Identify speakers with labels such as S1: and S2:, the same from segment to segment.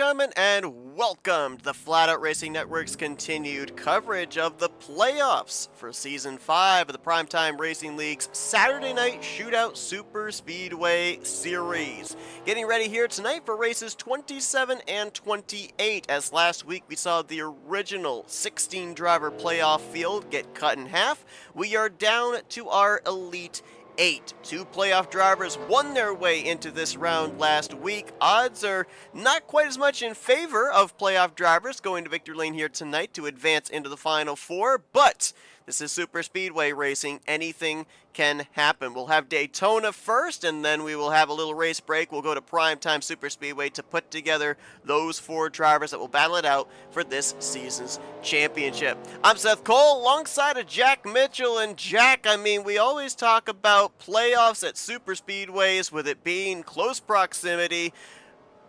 S1: gentlemen, and welcome to the Flatout Racing Network's continued coverage of the playoffs for Season 5 of the Primetime Racing League's Saturday Night Shootout Super Speedway Series. Getting ready here tonight for races 27 and 28, as last week we saw the original 16-driver playoff field get cut in half. We are down to our Elite 8. Two playoff drivers won their way into this round last week. Odds are not quite as much in favor of playoff drivers going to victory lane here tonight to advance into the Final Four, but this is super speedway racing. Anything can happen. We'll have Daytona first, and then we will have a little race break. We'll go to Primetime Super Speedway to put together those four drivers that will battle it out for this season's championship. I'm Seth Cole, alongside of Jack Mitchell. And Jack, we always talk about playoffs at super speedways with it being close proximity,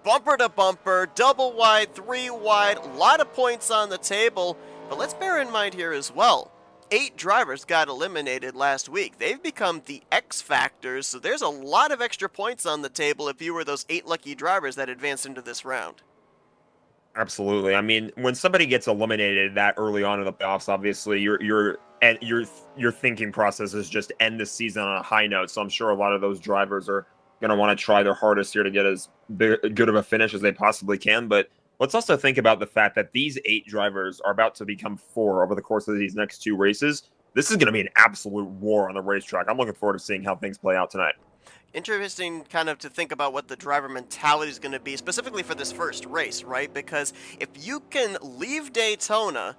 S1: bumper to bumper, double wide, three wide, a lot of points on the table. But let's bear in mind here as well, 8 drivers got eliminated last week. They've become the X factors, so there's a lot of extra points on the table if you were those 8 lucky drivers that advanced into this round.
S2: Absolutely. When somebody gets eliminated that early on in the playoffs, obviously your thinking process is just end the season on a high note. So I'm sure a lot of those drivers are going to want to try their hardest here to get as good of a finish as they possibly can. But let's also think about the fact that these 8 drivers are about to become 4 over the course of these next 2 races. This is going to be an absolute war on the racetrack. I'm looking forward to seeing how things play out tonight.
S1: Interesting kind of to think about what the driver mentality is going to be, specifically for this first race, right? Because if you can leave Daytona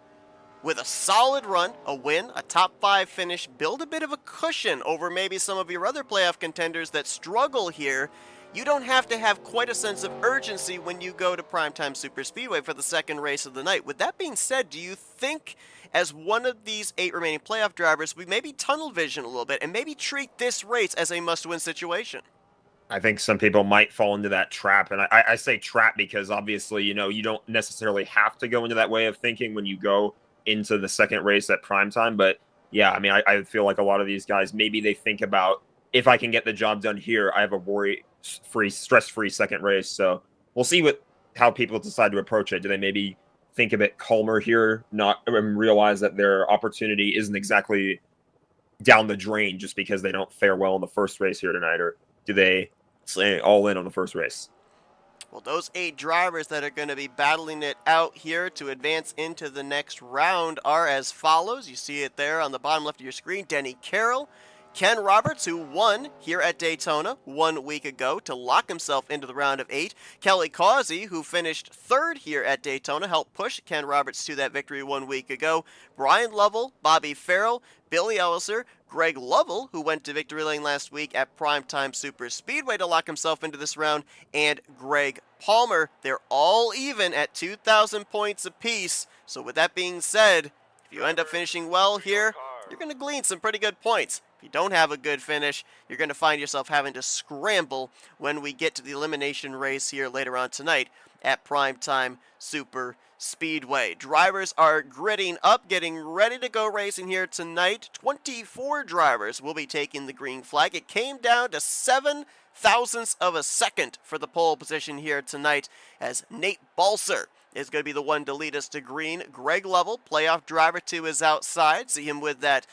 S1: with a solid run, a win, a top 5 finish, build a bit of a cushion over maybe some of your other playoff contenders that struggle here, you don't have to have quite a sense of urgency when you go to Primetime Super Speedway for the second race of the night. With that being said, do you think, as one of these 8 remaining playoff drivers, we maybe tunnel vision a little bit and maybe treat this race as a must-win situation?
S2: I think some people might fall into that trap. And I say trap because obviously, you don't necessarily have to go into that way of thinking when you go into the second race at primetime. But yeah, I feel like a lot of these guys, maybe they think about, if I can get the job done here, I have a worry-free, stress-free second race. So we'll see how people decide to approach it. Do they maybe think a bit calmer here, not realize that their opportunity isn't exactly down the drain just because they don't fare well in the first race here tonight? Or do they say all in on the first race?
S1: Well, those 8 drivers that are going to be battling it out here to advance into the next round are as follows. You see it there on the bottom left of your screen. Denny Carroll, Ken Roberts, who won here at Daytona 1 week ago to lock himself into the round of 8. Kelly Causey, who finished 3rd here at Daytona, helped push Ken Roberts to that victory 1 week ago. Brian Lovell, Bobby Farrell, Billy Elliser, Greg Lovell, who went to victory lane last week at Primetime Super Speedway to lock himself into this round, and Greg Palmer. They're all even at 2,000 points apiece. So with that being said, if you end up finishing well here, you're going to glean some pretty good points. If you don't have a good finish, you're going to find yourself having to scramble when we get to the elimination race here later on tonight at Primetime Super Speedway. Drivers are gritting up, getting ready to go racing here tonight. 24 drivers will be taking the green flag. It came down to 7 thousandths of a second for the pole position here tonight, as Nate Balser is going to be the one to lead us to green. Greg Lovell, playoff driver, to his outside. See him with that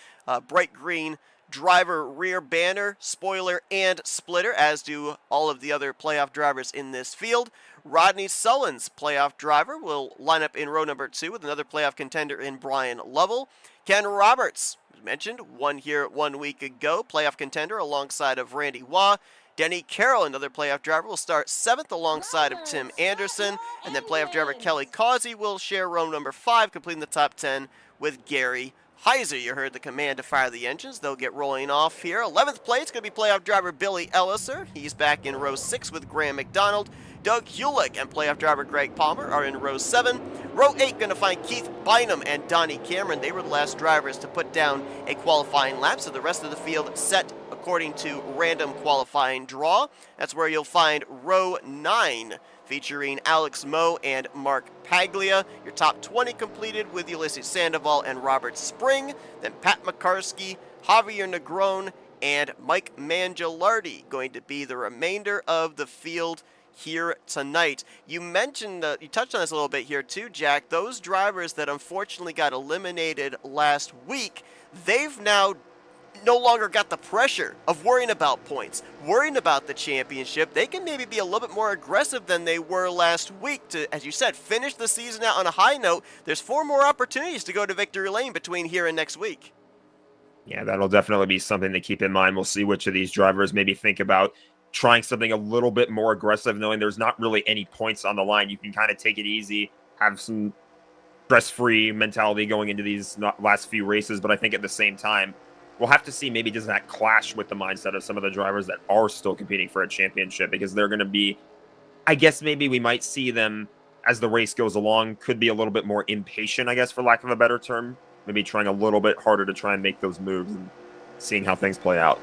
S1: bright green driver rear banner, spoiler, and splitter, as do all of the other playoff drivers in this field. Rodney Sullins, playoff driver, will line up in row number 2 with another playoff contender in Brian Lovell. Ken Roberts, as mentioned, won here 1 week ago, playoff contender alongside of Randy Waugh. Denny Carroll, another playoff driver, will start 7th alongside of Tim Anderson, and then playoff driver Kelly Causey will share row number 5, completing the top 10 with Gary Heiser. You heard the command to fire the engines. They'll get rolling off here. 11th place going to be playoff driver Billy Elliser. He's back in row 6 with Graham McDonald. Doug Hewlick and playoff driver Greg Palmer are in row 7. Row 8 going to find Keith Bynum and Donnie Cameron. They were the last drivers to put down a qualifying lap, so the rest of the field set according to random qualifying draw. That's where you'll find row 9, featuring Alex Moe and Mark Paglia. Your top 20 completed with Ulysses Sandoval and Robert Spring. Then Pat McCarsky, Javier Negron, and Mike Mangialardi going to be the remainder of the field here tonight. You mentioned, you touched on this a little bit here too, Jack. Those drivers that unfortunately got eliminated last week, they've now no longer got the pressure of worrying about points, worrying about the championship. They can maybe be a little bit more aggressive than they were last week to, as you said, finish the season out on a high note. There's 4 more opportunities to go to victory lane between here and next week.
S2: Yeah, that'll definitely be something to keep in mind. We'll see which of these drivers maybe think about trying something a little bit more aggressive, knowing there's not really any points on the line. You can kind of take it easy, have some stress-free mentality going into these last few races, but I think at the same time, we'll have to see maybe does that clash with the mindset of some of the drivers that are still competing for a championship, because they're going to be, I guess maybe we might see them as the race goes along, could be a little bit more impatient, I guess, for lack of a better term, maybe trying a little bit harder to try and make those moves and seeing how things play out.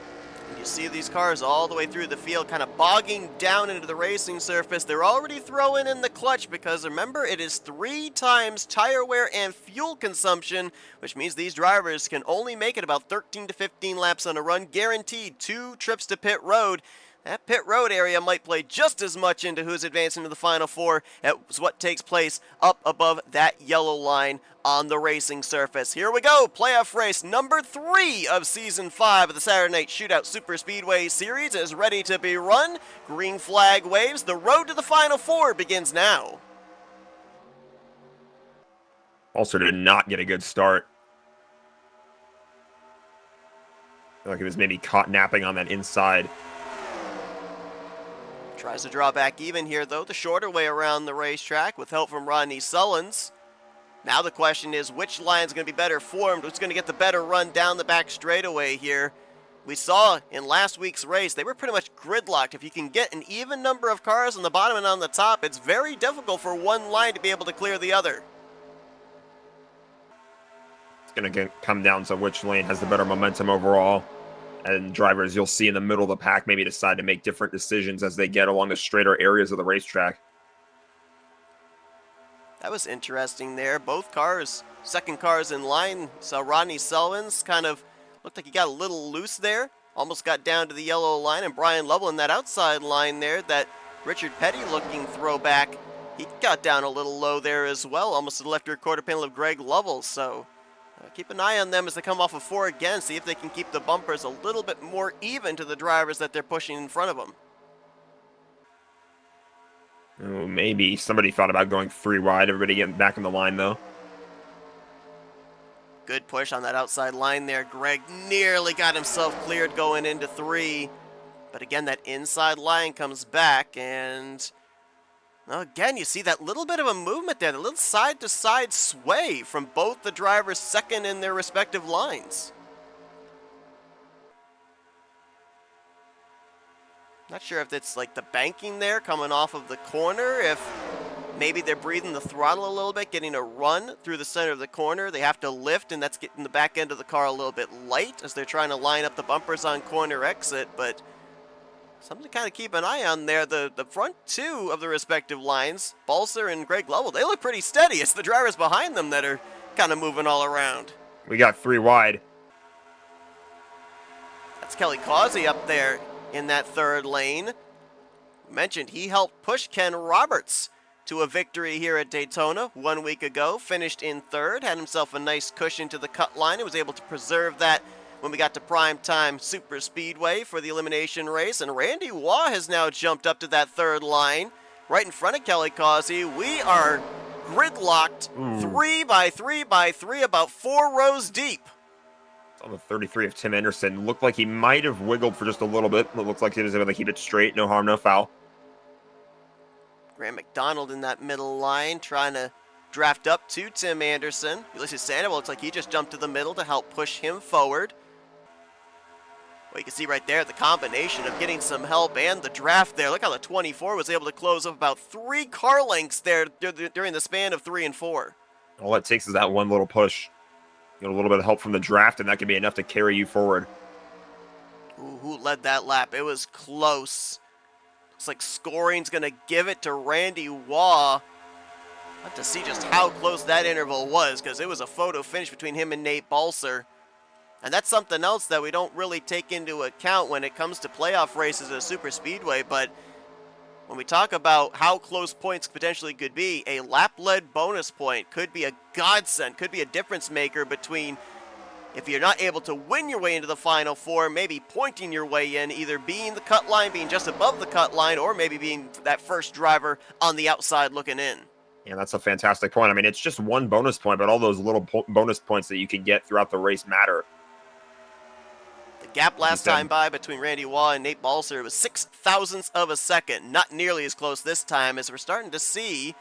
S1: You see these cars all the way through the field kind of bogging down into the racing surface. They're already throwing in the clutch because remember, it is 3 times tire wear and fuel consumption, which means these drivers can only make it about 13 to 15 laps on a run, guaranteed 2 trips to pit road. That pit road area might play just as much into who's advancing to the Final Four as what takes place up above that yellow line on the racing surface. Here we go, playoff race number 3 of Season 5 of the Saturday Night Shootout Super Speedway Series is ready to be run. Green flag waves. The road to the Final Four begins now.
S2: Also did not get a good start. I feel like it was maybe caught napping on that inside.
S1: Tries to draw back even here, though, the shorter way around the racetrack with help from Rodney Sullins. Now the question is, which line's going to be better formed? Who's going to get the better run down the back straightaway here? We saw in last week's race, they were pretty much gridlocked. If you can get an even number of cars on the bottom and on the top, it's very difficult for one line to be able to clear the other.
S2: It's going to come down to which lane has the better momentum overall. And drivers you'll see in the middle of the pack maybe decide to make different decisions as they get along the straighter areas of the racetrack.
S1: That was interesting there. Both cars, second cars in line. So Rodney Sullins kind of looked like he got a little loose there. Almost got down to the yellow line. And Brian Lovell in that outside line there, that Richard Petty looking throwback, he got down a little low there as well. Almost to the left rear quarter panel of Greg Lovell. So keep an eye on them as they come off of 4 again. See if they can keep the bumpers a little bit more even to the drivers that they're pushing in front of them.
S2: Oh, maybe somebody thought about going 3 wide. Everybody getting back in the line, though.
S1: Good push on that outside line there. Greg nearly got himself cleared going into 3. But again, that inside line comes back, and well, again, you see that little bit of a movement there, the little side-to-side sway from both the drivers second in their respective lines. Not sure if it's like the banking there coming off of the corner, if maybe they're breathing the throttle a little bit, getting a run through the center of the corner. They have to lift, and that's getting the back end of the car a little bit light as they're trying to line up the bumpers on corner exit, but something to kind of keep an eye on there. The front 2 of the respective lines, Balser and Greg Lovell, they look pretty steady. It's the drivers behind them that are kind of moving all around.
S2: We got 3 wide.
S1: That's Kelly Causey up there in that 3rd lane. Mentioned he helped push Ken Roberts to a victory here at Daytona 1 week ago. Finished in 3rd, had himself a nice cushion to the cut line and was able to preserve that when we got to Primetime Super Speedway for the elimination race. And Randy Waugh has now jumped up to that 3rd line right in front of Kelly Causey. We are gridlocked 3 by 3 by 3, about 4 rows deep.
S2: On the 33 of Tim Anderson, looked like he might have wiggled for just a little bit. It looks like he was able to keep it straight. No harm, no foul.
S1: Graham McDonald in that middle line trying to draft up to Tim Anderson. Ulysses Sandoval looks like he just jumped to the middle to help push him forward. Well, you can see right there the combination of getting some help and the draft there. Look how the 24 was able to close up about 3 car lengths there during the span of 3 and 4.
S2: All it takes is that one little push. Get a little bit of help from the draft, and that can be enough to carry you forward.
S1: Ooh, who led that lap? It was close. Looks like scoring's going to give it to Randy Waugh. I'll have to see just how close that interval was, because it was a photo finish between him and Nate Balser. And that's something else that we don't really take into account when it comes to playoff races at a super speedway, but when we talk about how close points potentially could be, a lap-led bonus point could be a godsend, could be a difference maker between, if you're not able to win your way into the Final Four, maybe pointing your way in, either being the cut line, being just above the cut line, or maybe being that first driver on the outside looking in.
S2: Yeah, that's a fantastic point. I mean, it's just one bonus point, but all those little bonus points that you can get throughout the race matter.
S1: The gap last time by between Randy Waugh and Nate Balser was 0.06 of a second. Not nearly as close this time, as we're starting to see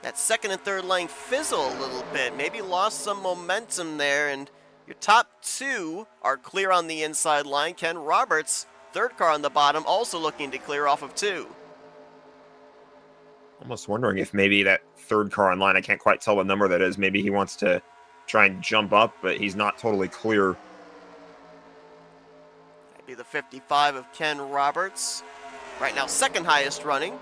S1: that second and third lane fizzle a little bit. Maybe lost some momentum there, and your top two are clear on the inside line. Ken Roberts, third car on the bottom, also looking to clear off of two.
S2: Almost wondering if maybe that third car on line, I can't quite tell what number that is. Maybe he wants to try and jump up, but he's not totally clear.
S1: That'd be the 55 of Ken Roberts. Right now, second highest running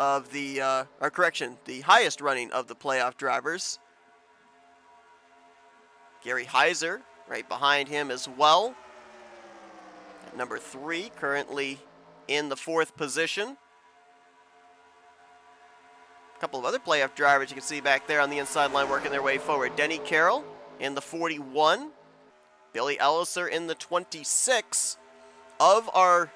S1: of the, the highest running of the playoff drivers. Gary Heiser right behind him as well. At number 3, currently in the 4th position. A couple of other playoff drivers you can see back there on the inside line working their way forward. Denny Carroll in the 41. Billy Elliser in the 26. Of our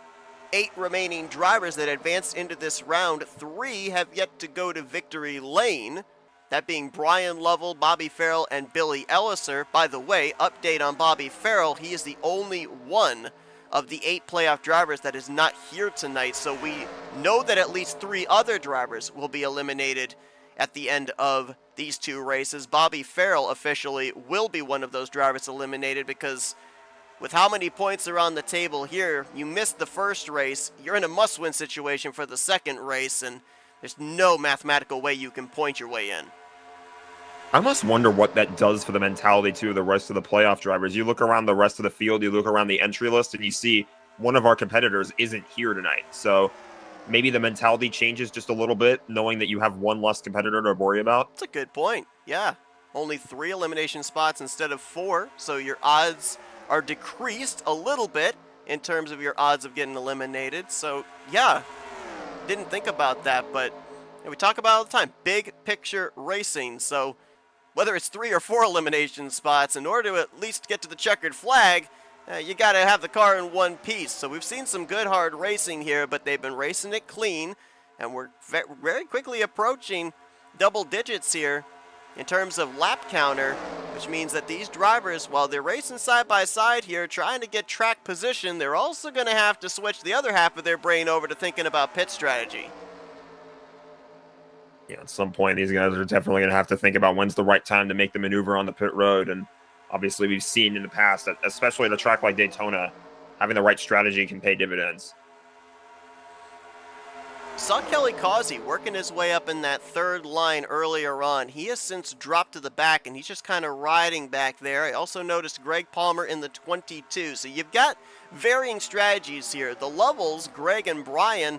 S1: 8 remaining drivers that advanced into this round, 3 have yet to go to victory lane. That being Brian Lovell, Bobby Farrell, and Billy Elliser. By the way, update on Bobby Farrell, he is the only one of the 8 playoff drivers that is not here tonight, so we know that at least 3 other drivers will be eliminated at the end of these 2 races. Bobby Farrell officially will be one of those drivers eliminated because with how many points are on the table here, you missed the first race, you're in a must-win situation for the second race, and there's no mathematical way you can point your way in.
S2: I must wonder what that does for the mentality, too, of the rest of the playoff drivers. You look around the rest of the field, you look around the entry list, and you see one of our competitors isn't here tonight. So maybe the mentality changes just a little bit, knowing that you have one less competitor to worry about.
S1: That's a good point. Yeah. Only 3 elimination spots instead of 4, so your odds are decreased a little bit in terms of your odds of getting eliminated. So, yeah, didn't think about that, but we talk about it all the time, big picture racing. So whether it's 3 or 4 elimination spots, in order to at least get to the checkered flag, you got to have the car in one piece. So we've seen some good hard racing here, but they've been racing it clean, and we're very quickly approaching double digits here in terms of lap counter, which means that these drivers, while they're racing side by side here, trying to get track position, they're also going to have to switch the other half of their brain over to thinking about pit strategy.
S2: Yeah, at some point, these guys are definitely going to have to think about when's the right time to make the maneuver on the pit road. And obviously, we've seen in the past that, especially at a track like Daytona, having the right strategy can pay dividends.
S1: Saw Kelly Causey working his way up in that third line earlier on. He has since dropped to the back, and he's just kind of riding back there. I also noticed Greg Palmer in the 22. So you've got varying strategies here. The Lovells, Greg and Brian,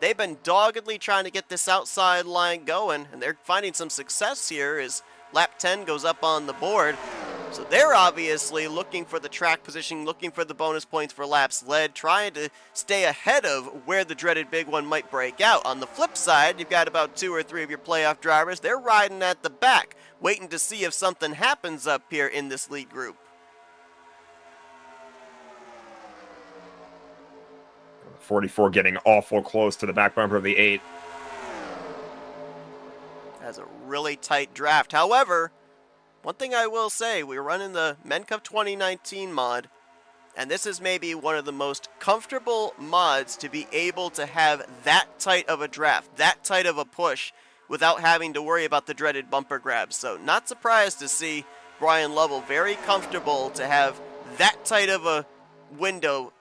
S1: they've been doggedly trying to get this outside line going, and they're finding some success here as lap 10 goes up on the board. So they're obviously looking for the track position, looking for the bonus points for laps led, trying to stay ahead of where the dreaded big one might break out. On the flip side, you've got about 2 or 3 of your playoff drivers. They're riding at the back, waiting to see if something happens up here in this lead group.
S2: .44 getting awful close to the back bumper of the 8.
S1: That's a really tight draft. However, one thing I will say, we're running the Men Cup 2019 mod, and this is maybe one of the most comfortable mods to be able to have that tight of a draft, that tight of a push, without having to worry about the dreaded bumper grabs. So not surprised to see Brian Lovell very comfortable to have that tight of a window,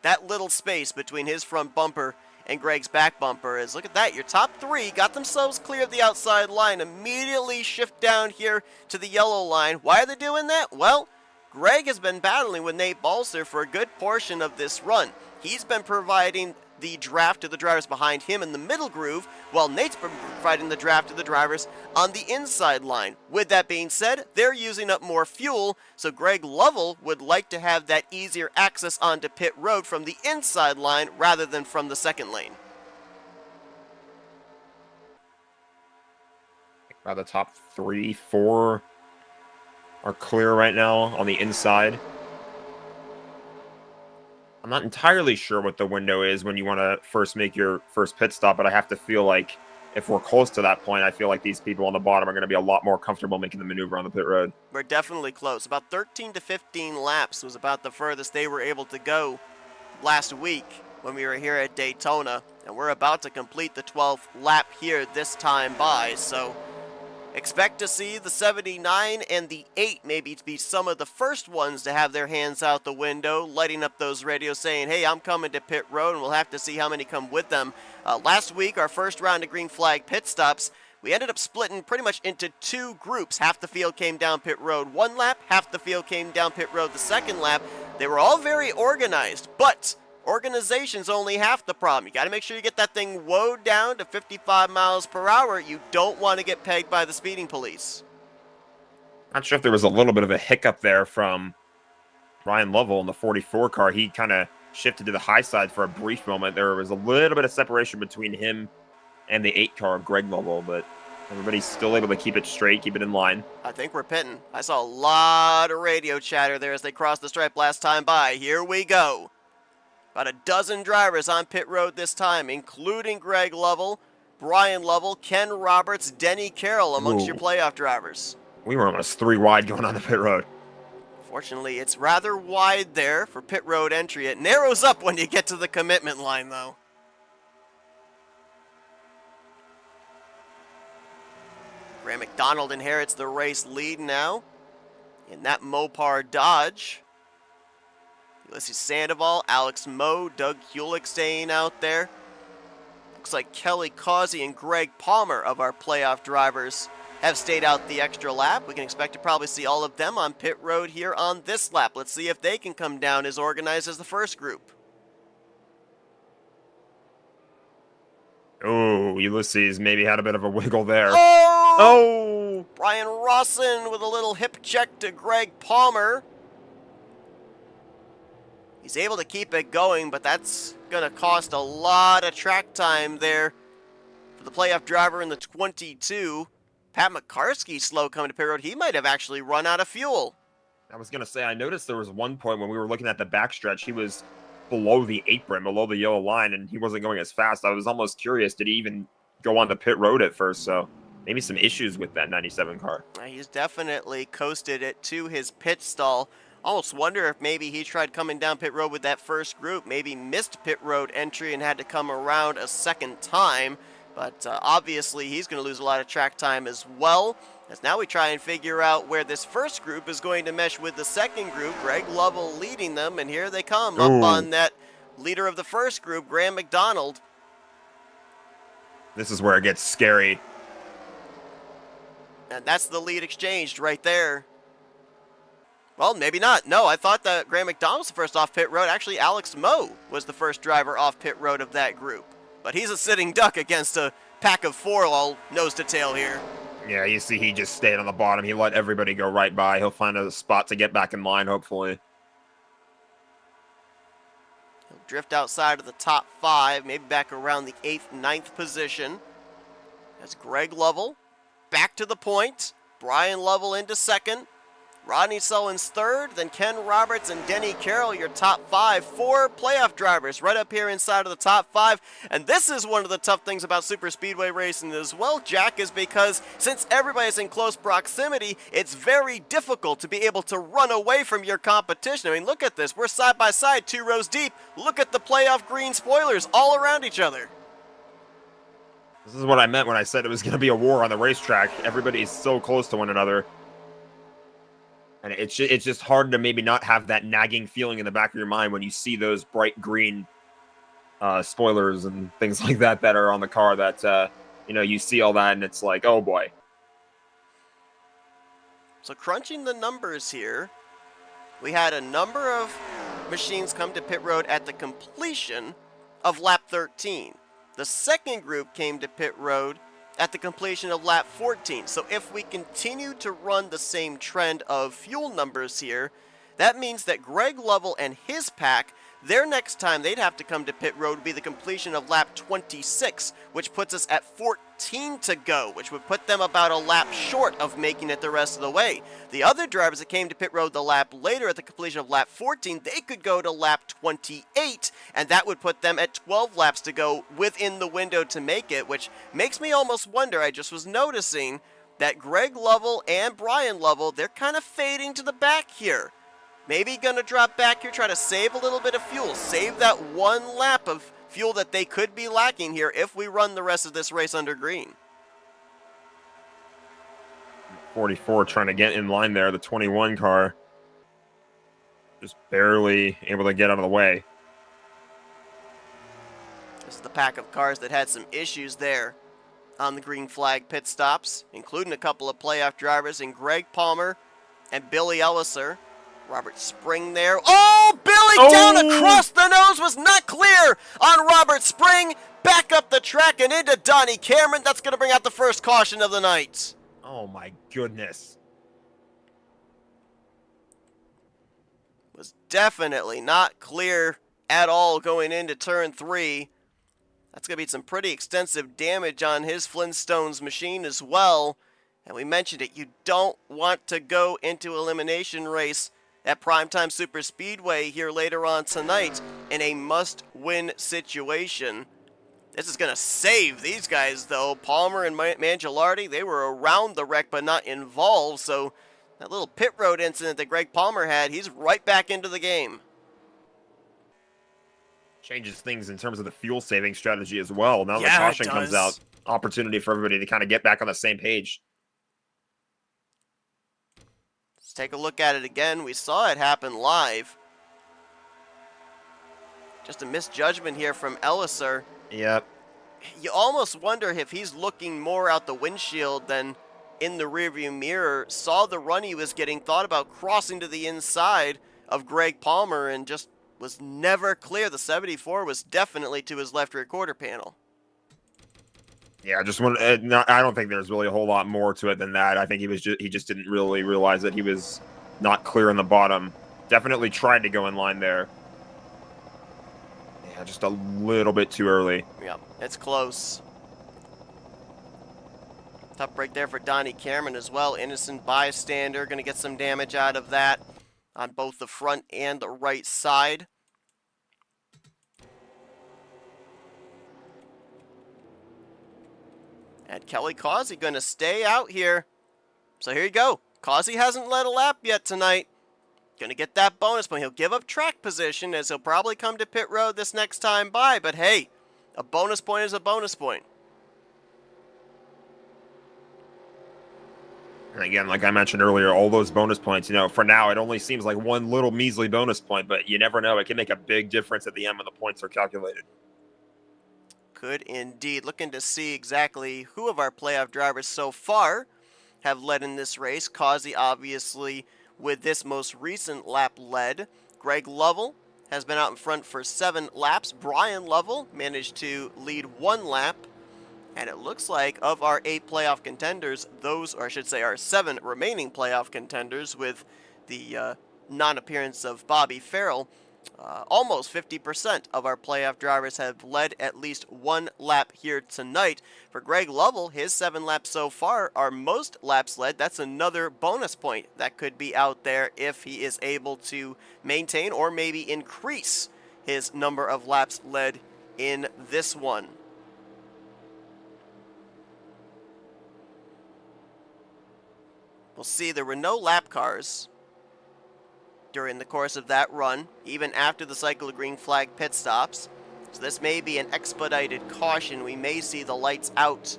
S1: that little space between his front bumper and Greg's back bumper. Is look at that, your top 3 got themselves clear of the outside line, immediately shift down here to the yellow line. Why are they doing that? Well, Greg has been battling with Nate Balser for a good portion of this run. He's been providing the draft to the drivers behind him in the middle groove, while Nate's been providing the draft to the drivers on the inside line. With that being said, they're using up more fuel, so Greg Lovell would like to have that easier access onto pit road from the inside line rather than from the second lane.
S2: The top 3, 4 are clear right now on the inside. I'm not entirely sure what the window is when you want to first make your first pit stop, but I have to feel like if we're close to that point, I feel like these people on the bottom are going to be a lot more comfortable making the maneuver on the pit road.
S1: We're definitely close. About 13 to 15 laps was about the furthest they were able to go last week when we were here at Daytona, and we're about to complete the 12th lap here this time by, so expect to see the 79 and the 8 maybe to be some of the first ones to have their hands out the window, lighting up those radios saying, hey, I'm coming to pit road, and we'll have to see how many come with them. Last week, our first round of green flag pit stops, we ended up splitting pretty much into 2 groups. Half the field came down pit road one lap, half the field came down pit road the second lap. They were all very organized, but organization's only half the problem. You got to make sure you get that thing woed down to 55 miles per hour. You don't want to get pegged by the speeding police.
S2: Not sure if there was a little bit of a hiccup there from Ryan Lovell in the 44 car. He kind of shifted to the high side for a brief moment. There was a little bit of separation between him and the 8 car of Greg Lovell, but everybody's still able to keep it straight, keep it in line.
S1: I think we're pitting. I saw a lot of radio chatter there as they crossed the stripe last time by. Here we go. About a dozen drivers on pit road this time, including Greg Lovell, Brian Lovell, Ken Roberts, Denny Carroll amongst your playoff drivers.
S2: We were almost 3 wide going on the pit road.
S1: Fortunately, it's rather wide there for pit road entry. It narrows up when you get to the commitment line, though. Graham McDonald inherits the race lead now in that Mopar Dodge. Ulysses Sandoval, Alex Moe, Doug Hewlick staying out there. Looks like Kelly Causey and Greg Palmer of our playoff drivers have stayed out the extra lap. We can expect to probably see all of them on pit road here on this lap. Let's see if they can come down as organized as the first group.
S2: Oh, Ulysses maybe had a bit of a wiggle there.
S1: Oh! Brian Rawson with a little hip check to Greg Palmer. He's able to keep it going, but that's going to cost a lot of track time there for the playoff driver in the 22. Pat McCarskey slow coming to pit road. He might have actually run out of fuel.
S2: I was going to say, I noticed there was one point when we were looking at the backstretch, he was below the apron, below the yellow line, and he wasn't going as fast. I was almost curious, did he even go on the pit road at first? So maybe some issues with that 97 car.
S1: He's definitely coasted it to his pit stall. Almost wonder if maybe he tried coming down pit road with that first group, maybe missed pit road entry and had to come around a second time. But obviously he's going to lose a lot of track time as well, as now we try and figure out where this first group is going to mesh with the second group. Greg Lovell leading them, and here they come up on that leader of the first group, Graham McDonald.
S2: This is where it gets scary.
S1: And that's the lead exchanged right there. Well, maybe not. No, I thought that Graham McDonald was the first off pit road. Actually, Alex Moe was the first driver off pit road of that group. But he's a sitting duck against a pack of 4 all nose to tail here.
S2: Yeah, you see he just stayed on the bottom. He let everybody go right by. He'll find a spot to get back in line, hopefully.
S1: He'll drift outside of the top 5, maybe back around the 8th, 9th position. That's Greg Lovell back to the point. Brian Lovell into second. Rodney Sullivan's third, then Ken Roberts and Denny Carroll, your top 5. 4 playoff drivers right up here inside of the top 5. And this is one of the tough things about super speedway racing as well, Jack, is because since everybody's in close proximity, it's very difficult to be able to run away from your competition. I mean, look at this. We're side by side, 2 rows deep. Look at the playoff green spoilers all around each other.
S2: This is what I meant when I said it was going to be a war on the racetrack. Everybody's so close to one another. And it's just hard to maybe not have that nagging feeling in the back of your mind when you see those bright green spoilers and things like that that are on the car that, you see all that and it's like, oh boy.
S1: So crunching the numbers here, we had a number of machines come to pit road at the completion of lap 13. The second group came to pit road at the completion of lap 14. So if we continue to run the same trend of fuel numbers here, that means that Greg Lovell and his pack, their next time they'd have to come to pit road would be the completion of lap 26, which puts us at 13 to go, which would put them about a lap short of making it the rest of the way. The other drivers that came to pit road the lap later at the completion of lap 14, they could go to lap 28, and that would put them at 12 laps to go within the window to make it, which makes me almost wonder. I just was noticing that Greg Lovell and Brian Lovell, they're kind of fading to the back here. Maybe going to drop back here, try to save a little bit of fuel, save that one lap of fuel that they could be lacking here if we run the rest of this race under green.
S2: 44 trying to get in line there. The 21 car just barely able to get out of the way.
S1: This is the pack of cars that had some issues there on the green flag pit stops, including a couple of playoff drivers in Greg Palmer and Billy Elliser. Robert Spring there. Oh, Billy down across the nose, was not clear on Robert Spring. Back up the track and into Donnie Cameron. That's going to bring out the first caution of the night.
S2: Oh my goodness.
S1: Was definitely not clear at all going into turn 3. That's going to be some pretty extensive damage on his Flintstones machine as well. And we mentioned it, you don't want to go into elimination race at Primetime Super Speedway here later on tonight in a must-win situation. This is going to save these guys, though. Palmer and Mangialardi, they were around the wreck but not involved, so that little pit road incident that Greg Palmer had, he's right back into the game.
S2: Changes things in terms of the fuel saving strategy as well. Now the
S1: Yeah,
S2: caution comes out, opportunity for everybody to kind of get back on the same page.
S1: Let's take a look at it again. We saw it happen live. Just a misjudgment here from Elliser.
S2: Yep.
S1: You almost wonder if he's looking more out the windshield than in the rearview mirror. Saw the run he was getting, thought about crossing to the inside of Greg Palmer and just was never clear. The 74 was definitely to his left rear quarter panel.
S2: Yeah, I don't think there's really a whole lot more to it than that. I think he just didn't really realize that he was not clear in the bottom. Definitely tried to go in line there. Yeah, just a little bit too early.
S1: Yeah, it's close. Tough break there for Donnie Cameron as well. Innocent bystander, going to get some damage out of that on both the front and the right side. And Kelly Causey going to stay out here. So here you go. Causey hasn't led a lap yet tonight. Going to get that bonus point. He'll give up track position as he'll probably come to pit road this next time by. But hey, a bonus point is a bonus point.
S2: And again, like I mentioned earlier, all those bonus points, for now it only seems like one little measly bonus point, but you never know. It can make a big difference at the end when the points are calculated.
S1: Could indeed. Looking to see exactly who of our playoff drivers so far have led in this race. Causey, obviously, with this most recent lap led. Greg Lovell has been out in front for 7 laps. Brian Lovell managed to lead 1 lap. And it looks like of our 8 playoff contenders, or I should say our 7 remaining playoff contenders with the non-appearance of Bobby Farrell, almost 50% of our playoff drivers have led at least 1 lap here tonight. For Greg Lovell, his 7 laps so far are most laps led. That's another bonus point that could be out there if he is able to maintain or maybe increase his number of laps led in this one. We'll see there were no lap cars during the course of that run, even after the cycle of green flag pit stops. So this may be an expedited caution. We may see the lights out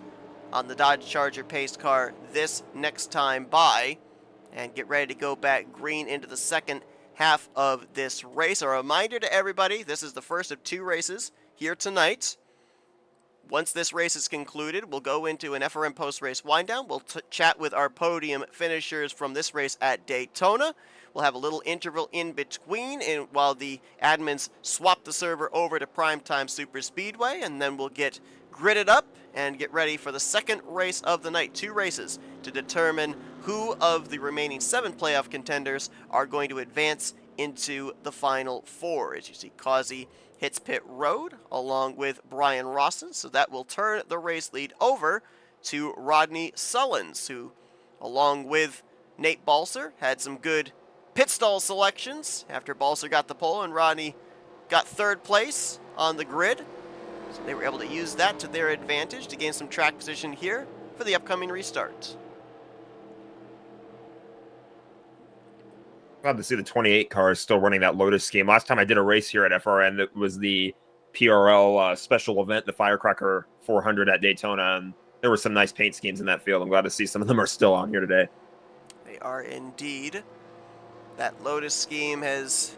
S1: on the Dodge Charger pace car this next time by and get ready to go back green into the second half of this race. A reminder to everybody, this is the first of 2 races here tonight. Once this race is concluded, we'll go into an FRM post-race wind-down. We'll chat with our podium finishers from this race at Daytona. We'll have a little interval in between while the admins swap the server over to Primetime Super Speedway, and then we'll get gridded up and get ready for the second race of the night. 2 races to determine who of the remaining 7 playoff contenders are going to advance into the Final Four. As you see, Causey hits pit road along with Brian Rawson, so that will turn the race lead over to Rodney Sullins, who, along with Nate Balser, had some good pit stall selections after Balser got the pole and Rodney got third place on the grid. So they were able to use that to their advantage to gain some track position here for the upcoming restart.
S2: Glad to see the 28 cars still running that Lotus scheme. Last time I did a race here at FRN, that was the PRL special event, the Firecracker 400 at Daytona, and there were some nice paint schemes in that field. I'm glad to see some of them are still on here today.
S1: They are indeed. That Lotus scheme has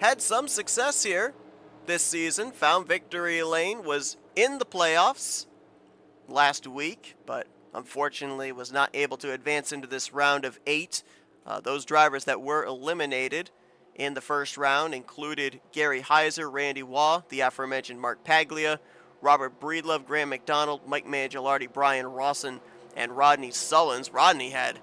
S1: had some success here this season. Found Victory Lane was in the playoffs last week, but unfortunately was not able to advance into this round of 8. Those drivers that were eliminated in the first round included Gary Heiser, Randy Waugh, the aforementioned Mark Paglia, Robert Breedlove, Graham McDonald, Mike Mangialardi, Brian Rawson, and Rodney Sullins. Rodney had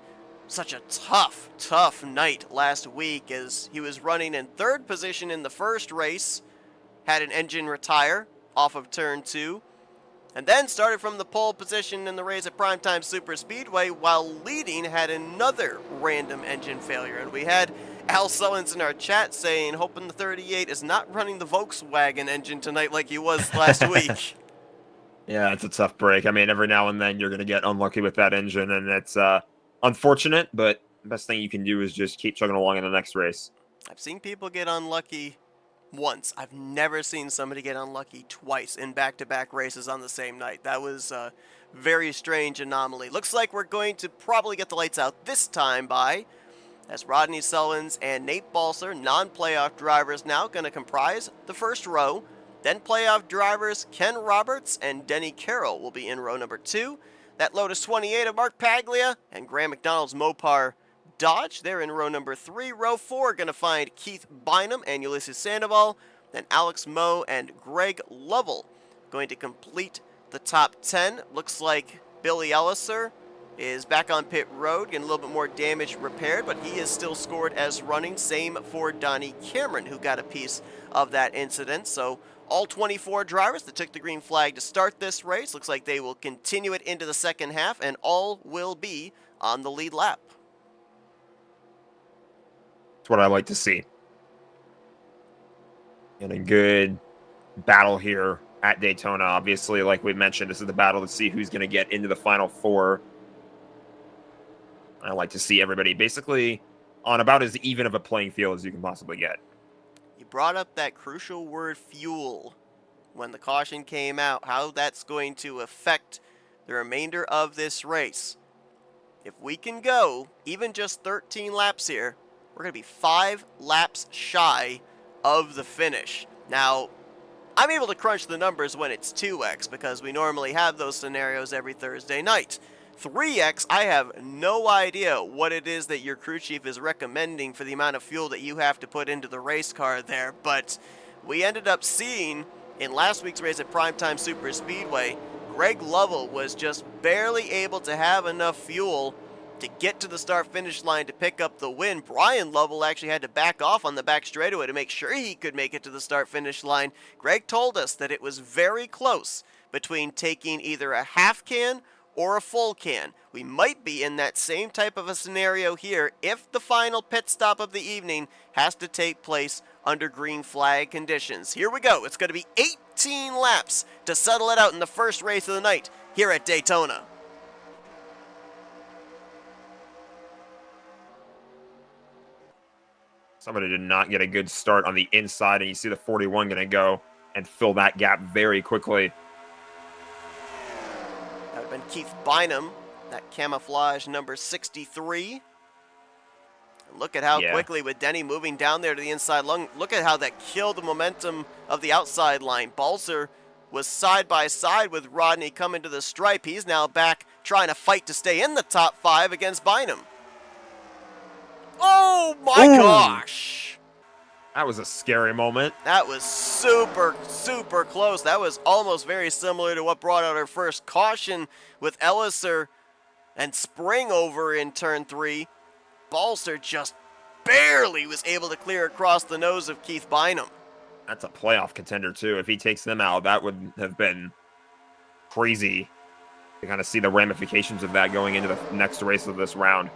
S1: such a tough night last week as he was running in third position in the first race, had an engine retire off of turn 2, and then started from the pole position in the race at Primetime Super Speedway while leading, had another random engine failure. And we had Al Sullins in our chat saying, hoping the 38 is not running the Volkswagen engine tonight like he was last week.
S2: Yeah, it's a tough break. I mean, every now and then you're going to get unlucky with that engine, and it's unfortunate, but the best thing you can do is just keep chugging along in the next race.
S1: I've seen people get unlucky once. I've never seen somebody get unlucky twice in back-to-back races on the same night. That was a very strange anomaly. Looks like we're going to probably get the lights out this time as Rodney Sullins and Nate Balser, non-playoff drivers, now going to comprise the first row. Then playoff drivers Ken Roberts and Denny Carroll will be in row number 2. That Lotus 28 of Mark Paglia and Graham McDonald's Mopar Dodge, they're in row number 3. Row 4 going to find Keith Bynum and Ulysses Sandoval. Then Alex Moe and Greg Lovell going to complete the top 10. Looks like Billy Elliser is back on pit road, getting a little bit more damage repaired, but he is still scored as running. Same for Donnie Cameron, who got a piece of that incident. So all 24 drivers that took the green flag to start this race, looks like they will continue it into the second half, and all will be on the lead lap.
S2: That's what I like to see. And a good battle here at Daytona. Obviously, like we mentioned, this is the battle to see who's going to get into the Final Four. I like to see everybody basically on about as even of a playing field as you can possibly get.
S1: You brought up that crucial word, fuel, when the caution came out, how that's going to affect the remainder of this race. If we can go even just 13 laps here, we're going to be 5 laps shy of the finish. Now, I'm able to crunch the numbers when it's 2x because we normally have those scenarios every Thursday night. 3x, I have no idea what it is that your crew chief is recommending for the amount of fuel that you have to put into the race car there, but we ended up seeing in last week's race at Primetime Super Speedway, Greg Lovell was just barely able to have enough fuel to get to the start-finish line to pick up the win. Brian Lovell actually had to back off on the back straightaway to make sure he could make it to the start-finish line. Greg told us that it was very close between taking either a half can or a full can. We might be in that same type of a scenario here if the final pit stop of the evening has to take place under green flag conditions. Here we go. It's going to be 18 laps to settle it out in the first race of the night here at Daytona.
S2: Somebody did not get a good start on the inside, and you see the 41 going to go and fill that gap very quickly.
S1: That would have been Keith Bynum, that camouflage number 63. Look at how quickly, with Denny moving down there to the inside lung, look at how that killed the momentum of the outside line. Balser was side by side with Rodney coming to the stripe. He's now back trying to fight to stay in the top 5 against Bynum. Oh my gosh!
S2: That was a scary moment.
S1: That was super close. That was almost very similar to what brought out our first caution with Elliser and Spring over in turn 3. Balser just barely was able to clear across the nose of Keith Bynum.
S2: That's a playoff contender, too. If he takes them out, that would have been crazy to kind of see the ramifications of that going into the next race of this round.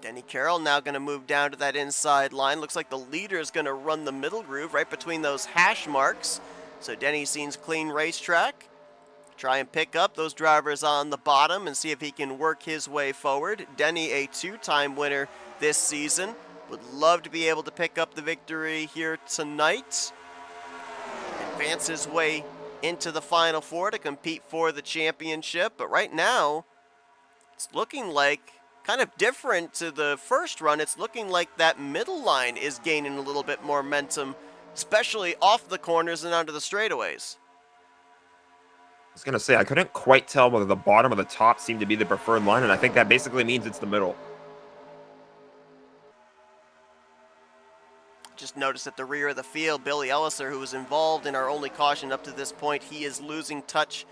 S1: Denny Carroll now going to move down to that inside line. Looks like the leader is going to run the middle groove right between those hash marks. So Denny seems clean racetrack. Try and pick up those drivers on the bottom and see if he can work his way forward. Denny, a two-time winner this season. Would love to be able to pick up the victory here tonight. Advance his way into the Final Four to compete for the championship. But right now, it's looking like kind of different to the first run. It's looking like that middle line is gaining a little bit more momentum, especially off the corners and onto the straightaways.
S2: I was going to say, I couldn't quite tell whether the bottom or the top seemed to be the preferred line, and I think that basically means it's the middle.
S1: Just noticed at the rear of the field, Billy Elliser, who was involved in our only caution up to this point, he is losing touch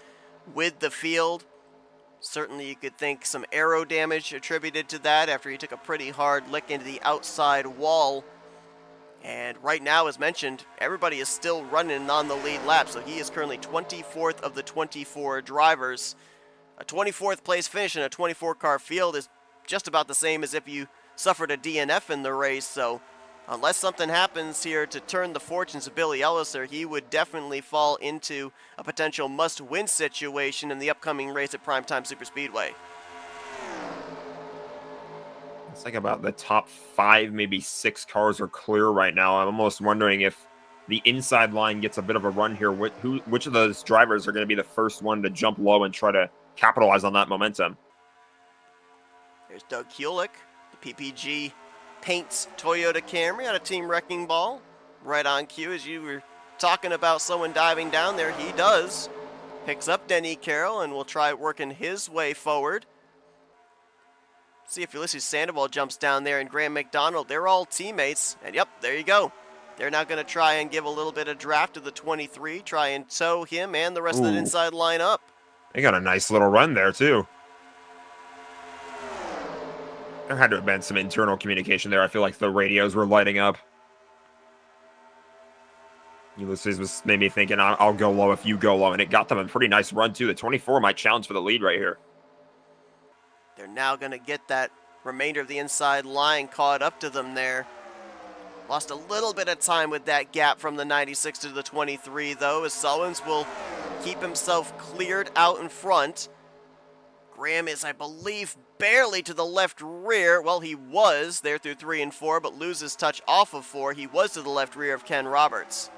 S1: with the field. Certainly you could think some aero damage attributed to that after he took a pretty hard lick into the outside wall. And right now, as mentioned, everybody is still running on the lead lap, so he is currently 24th of the 24 drivers. A 24th place finish in a 24-car field is just about the same as if you suffered a DNF in the race, so unless something happens here to turn the fortunes of Billy Elliser, he would definitely fall into a potential must-win situation in the upcoming race at Primetime Superspeedway.
S2: It's like about the top 5, maybe 6 cars are clear right now. I'm almost wondering if the inside line gets a bit of a run here. Which of those drivers are going to be the first one to jump low and try to capitalize on that momentum?
S1: There's Doug Hulick, the PPG paints Toyota Camry on a Team Wrecking Ball. Right on cue, as you were talking about someone diving down there, he does. Picks up Denny Carroll and will try working his way forward. See if Ulysses Sandoval jumps down there and Graham McDonald. They're all teammates. And yep, there you go. They're now going to try and give a little bit of draft to the 23, try and tow him and the rest of the inside line up.
S2: They got a nice little run there, too. There had to have been some internal communication there. I feel like the radios were lighting up. Ulysses was maybe thinking, I'll go low if you go low, and it got them a pretty nice run, too. The 24 might challenge for the lead right here.
S1: They're now going to get that remainder of the inside line caught up to them there. Lost a little bit of time with that gap from the 96 to the 23, though, as Sullins will keep himself cleared out in front. Graham is, I believe, barely to the left rear. Well, he was there through 3 and 4, but loses touch off of 4. He was to the left rear of Ken Roberts.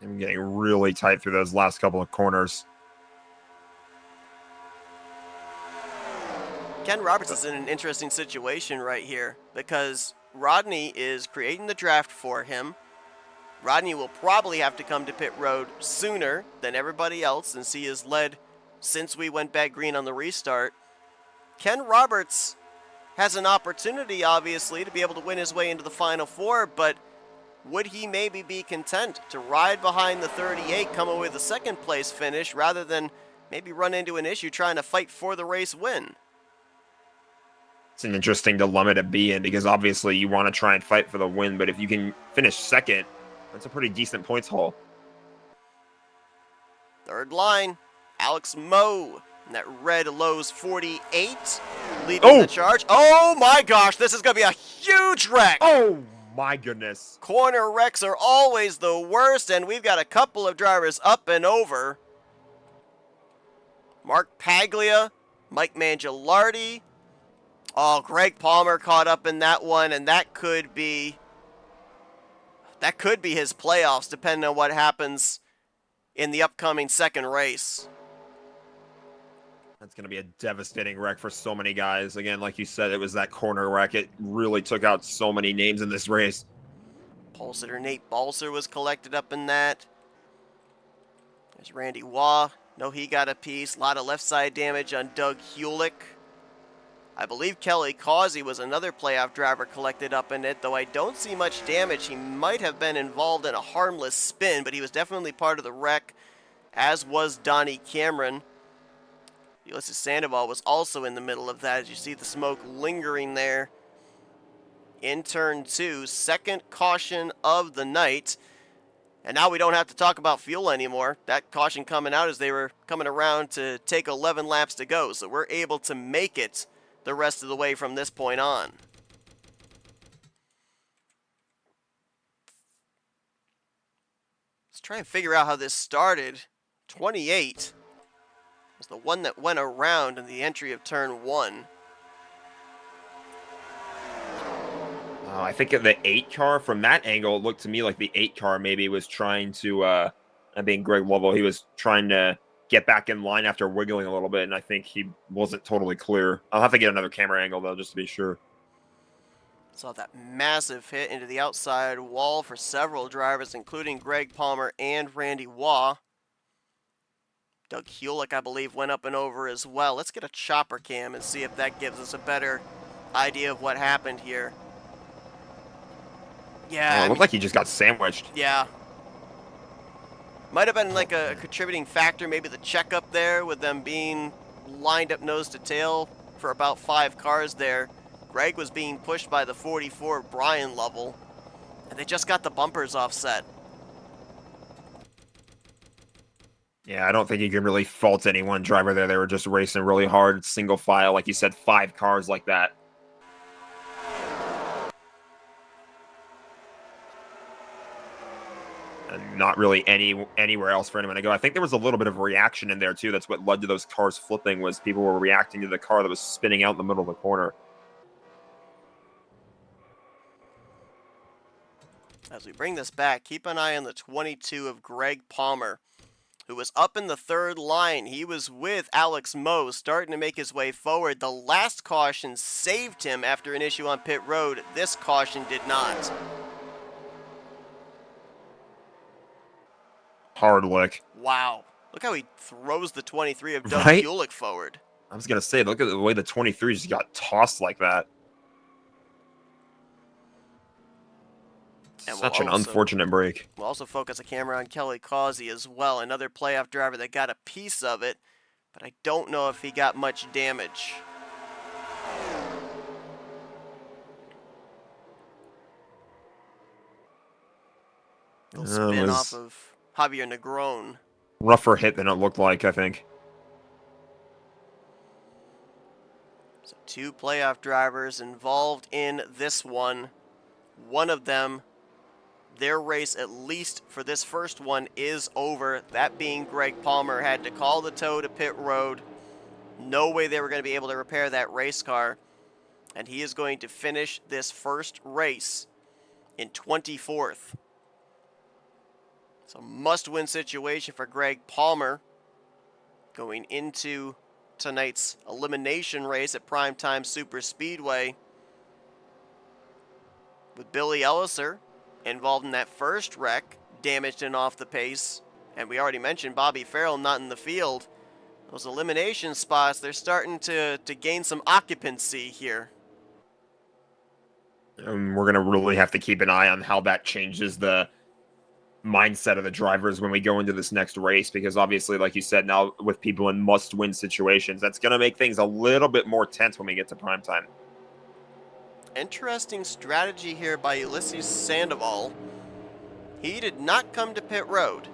S2: I'm getting really tight through those last couple of corners.
S1: Ken Roberts is in an interesting situation right here because Rodney is creating the draft for him. Rodney will probably have to come to pit road sooner than everybody else since he has led since we went back green on the restart. Ken Roberts has an opportunity, obviously, to be able to win his way into the Final Four, but would he maybe be content to ride behind the 38, come away with a second place finish, rather than maybe run into an issue trying to fight for the race win?
S2: It's an interesting dilemma to be in because obviously you want to try and fight for the win, but if you can finish second, that's a pretty decent points haul.
S1: Third line, Alex Moe in that red Lowe's 48 leading the charge. Oh my gosh, this is going to be a huge wreck.
S2: Oh my goodness.
S1: Corner wrecks are always the worst, and we've got a couple of drivers up and over. Mark Paglia, Mike Mangialardi. Oh, Greg Palmer caught up in that one, and that could be his playoffs, depending on what happens in the upcoming second race.
S2: That's going to be a devastating wreck for so many guys. Again, like you said, it was that corner wreck. It really took out so many names in this race.
S1: Pole sitter Nate Balser was collected up in that. There's Randy Waugh. No, he got a piece. A lot of left side damage on Doug Hulick. I believe Kelly Causey was another playoff driver collected up in it, though I don't see much damage. He might have been involved in a harmless spin, but he was definitely part of the wreck, as was Donnie Cameron. Ulysses Sandoval was also in the middle of that, as you see the smoke lingering there in turn 2. Second caution of the night. And now we don't have to talk about fuel anymore. That caution coming out as they were coming around to take 11 laps to go. So we're able to make it the rest of the way from this point on. Let's try and figure out how this started. 28 was the one that went around in the entry of turn 1.
S2: I think the 8 car, from that angle, it looked to me like the 8 car maybe was trying to, being Greg Lovell, he was trying to get back in line after wiggling a little bit, and I think he wasn't totally clear. I'll have to get another camera angle, though, just to be sure.
S1: Saw that massive hit into the outside wall for several drivers, including Greg Palmer and Randy Waugh. Doug Hewlick, I believe, went up and over as well. Let's get a chopper cam and see if that gives us a better idea of what happened here. Yeah,
S2: it looked like he just got sandwiched.
S1: Yeah. Might have been like a contributing factor, maybe the checkup there with them being lined up nose to tail for about 5 cars there. Greg was being pushed by the 44 Brian Lovell, and they just got the bumpers offset.
S2: Yeah, I don't think you can really fault any one driver there. They were just racing really hard, single file, like you said, 5 cars like that. And not really anywhere else for anyone to go. I think there was a little bit of reaction in there, too. That's what led to those cars flipping, was people were reacting to the car that was spinning out in the middle of the corner.
S1: As we bring this back, keep an eye on the 22 of Greg Palmer, who was up in the 3rd line. He was with Alex Moe, starting to make his way forward. The last caution saved him after an issue on pit road. This caution did not.
S2: Hard lick.
S1: Wow. Look how he throws the 23 of Doug Hewlick forward.
S2: I was going to say, look at the way the 23 just got tossed like that. And such an unfortunate break.
S1: We'll also focus a camera on Kelly Causey as well, another playoff driver that got a piece of it, but I don't know if he got much damage. He'll spin off of Javier Negron.
S2: Rougher hit than it looked like, I think.
S1: So 2 playoff drivers involved in this one. One of them, their race, at least for this first one, is over. That being Greg Palmer, had to call the tow to pit road. No way they were going to be able to repair that race car. And he is going to finish this first race in 24th. So must-win situation for Greg Palmer going into tonight's elimination race at Primetime Super Speedway, with Billy Elliser involved in that first wreck, damaged and off the pace. And we already mentioned Bobby Farrell not in the field. Those elimination spots, they're starting to gain some occupancy here.
S2: We're going to really have to keep an eye on how that changes the mindset of the drivers when we go into this next race, because obviously, like you said, now with people in must-win situations, that's going to make things a little bit more tense when we get to primetime.
S1: Interesting strategy here by Ulysses Sandoval. He did not come to pit road.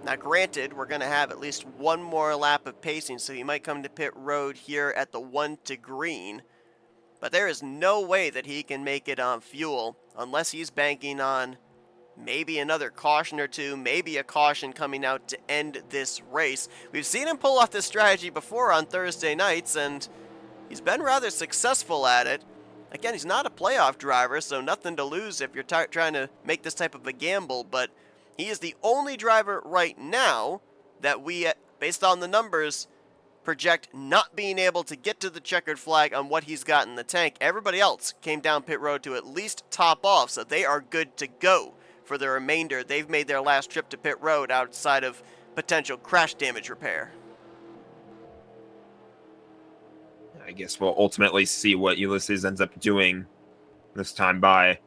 S1: Now granted, we're going to have at least one more lap of pacing, so he might come to pit road here at the 1 to green. But there is no way that he can make it on fuel unless he's banking on maybe another caution or 2, maybe a caution coming out to end this race. We've seen him pull off this strategy before on Thursday nights, and he's been rather successful at it. Again, he's not a playoff driver, so nothing to lose if you're trying to make this type of a gamble, but he is the only driver right now that we, based on the numbers, project not being able to get to the checkered flag on what he's got in the tank. Everybody else came down pit road to at least top off, so they are good to go for the remainder. They've made their last trip to pit road outside of potential crash damage repair.
S2: I guess we'll ultimately see what Ulysses ends up doing this time by.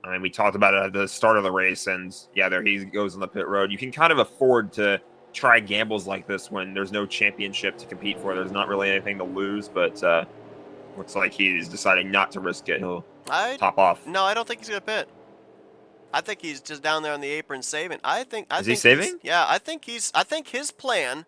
S2: I mean, we talked about it at the start of the race, and yeah, there he goes on the pit road. You can kind of afford to try gambles like this when there's no championship to compete for. There's not really anything to lose, but looks like he's deciding not to risk it. He'll top off.
S1: No, I don't think he's gonna pit. I think he's just down there on the apron saving.
S2: Is he saving?
S1: Yeah, I think his plan.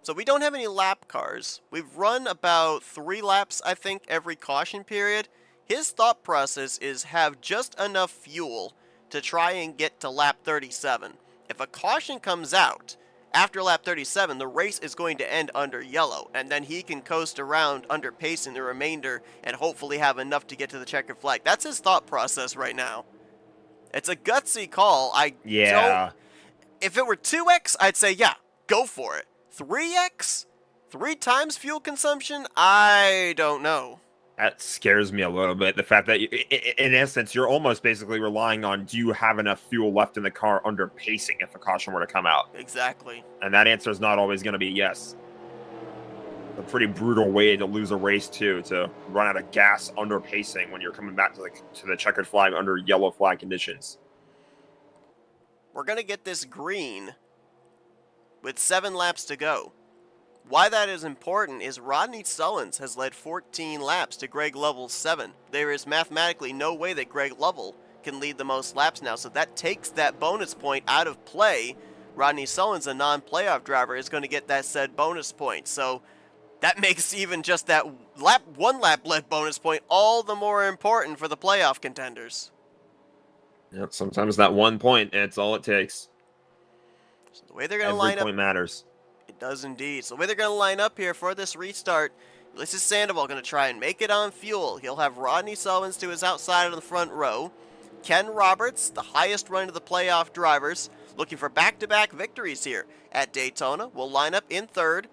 S1: So we don't have any lap cars. We've run about 3 laps, I think, every caution period. His thought process is have just enough fuel to try and get to lap 37. If a caution comes out after lap 37, the race is going to end under yellow, and then he can coast around under pacing the remainder and hopefully have enough to get to the checkered flag. That's his thought process right now. It's a gutsy call. If it were 2x, I'd say, yeah, go for it. 3x? 3 times fuel consumption? I don't know.
S2: That scares me a little bit. The fact that, in essence, you're almost basically relying on, do you have enough fuel left in the car under pacing if a caution were to come out?
S1: Exactly.
S2: And that answer is not always going to be yes. A pretty brutal way to lose a race, too, to run out of gas under pacing when you're coming back to the checkered flag under yellow flag conditions.
S1: We're going to get this green with 7 laps to go. Why that is important is Rodney Sullins has led 14 laps to Greg Lovell's 7. There is mathematically no way that Greg Lovell can lead the most laps now, so that takes that bonus point out of play. Rodney Sullins, a non-playoff driver, is going to get that said bonus point. So that makes even just that one lap led bonus point all the more important for the playoff contenders.
S2: Yep, sometimes that 1 point, it's all it takes.
S1: So the way they're going to line up,
S2: every point matters.
S1: It does indeed. So the way they're going to line up here for this restart, Ulysses Sandoval going to try and make it on fuel. He'll have Rodney Sullins to his outside of the front row. Ken Roberts, the highest run of the playoff drivers, looking for back-to-back victories here at Daytona, will line up in third.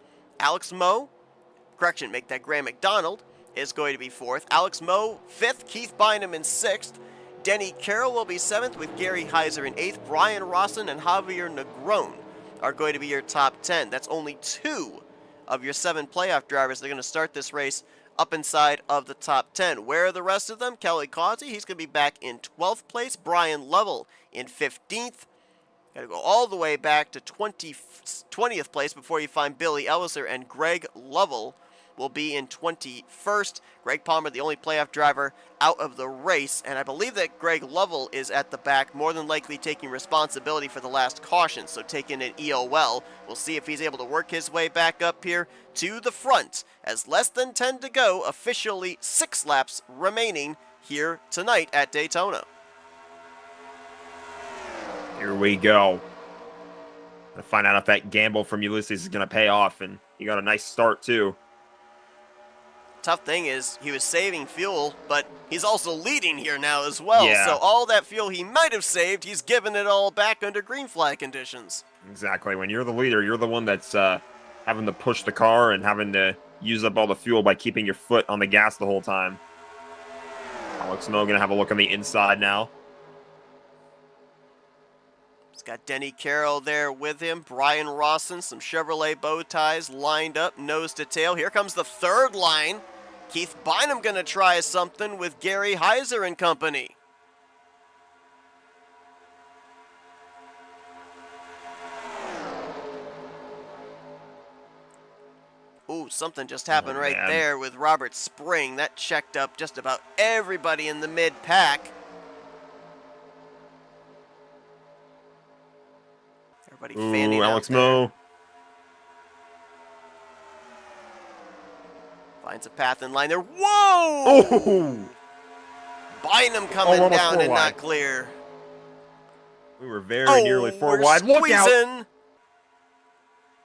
S1: Make that Graham McDonald, is going to be fourth. Alex Moe, fifth. Keith Bynum in sixth. Denny Carroll will be seventh with Gary Heiser in eighth. Brian Rawson and Javier Negron are going to be your top 10. That's only 2 of your 7 playoff drivers. They're going to start this race up inside of the top 10. Where are the rest of them? Kelly Causey, he's going to be back in 12th place. Brian Lovell in 15th. Got to go all the way back to 20th place before you find Billy Elliser, and Greg Lovell will be in 21st. Greg Palmer, the only playoff driver out of the race, and I believe that Greg Lovell is at the back, more than likely taking responsibility for the last caution, so taking an EOL. We'll see if he's able to work his way back up here to the front, as less than 10 to go, officially 6 laps remaining here tonight at Daytona.
S2: Here we go. Gonna find out if that gamble from Ulysses is gonna pay off, and he got a nice start too.
S1: Tough thing is, he was saving fuel, but he's also leading here now as well.
S2: Yeah.
S1: So all that fuel he might have saved, he's given it all back under green flag conditions.
S2: Exactly. When you're the leader, you're the one that's having to push the car and having to use up all the fuel by keeping your foot on the gas the whole time. Alex Moe going to have a look on the inside now.
S1: He's got Denny Carroll there with him. Brian Rawson, some Chevrolet bow ties lined up, nose to tail. Here comes the third line. Keith Bynum going to try something with Gary Heiser and company. Ooh, something just happened right there with Robert Spring. That checked up just about everybody in the mid-pack. Everybody fanning out
S2: Alex
S1: there.
S2: Moe.
S1: Finds a path in line there. Whoa!
S2: Oh!
S1: Bynum coming down and not clear.
S2: We were very nearly 4 wide. Look out!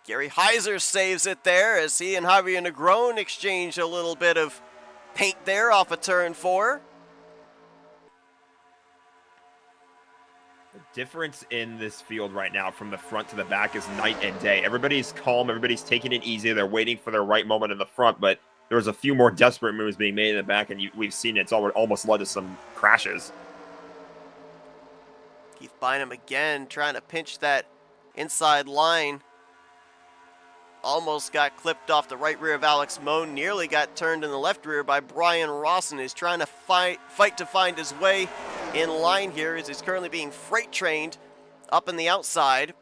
S1: Gary Heiser saves it there as he and Javier Negron exchange a little bit of paint there off of turn 4.
S2: The difference in this field right now from the front to the back is night and day. Everybody's calm. Everybody's taking it easy. They're waiting for their right moment in the front, but there's a few more desperate moves being made in the back, and we've seen it's almost led to some crashes.
S1: Keith Bynum again trying to pinch that inside line. Almost got clipped off the right rear of Alex Moe. Nearly got turned in the left rear by Brian Rawson. He's trying to fight to find his way in line here as he's currently being freight trained up in the outside.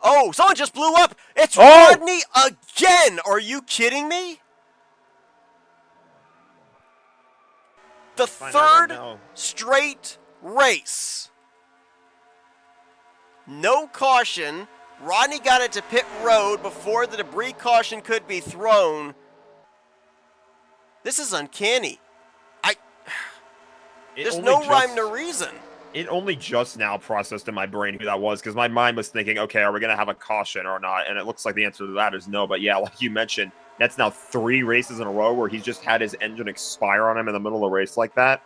S1: Oh, someone just blew up. It's
S2: Oh!
S1: Rodney again. Are you kidding me? The
S2: Find out right
S1: third
S2: now.
S1: straight race. No caution. Rodney got into pit road before the debris caution could be thrown. This is uncanny. There's no rhyme nor reason.
S2: It only just now processed in my brain who that was, because my mind was thinking, okay, are we going to have a caution or not? And it looks like the answer to that is no. But yeah, like you mentioned, that's now 3 races in a row where he's just had his engine expire on him in the middle of a race like that.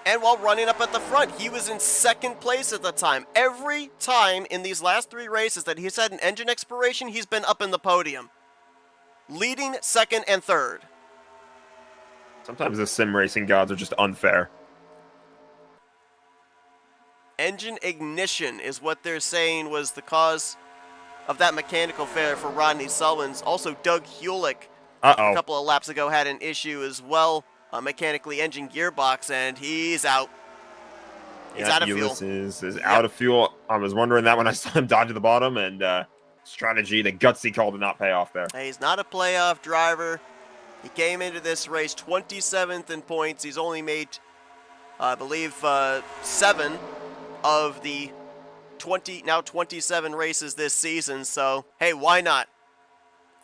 S1: And while running up at the front, he was in second place at the time. Every time in these last 3 races that he's had an engine expiration, he's been up in the podium. Leading second and third.
S2: Sometimes the sim racing gods are just unfair.
S1: Engine ignition is what they're saying was the cause of that mechanical failure for Rodney Sullins. Also, Doug Hewlick, a couple of laps ago, had an issue as well, a mechanically engine gearbox, and he's out. He's out of fuel.
S2: Ulysses is out of fuel. I was wondering that when I saw him dodge to the bottom, and strategy, the gutsy call did not pay off there.
S1: He's not a playoff driver. He came into this race 27th in points. He's only made, I believe, 7 of the 27 races this season. So, hey, why not?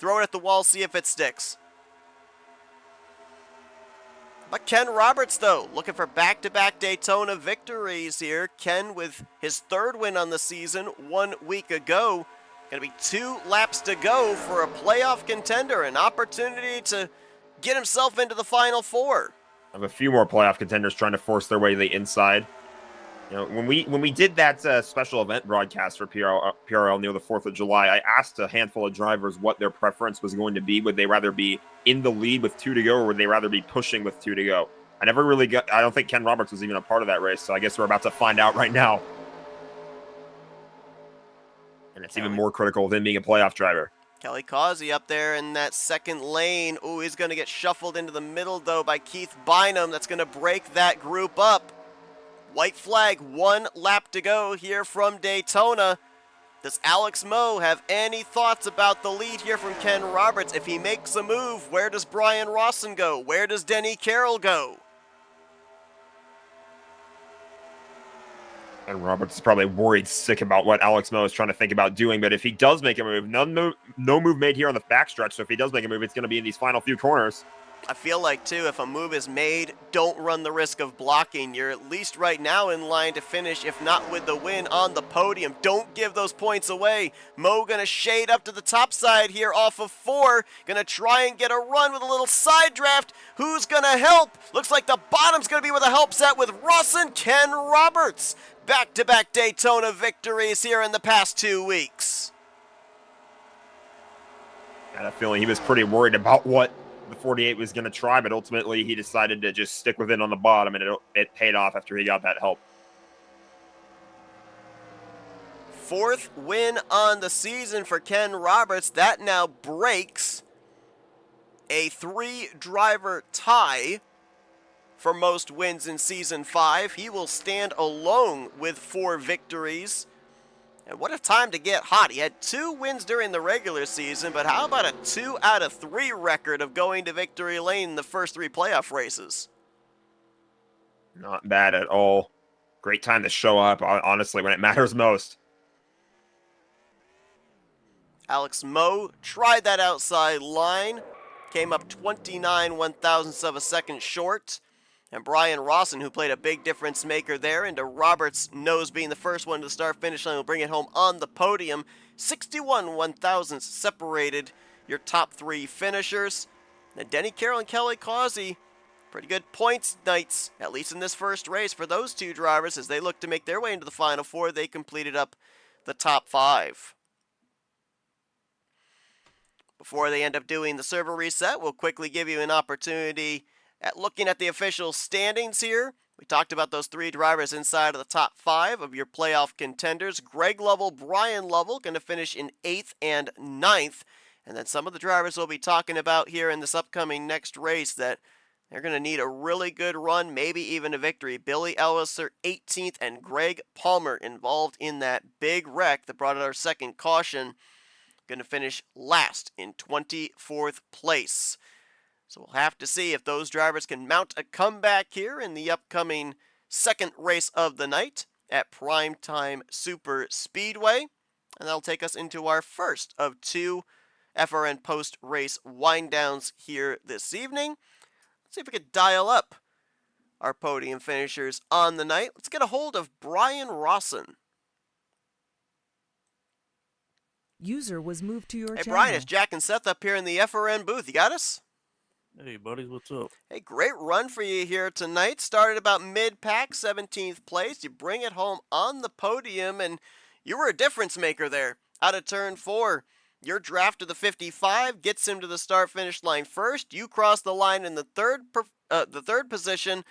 S1: Throw it at the wall, see if it sticks. But Ken Roberts, though, looking for back-to-back Daytona victories here. Ken with his 3rd win on the season 1 week ago. Going to be 2 laps to go for a playoff contender, an opportunity to get himself into the Final 4.
S2: I have a few more playoff contenders trying to force their way to the inside. You know, when we did that special event broadcast for PRL near the 4th of July, I asked a handful of drivers what their preference was going to be. Would they rather be in the lead with 2 to go, or would they rather be pushing with 2 to go? I don't think Ken Roberts was even a part of that race, so I guess we're about to find out right now. And it's even more critical of him being a playoff driver.
S1: Kelly Causey up there in that second lane. Ooh, he's going to get shuffled into the middle, though, by Keith Bynum. That's going to break that group up. White flag, 1 lap to go here from Daytona. Does Alex Moe have any thoughts about the lead here from Ken Roberts? If he makes a move, where does Brian Rawson go? Where does Denny Carroll go?
S2: And Roberts is probably worried sick about what Alex Moe is trying to think about doing. But if he does make a move, no move made here on the backstretch. So if he does make a move, it's going to be in these final few corners.
S1: I feel like, too, if a move is made, don't run the risk of blocking. You're at least right now in line to finish, if not with the win, on the podium. Don't give those points away. Moe going to shade up to the top side here off of 4. Going to try and get a run with a little side draft. Who's going to help? Looks like the bottom's going to be where the help's at with Rawson. Ken Roberts. Back-to-back Daytona victories here in the past 2 weeks.
S2: I had a feeling he was pretty worried about what the 48 was going to try, but ultimately he decided to just stick with it on the bottom, and it paid off after he got that help.
S1: 4th win on the season for Ken Roberts. That now breaks a 3-driver tie for most wins in Season 5. He will stand alone with 4 victories. And what a time to get hot. He had 2 wins during the regular season, but how about a 2 out of 3 record of going to victory lane in the first 3 playoff races?
S2: Not bad at all. Great time to show up, honestly, when it matters most.
S1: Alex Moe tried that outside line, came up 29 1/1000ths of a second short. And Brian Rawson, who played a big difference maker there, into Roberts' nose being the first one to the start-finish line, will bring it home on the podium. 61 1/1000ths separated your top 3 finishers. And Denny Carroll and Kelly Causey, pretty good points nights, at least in this first race for those 2 drivers as they look to make their way into the Final 4. They completed up the top 5. Before they end up doing the server reset, we'll quickly give you an opportunity at looking at the official standings here. We talked about those 3 drivers inside of the top 5 of your playoff contenders. Greg Lovell, Brian Lovell going to finish in 8th and 9th. And then some of the drivers we'll be talking about here in this upcoming next race that They're going to need a really good run, maybe even a victory. Billy Elliser, 18th, and Greg Palmer involved in that big wreck that brought out our second caution. Going to finish last in 24th place. So we'll have to see if those drivers can mount a comeback here in the upcoming second race of the night at Primetime Super Speedway. And that'll take us into our first of two FRN post-race wind-downs here this evening. Let's see if we could dial up our podium finishers on the night. Let's get a hold of Brian Rawson.
S3: User was moved to your channel.
S1: Hey Brian, it's Jack and Seth up here in the FRN booth. You got us?
S4: Hey buddies, what's up?
S1: Hey, great run for you here tonight. Started about mid-pack, 17th place. You bring it home on the podium, and you were a difference maker there. Out of turn 4, your draft to the 55 gets him to the start-finish line first. You cross the line in the third position,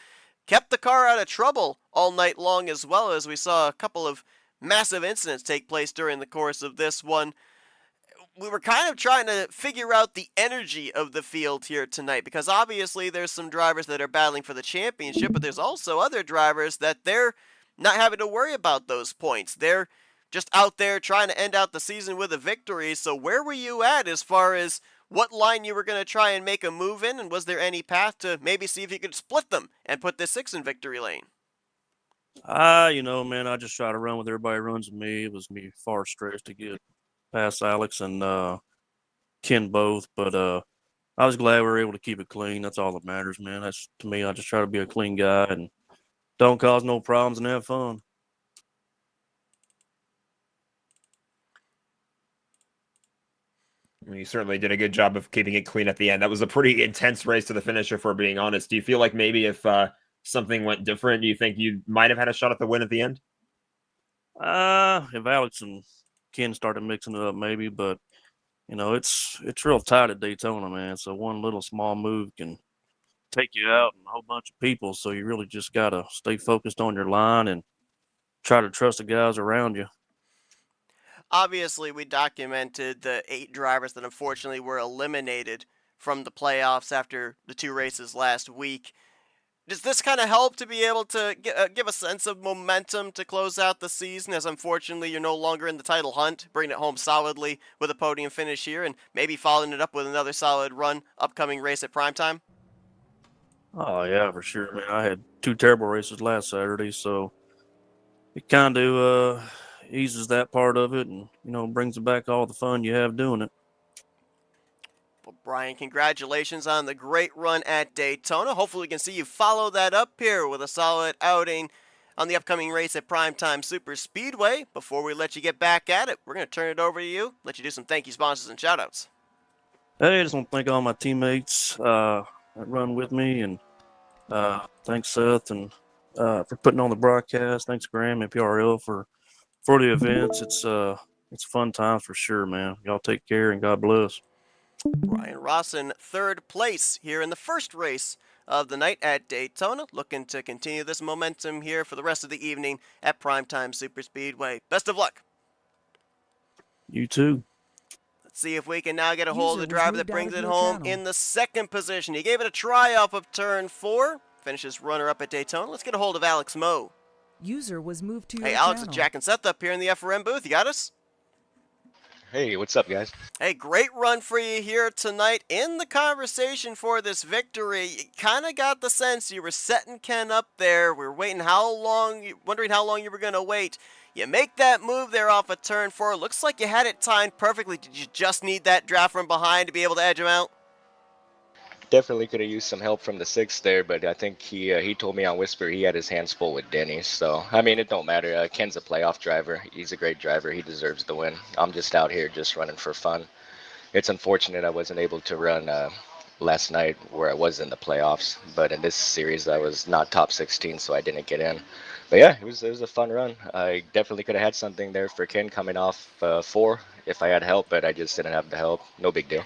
S1: kept the car out of trouble all night long as well, as we saw a couple of massive incidents take place during the course of this one. We were kind of trying to figure out the energy of the field here tonight, because obviously there's some drivers that are battling for the championship, but there's also other drivers that they're not having to worry about those points. They're just out there trying to end out the season with a victory. So where were you at as far as what line you were going to try and make a move in, and was there any path to maybe see if you could split them and put this 6 in victory lane?
S4: Man, I just try to run with everybody runs with me. It was me far stretch to get past Alex and Ken both, but I was glad we were able to keep it clean. That's all that matters, man. That's to me. I just try to be a clean guy and don't cause no problems and have fun.
S2: You certainly did a good job of keeping it clean at the end. That was a pretty intense race to the finish, if we're being honest. Do you feel like maybe if something went different, do you think you might have had a shot at the win at the end?
S4: If Alex and Ken started mixing it up, maybe, but it's real tight at Daytona, man. So one little small move can take you out and a whole bunch of people. So you really just gotta stay focused on your line and try to trust the guys around you.
S1: Obviously, we documented the 8 drivers that unfortunately were eliminated from the playoffs after the 2 races last week. Does this kind of help to be able to give a sense of momentum to close out the season, as unfortunately you're no longer in the title hunt, bringing it home solidly with a podium finish here and maybe following it up with another solid run upcoming race at Primetime?
S4: Oh yeah, for sure, man. I had 2 terrible races last Saturday, so it kind of eases that part of it and brings back all the fun you have doing it.
S1: Well, Brian, congratulations on the great run at Daytona. Hopefully we can see you follow that up here with a solid outing on the upcoming race at Primetime Super Speedway. Before we let you get back at it, we're going to turn it over to you, let you do some thank you sponsors and shoutouts.
S4: Hey, I just want to thank all my teammates that run with me, and thanks Seth and for putting on the broadcast. Thanks Graham and PRL for the events. It's fun times for sure, man. Y'all take care and God bless.
S1: Brian Rawson, 3rd place here in the first race of the night at Daytona. Looking to continue this momentum here for the rest of the evening at Primetime Super Speedway. Best of luck.
S4: You too.
S1: Let's see if we can now get a hold of the driver that brings it home in the 2nd position. He gave it a try off of turn 4. Finishes runner-up at Daytona. Let's get a hold of Alex Moe.
S3: User was moved to your
S1: Hey, Alex,
S3: channel.
S1: it's Jack and Seth up here in the FRM booth. You got us?
S5: Hey, what's up, guys?
S1: Hey, great run for you here tonight. In the conversation for this victory, you kind of got the sense you were setting Ken up there. We were wondering how long you were going to wait. You make that move there off of turn 4. Looks like you had it timed perfectly. Did you just need that draft from behind to be able to edge him out?
S5: Definitely could have used some help from the 6th there, but I think he told me on Whisper he had his hands full with Denny. So, I mean, it don't matter. Ken's a playoff driver. He's a great driver. He deserves the win. I'm just out here just running for fun. It's unfortunate I wasn't able to run last night where I was in the playoffs, but in this series I was not top 16, so I didn't get in. But yeah, it was a fun run. I definitely could have had something there for Ken coming off 4 if I had help, but I just didn't have the help. No big deal.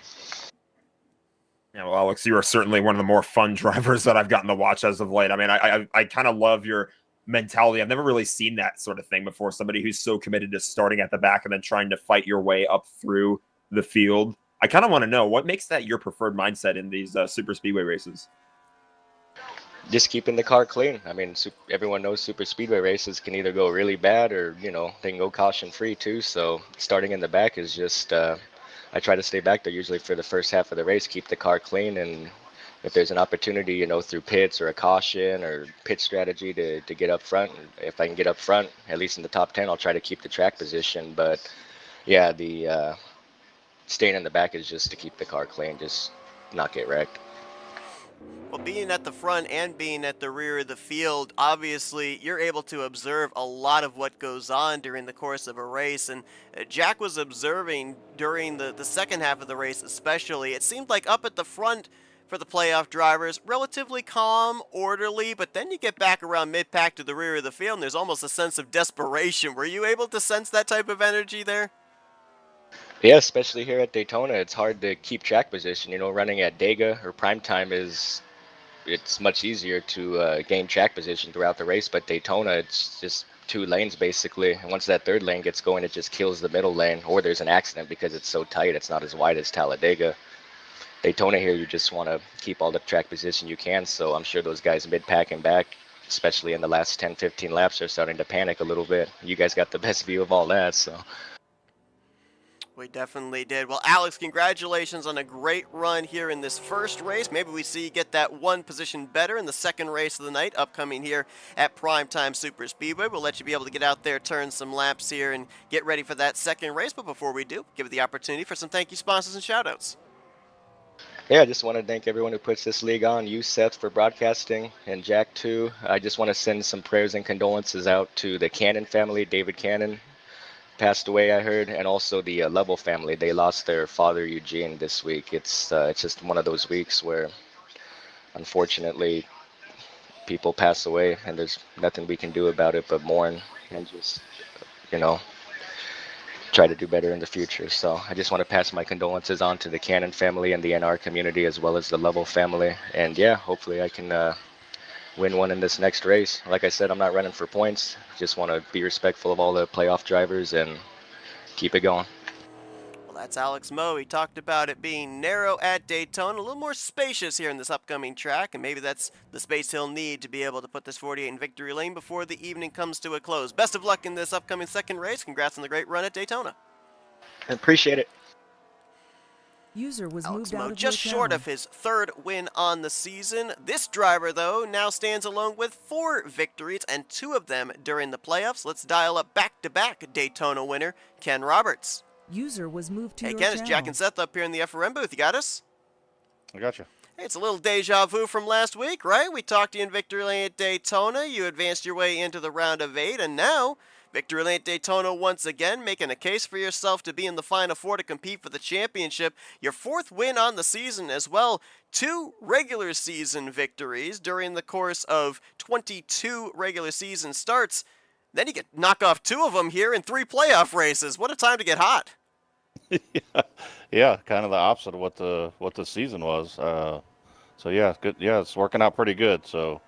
S2: Yeah, well, Alex, you are certainly one of the more fun drivers that I've gotten to watch as of late. I mean, I kind of love your mentality. I've never really seen that sort of thing before. Somebody who's so committed to starting at the back and then trying to fight your way up through the field. I kind of want to know what makes that your preferred mindset in these super speedway races.
S5: just keeping the car clean. I mean, everyone knows super speedway races can either go really bad or, they can go caution free too. So starting in the back is just, I try to stay back there usually for the first half of the race, keep the car clean. And if there's an opportunity, through pits or a caution or pit strategy to get up front, if I can get up front, at least in the top 10, I'll try to keep the track position. But yeah, the staying in the back is just to keep the car clean, just not get wrecked.
S1: Well, being at the front and being at the rear of the field, obviously you're able to observe a lot of what goes on during the course of a race. And Jack was observing during the second half of the race especially. It seemed like up at the front for the playoff drivers, relatively calm, orderly, but then you get back around mid-pack to the rear of the field and there's almost a sense of desperation. Were you able to sense that type of energy there?
S5: Yeah, especially here at Daytona, it's hard to keep track position. Running at Dega or Primetime it's much easier to gain track position throughout the race, but Daytona, it's just 2 lanes basically. And once that 3rd lane gets going, it just kills the middle lane, or there's an accident because it's so tight. It's not as wide as Talladega. Daytona here, you just want to keep all the track position you can. So I'm sure those guys mid-pack and back, especially in the last 10, 15 laps, are starting to panic a little bit. You guys got the best view of all that, so.
S1: We definitely did. Well, Alex, congratulations on a great run here in this first race. Maybe we see you get that one position better in the second race of the night, upcoming here at Primetime Super Speedway. We'll let you be able to get out there, turn some laps here, and get ready for that second race. But before we do, give it the opportunity for some thank you sponsors and shout-outs.
S5: Yeah, I just want to thank everyone who puts this league on. You, Seth, for broadcasting, and Jack, too. I just want to send some prayers and condolences out to the Cannon family. David Cannon passed away, I heard, and also the Lovell family. They lost their father, Eugene, this week. It's just one of those weeks where, unfortunately, people pass away, and there's nothing we can do about it but mourn and just, try to do better in the future. So I just want to pass my condolences on to the Cannon family and the NR community, as well as the Lovell family. And yeah, hopefully I can win one in this next race. Like I said, I'm not running for points. Just want to be respectful of all the playoff drivers and keep it going.
S1: Well, that's Alex Moe. He talked about it being narrow at Daytona, a little more spacious here in this upcoming track, and maybe that's the space he'll need to be able to put this 48 in victory lane before the evening comes to a close. Best of luck in this upcoming second race. Congrats on the great run at Daytona.
S5: I appreciate it.
S3: User was
S1: Alex
S3: moved out
S1: Moe
S3: of
S1: just
S3: your
S1: short
S3: channel.
S1: of his 3rd win on the season. This driver, though, now stands alone with 4 victories, and 2 of them during the playoffs. Let's dial up back-to-back Daytona winner, Ken Roberts.
S3: User was moved to
S1: Hey,
S3: your
S1: Ken,
S3: channel.
S1: it's Jack and Seth up here in the FRM booth. You got us?
S6: I got you.
S1: Hey, it's a little deja vu from last week, right? We talked to you in Victory Lane at Daytona. You advanced your way into the round of 8, and now Victory Lane at Daytona once again, making a case for yourself to be in the Final Four to compete for the championship. Your 4th win on the season as well. 2 regular season victories during the course of 22 regular season starts. Then you get knock off 2 of them here in 3 playoff races. What a time to get hot.
S6: Yeah, kind of the opposite of what the season was. So yeah, good. Yeah, it's working out pretty good. So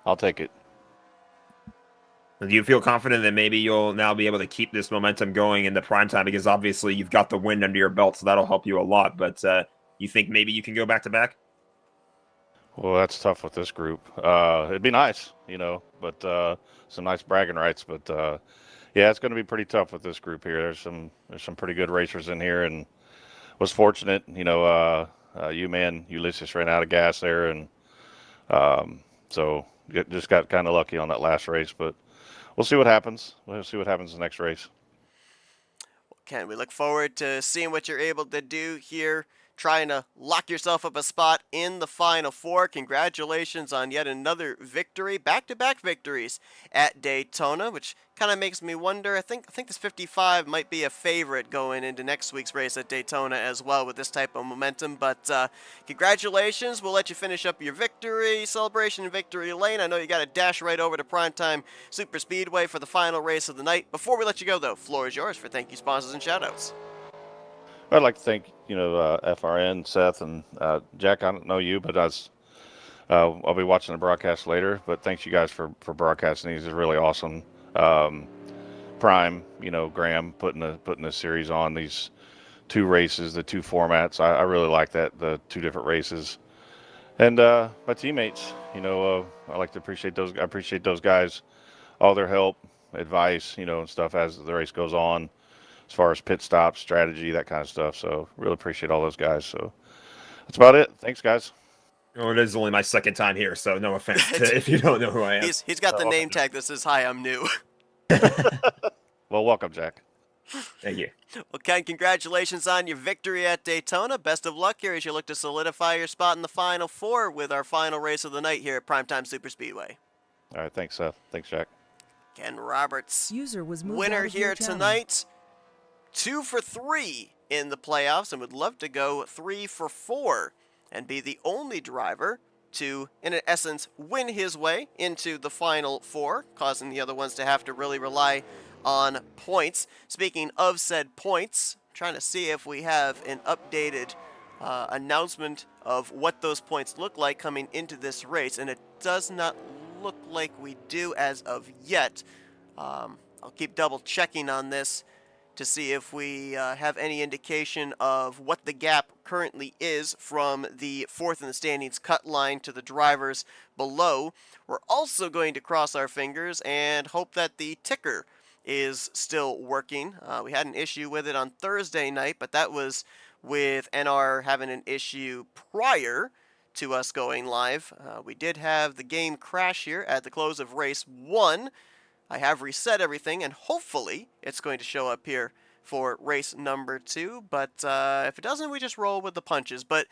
S6: I'll take it.
S2: Do you feel confident that maybe you'll now be able to keep this momentum going in the prime time? Because obviously you've got the win under your belt, so that'll help you a lot. But you think maybe you can go back to back?
S6: Well, that's tough with this group. It'd be nice, but some nice bragging rights. But yeah, it's going to be pretty tough with this group here. There's some pretty good racers in here, and was fortunate. Ulysses ran out of gas there, and so just got kind of lucky on that last race. But we'll see what happens. We'll see what happens in the next race.
S1: Ken, we look forward to seeing what you're able to do here, trying to lock yourself up a spot in the Final Four. Congratulations on yet another victory, back-to-back victories at Daytona, which kind of makes me wonder. I think this 55 might be a favorite going into next week's race at Daytona as well with this type of momentum. But congratulations. We'll let you finish up your victory celebration in Victory Lane. I know you got to dash right over to Primetime Super Speedway for the final race of the night. Before we let you go, though, floor is yours for thank you sponsors and shoutouts.
S6: I'd like to thank FRN, Seth, and Jack. I don't know you, but I'll be watching the broadcast later. But thanks you guys for broadcasting these. It's really awesome. Prime, Graham putting this series on, these 2 races, the 2 formats. I really like that, the 2 different races. And my teammates, I like to appreciate those. I appreciate those guys, all their help, advice, and stuff as the race goes on, as far as pit stops, strategy, that kind of stuff. So really appreciate all those guys. So that's about it. Thanks, guys.
S2: Well, it is only my second time here, so no offense to if you don't know who I am.
S1: He's got the
S6: Oh, okay.
S1: name tag that says, "Hi, I'm new."
S6: Well, welcome, Jack.
S2: Thank you.
S1: Well, Ken, congratulations on your victory at Daytona. Best of luck here as you look to solidify your spot in the Final Four with our final race of the night here at Primetime Superspeedway.
S6: All right, thanks, Seth. Thanks, Jack.
S1: Ken Roberts,
S3: User was moved
S1: winner
S3: out of your
S1: here
S3: channel.
S1: tonight. 2 for 3 in the playoffs, and would love to go 3 for 4 and be the only driver to, in essence, win his way into the Final Four, causing the other ones to have to really rely on points. Speaking of said points, trying to see if we have an updated announcement of what those points look like coming into this race, and it does not look like we do as of yet. I'll keep double checking on this to see if we have any indication of what the gap currently is from the fourth in the standings cut line to the drivers below. We're also going to cross our fingers and hope that the ticker is still working. We had an issue with it on Thursday night, but that was with NR having an issue prior to us going live. We did have the game crash here at the close of race 1. I have reset everything, and hopefully it's going to show up here for race number 2. But if it doesn't, we just roll with the punches. But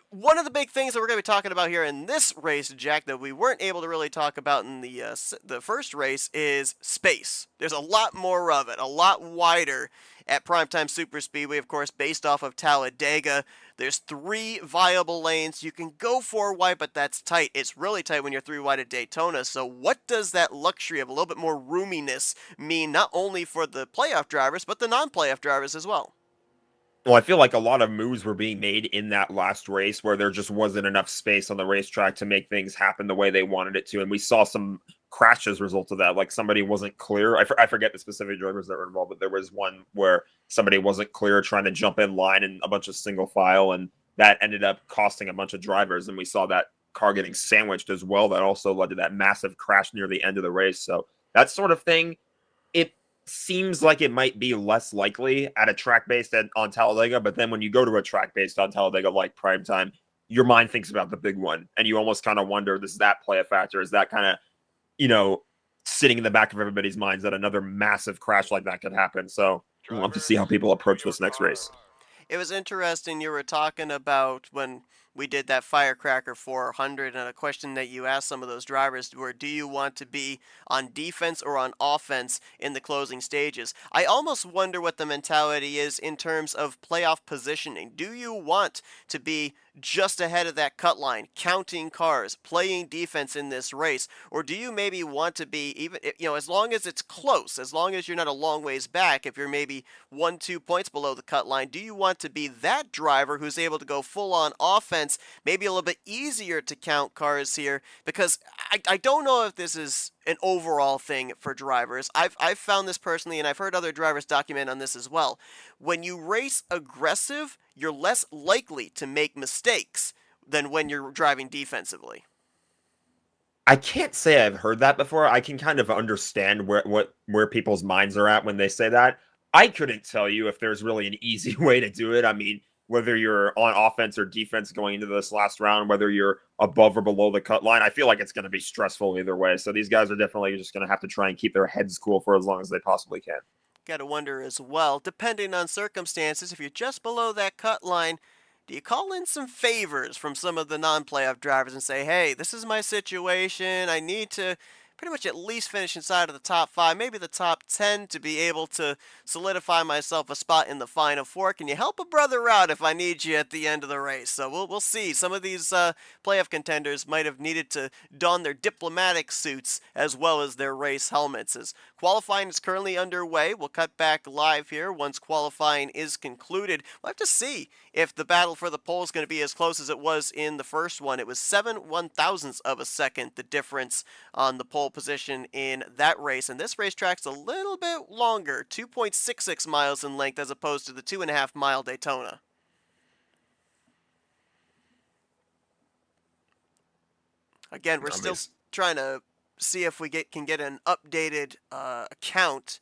S1: one of the big things that we're going to be talking about here in this race, Jack, that we weren't able to really talk about in the first race is space. There's a lot more of it, a lot wider at Primetime Superspeedway, of course, based off of Talladega. There's 3 viable lanes. You can go 4 wide, but that's tight. It's really tight when you're 3 wide at Daytona. So what does that luxury of a little bit more roominess mean, not only for the playoff drivers, but the non-playoff drivers as well?
S2: Well, I feel like a lot of moves were being made in that last race where there just wasn't enough space on the racetrack to make things happen the way they wanted it to. And we saw some crashes as a result of that. Like somebody wasn't clear. I forget the specific drivers that were involved, but there was one where somebody wasn't clear trying to jump in line in a bunch of single file. And that ended up costing a bunch of drivers. And we saw that car getting sandwiched as well. That also led to that massive crash near the end of the race. So that sort of thing, it seems like it might be less likely at a track based on Talladega, but then when you go to a track based on Talladega like Primetime, your mind thinks about the big one, and you almost kind of wonder, does that play a factor? Is that kind of, sitting in the back of everybody's minds that another massive crash like that could happen? So we'll have to see how people approach this next race.
S1: It was interesting you were talking about when we did that Firecracker 400, and a question that you asked some of those drivers were, do you want to be on defense or on offense in the closing stages? I almost wonder what the mentality is in terms of playoff positioning. Do you want to be just ahead of that cut line, counting cars, playing defense in this race? Or do you maybe want to be, even, as long as it's close, as long as you're not a long ways back, if you're maybe 1-2 points below the cut line, do you want to be that driver who's able to go full on offense, maybe a little bit easier to count cars here? Because I don't know if this is an overall thing for drivers. I've found this personally, and I've heard other drivers document on this as well. When you race aggressive, you're less likely to make mistakes than when you're driving defensively.
S2: I can't say I've heard that before. I can kind of understand where people's minds are at when they say that. I couldn't tell you if there's really an easy way to do it. I mean, whether you're on offense or defense going into this last round, whether you're above or below the cut line, I feel like it's going to be stressful either way. So these guys are definitely just going to have to try and keep their heads cool for as long as they possibly can.
S1: Got to wonder as well, depending on circumstances, if you're just below that cut line, do you call in some favors from some of the non-playoff drivers and say, hey, this is my situation, I need to pretty much at least finish inside of the top 5, maybe the top 10, to be able to solidify myself a spot in the Final Four. Can you help a brother out if I need you at the end of the race? So we'll see. Some of these playoff contenders might have needed to don their diplomatic suits as well as their race helmets. As qualifying is currently underway, we'll cut back live here once qualifying is concluded. We'll have to see if the battle for the pole is going to be as close as it was in the first one. It was 7/1000ths of a second, the difference on the pole position in that race, and this racetrack's a little bit longer, 2.66 miles in length as opposed to the 2.5 mile Daytona. Again, we're still trying to see if we can get an updated account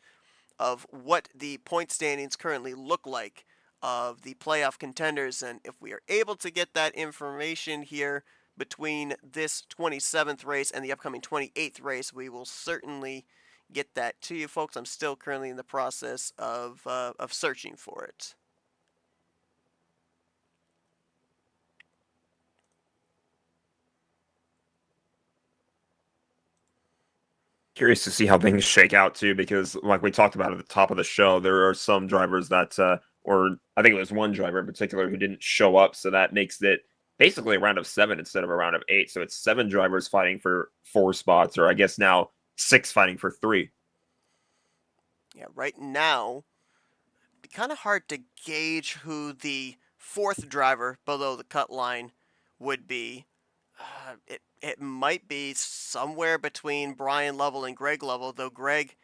S1: of what the point standings currently look like of the playoff contenders, and if we are able to get that information here between this 27th race and the upcoming 28th race, we will certainly get that to you folks. I'm still currently in the process of searching for it.
S2: Curious to see how things shake out too, because like we talked about at the top of the show, there are some drivers that, or I think it was one driver in particular who didn't show up, so that makes it basically a round of 7 instead of a round of 8. So it's 7 drivers fighting for 4 spots, or I guess now 6 fighting for 3.
S1: Yeah, right now, it'd be kind of hard to gauge who the 4th driver below the cut line would be. It might be somewhere between Brian Lovell and Greg Lovell, though Greg,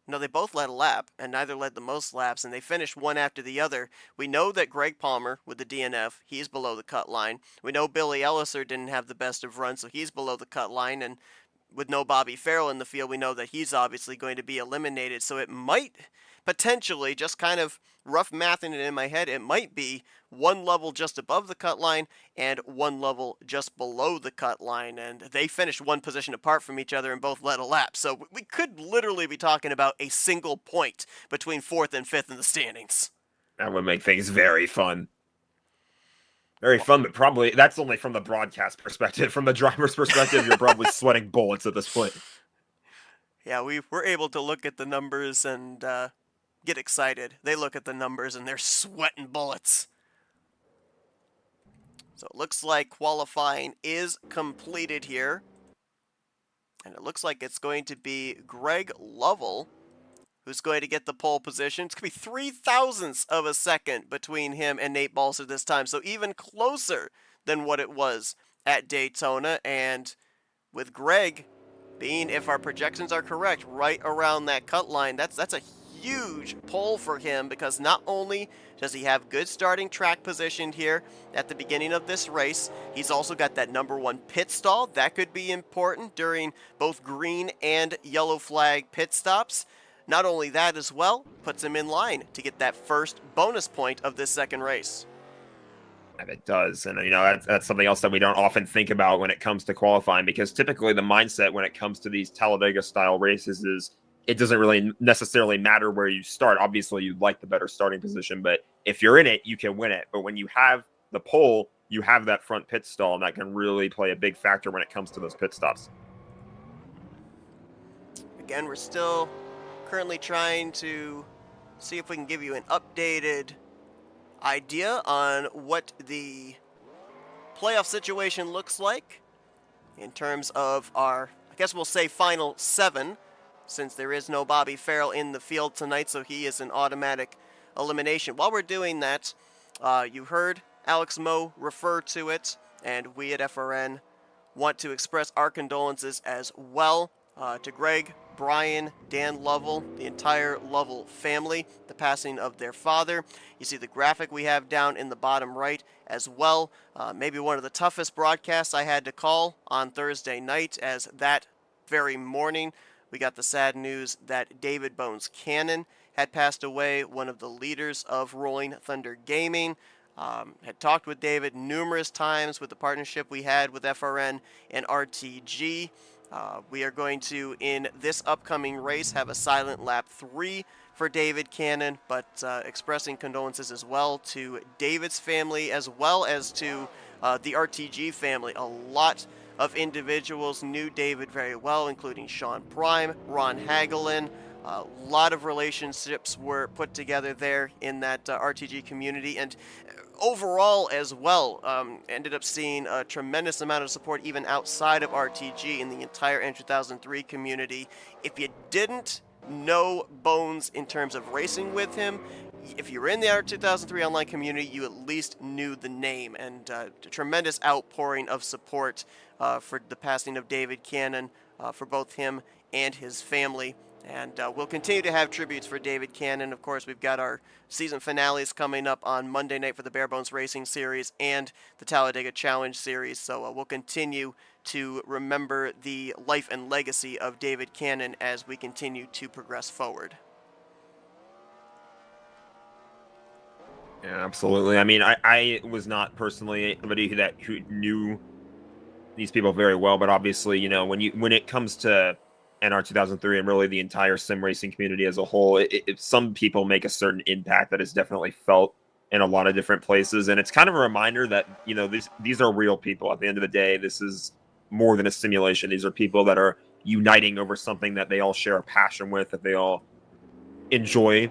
S1: no, they both led a lap, and neither led the most laps, and they finished one after the other. We know that Greg Palmer, with the DNF, he's below the cut line. We know Billy Elliser didn't have the best of runs, so he's below the cut line, and with no Bobby Farrell in the field, we know that he's obviously going to be eliminated, so it might potentially, just kind of rough mathing it in my head, it might be one level just above the cut line and one level just below the cut line, and they finished one position apart from each other and both led a lap. So we could literally be talking about a single point between 4th and 5th in the standings.
S2: That would make things very fun. Very fun, but probably that's only from the broadcast perspective. From the driver's perspective, you're probably sweating bullets at this point.
S1: Yeah, we're able to look at the numbers and get excited. They look at the numbers and they're sweating bullets. So it looks like qualifying is completed here. And it looks like it's going to be Greg Lovell who's going to get the pole position. It's going to be 3 thousandths of a second between him and Nate Balser this time. So even closer than what it was at Daytona. And with Greg being, if our projections are correct, right around that cut line, that's a huge pole for him, because not only does he have good starting track position here at the beginning of this race, he's also got that #1 pit stall. That could be important during both green and yellow flag pit stops. Not only that as well, puts him in line to get that first bonus point of this second race.
S2: And it does. And, that's something else that we don't often think about when it comes to qualifying, because typically the mindset when it comes to these Talladega-style races is it doesn't really necessarily matter where you start. Obviously, you'd like the better starting position, but if you're in it, you can win it. But when you have the pole, you have that front pit stall, and that can really play a big factor when it comes to those pit stops.
S1: Again, we're still currently trying to see if we can give you an updated idea on what the playoff situation looks like in terms of our, I guess we'll say, final 7, since there is no Bobby Farrell in the field tonight, so he is an automatic elimination. While we're doing that, you heard Alex Moe refer to it, and we at FRN want to express our condolences as well to Greg, Brian, Dan Lovell, the entire Lovell family, the passing of their father. You see the graphic we have down in the bottom right as well. Maybe one of the toughest broadcasts I had to call on Thursday night, as that very morning we got the sad news that David Bones Cannon had passed away, one of the leaders of Rolling Thunder Gaming. Had talked with David numerous times with the partnership we had with FRN and RTG. We are going to, in this upcoming race, have a silent lap 3 for David Cannon, but expressing condolences as well to David's family, as well as to the RTG family. A lot of individuals knew David very well, including Sean Prime, Ron Hagelin. A lot of relationships were put together there in that RTG community, and overall as well, ended up seeing a tremendous amount of support even outside of RTG in the entire N2003 community. If you didn't know Bones in terms of racing with him, if you were in the R2003 online community, you at least knew the name, and a tremendous outpouring of support for the passing of David Cannon for both him and his family And we'll continue to have tributes for David Cannon. Of course, we've got our season finales coming up on Monday night for the Bare Bones Racing Series and the Talladega Challenge Series. So we'll continue to remember the life and legacy of David Cannon as we continue to progress forward.
S2: Yeah, absolutely. I mean, I was not personally somebody who knew these people very well, but obviously, you know, when it comes to NR 2003 and really the entire sim racing community as a whole, some people make a certain impact that is definitely felt in a lot of different places, and it's kind of a reminder that, you know, these are real people. At the end of the day, this is more than a simulation. These are people that are uniting over something that they all share a passion with, that they all enjoy.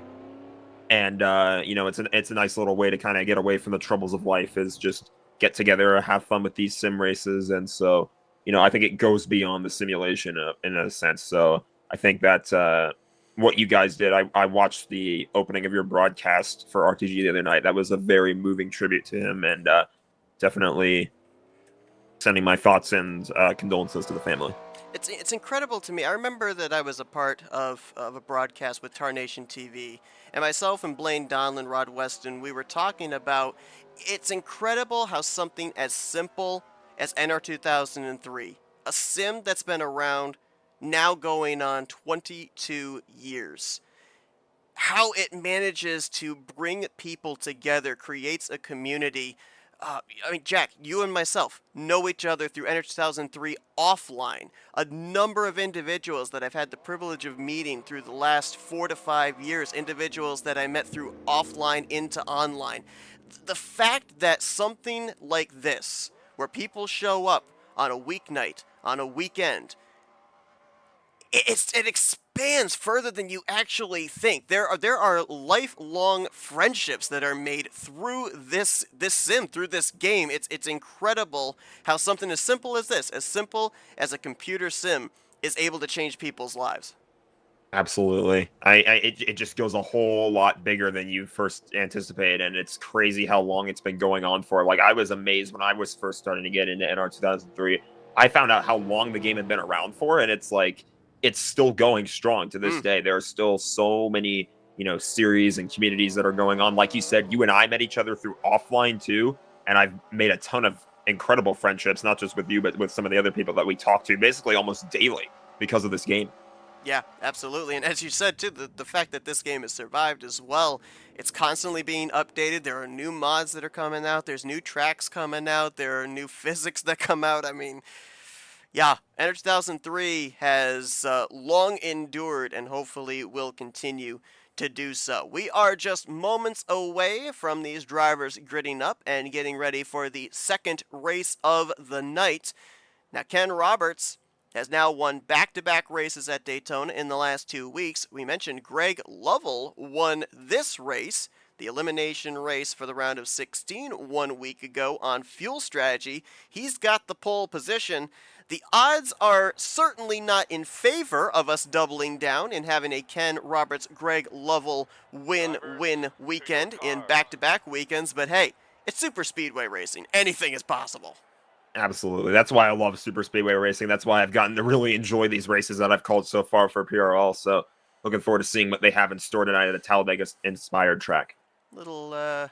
S2: And you know, it's a nice little way to kind of get away from the troubles of life, is just get together, have fun with these sim races. And so, you know, I think it goes beyond the simulation in a sense. So I think that what you guys did, I watched the opening of your broadcast for RTG the other night. That was a very moving tribute to him, and definitely sending my thoughts and condolences to the family.
S1: It's incredible to me. I remember that I was a part of a broadcast with Tarnation TV, and myself and Blaine Donlin, Rod Weston, we were talking about, it's incredible how something as simple as NR 2003, a sim that's been around now going on 22 years, how it manages to bring people together, creates a community. I mean, Jack, you and myself know each other through NR 2003 offline. A number of individuals that I've had the privilege of meeting through the last 4 to 5 years, individuals that I met through offline into online. The fact that something like this, where people show up on a weeknight, on a weekend, it expands further than you actually think. There are lifelong friendships that are made through this sim, through this game. It's incredible how something as simple as this, as simple as a computer sim, is able to change people's lives.
S2: Absolutely. It just goes a whole lot bigger than you first anticipated, and it's crazy how long it's been going on for. Like, I was amazed when I was first starting to get into NR 2003. I found out how long the game had been around for, and it's like, it's still going strong to this day. There are still so many, you know, series and communities that are going on. Like you said, you and I met each other through offline too, and I've made a ton of incredible friendships, not just with you, but with some of the other people that we talk to basically almost daily because of this game.
S1: Yeah, absolutely. And as you said, too, the fact that this game has survived as well, it's constantly being updated. There are new mods that are coming out. There's new tracks coming out. There are new physics that come out. I mean, yeah, NR 2003 has long endured and hopefully will continue to do so. We are just moments away from these drivers gridding up and getting ready for the second race of the night. Now, Ken Roberts has now won back-to-back races at Daytona in the last 2 weeks. We mentioned Greg Lovell won this race, the elimination race for the round of 16, 1 week ago on fuel strategy. He's got the pole position. The odds are certainly not in favor of us doubling down and having a Ken Roberts, Greg Lovell win-win weekend in back-to-back weekends, but hey, it's super speedway racing. Anything is possible.
S2: Absolutely. That's why I love super speedway racing. That's why I've gotten to really enjoy these races that I've called so far for PRL. So looking forward to seeing what they have in store tonight at a Talladega-inspired track.
S1: Little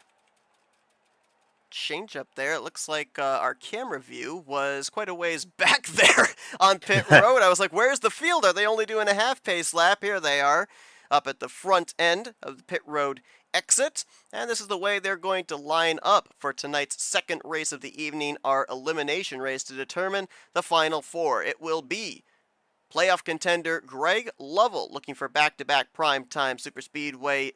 S1: change up there. It looks like our camera view was quite a ways back there on pit road. I was like, where's the field? Are they only doing a half-pace lap? Here they are up at the front end of the pit road exit. And this is the way they're going to line up for tonight's second race of the evening, our elimination race to determine the final four. It will be playoff contender Greg Lovell looking for back-to-back Primetime Super Speedway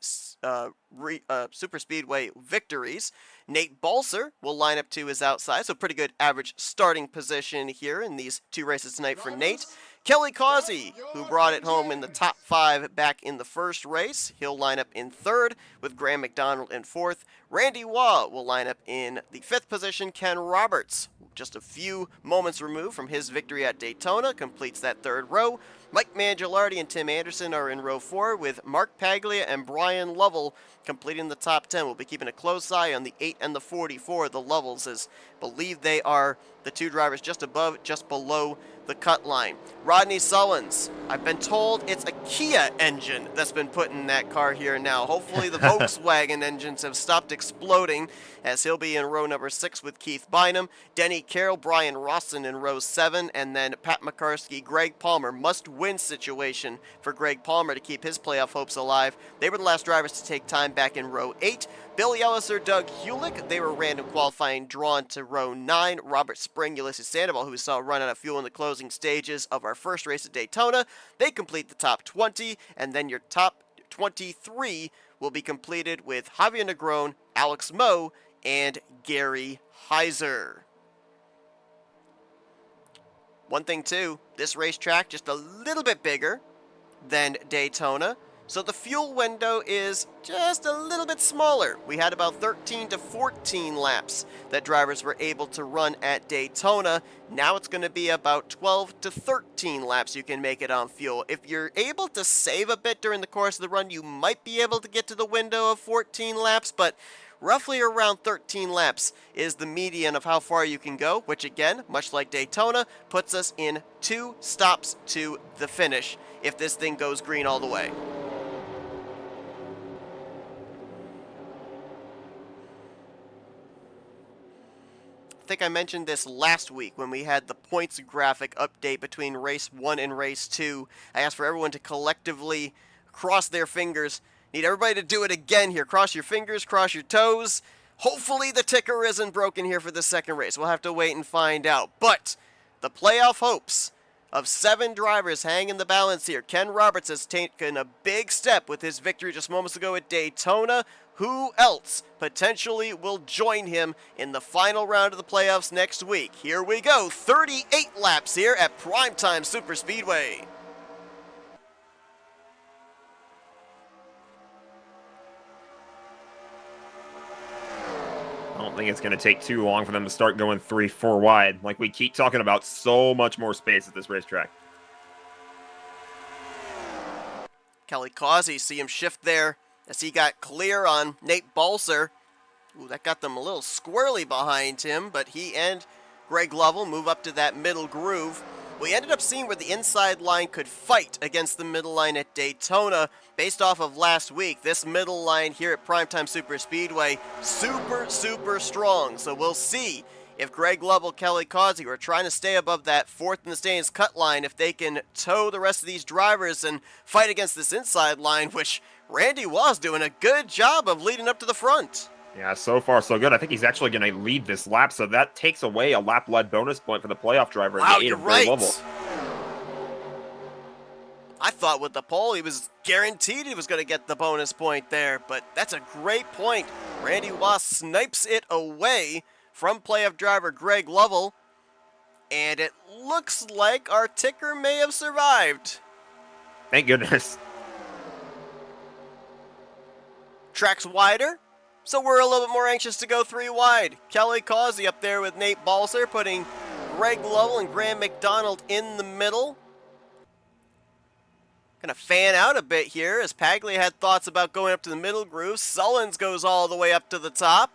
S1: victories. Nate Balser will line up to his outside, so pretty good average starting position here in these two races tonight for Nate. Kelly Causey, who brought it home in the top 5 back in the first race, he'll line up in third with Graham McDonald in fourth. Randy Waugh will line up in the 5th position. Ken Roberts, just a few moments removed from his victory at Daytona, completes that third row. Mike Mangialardi and Tim Anderson are in row 4 with Mark Paglia and Brian Lovell completing the top 10. We'll be keeping a close eye on the 8 and the 44, the Lovells, as believe they are the two drivers just above, just below the cut line. Rodney Sullins, I've been told it's a Kia engine that's been put in that car here now. Hopefully the Volkswagen engines have stopped exploding, as he'll be in row number 6 with Keith Bynum. Denny Carroll, Brian Rawson in row 7, and then Pat McCarskey, Greg Palmer. Must-win situation for Greg Palmer to keep his playoff hopes alive. They were the last drivers to take time back in row 8. Bill Elliser, Doug Hewlick, they were random qualifying drawn to row 9. Robert Spring, Ulysses Sandoval, who we saw run out of fuel in the closing stages of our first race at Daytona, they complete the top 20, and then your top 23 will be completed with Javier Negron, Alex Moe, and Gary Heiser. One thing too, this racetrack just a little bit bigger than Daytona, so the fuel window is just a little bit smaller. We had about 13 to 14 laps that drivers were able to run at Daytona. Now it's going to be about 12 to 13 laps you can make it on fuel. If you're able to save a bit during the course of the run, you might be able to get to the window of 14 laps, but roughly around 13 laps is the median of how far you can go, which again, much like Daytona, puts us in 2 stops to the finish if this thing goes green all the way. I think I mentioned this last week when we had the points graphic update between race 1 and race 2. I asked for everyone to collectively cross their fingers. Need everybody to do it again here. Cross your fingers, cross your toes. Hopefully the ticker isn't broken here for the second race. We'll have to wait and find out. But the playoff hopes of 7 drivers hang in the balance here. Ken Roberts has taken a big step with his victory just moments ago at Daytona. Who else potentially will join him in the final round of the playoffs next week? Here we go, 38 laps here at Primetime Superspeedway.
S2: I don't think it's going to take too long for them to start going 3-4 wide. Like we keep talking about, so much more space at this racetrack.
S1: Kelly Causey, see him shift there as he got clear on Nate Balser. Ooh, that got them a little squirrely behind him, but he and Greg Lovell move up to that middle groove. We ended up seeing where the inside line could fight against the middle line at Daytona. Based off of last week, this middle line here at Primetime Superspeedway, super strong. So we'll see if Greg Lovell, Kelly Causey are trying to stay above that 4th in the standings cut line, if they can tow the rest of these drivers and fight against this inside line, which Randy was doing a good job of leading up to the front.
S2: Yeah, so far so good. I think he's actually going to lead this lap, so that takes away a lap-led bonus point for the playoff driver.
S1: Wow, you're right. I thought with the pole he was guaranteed he was going to get the bonus point there, but that's a great point. Randy Wass snipes it away from playoff driver Greg Lovell, and it looks like our ticker may have survived.
S2: Thank goodness.
S1: Track's wider, so we're a little bit more anxious to go 3 wide. Kelly Causey up there with Nate Balser, putting Greg Lovell and Graham McDonald in the middle. Gonna fan out a bit here as Paglia had thoughts about going up to the middle groove. Sullins goes all the way up to the top.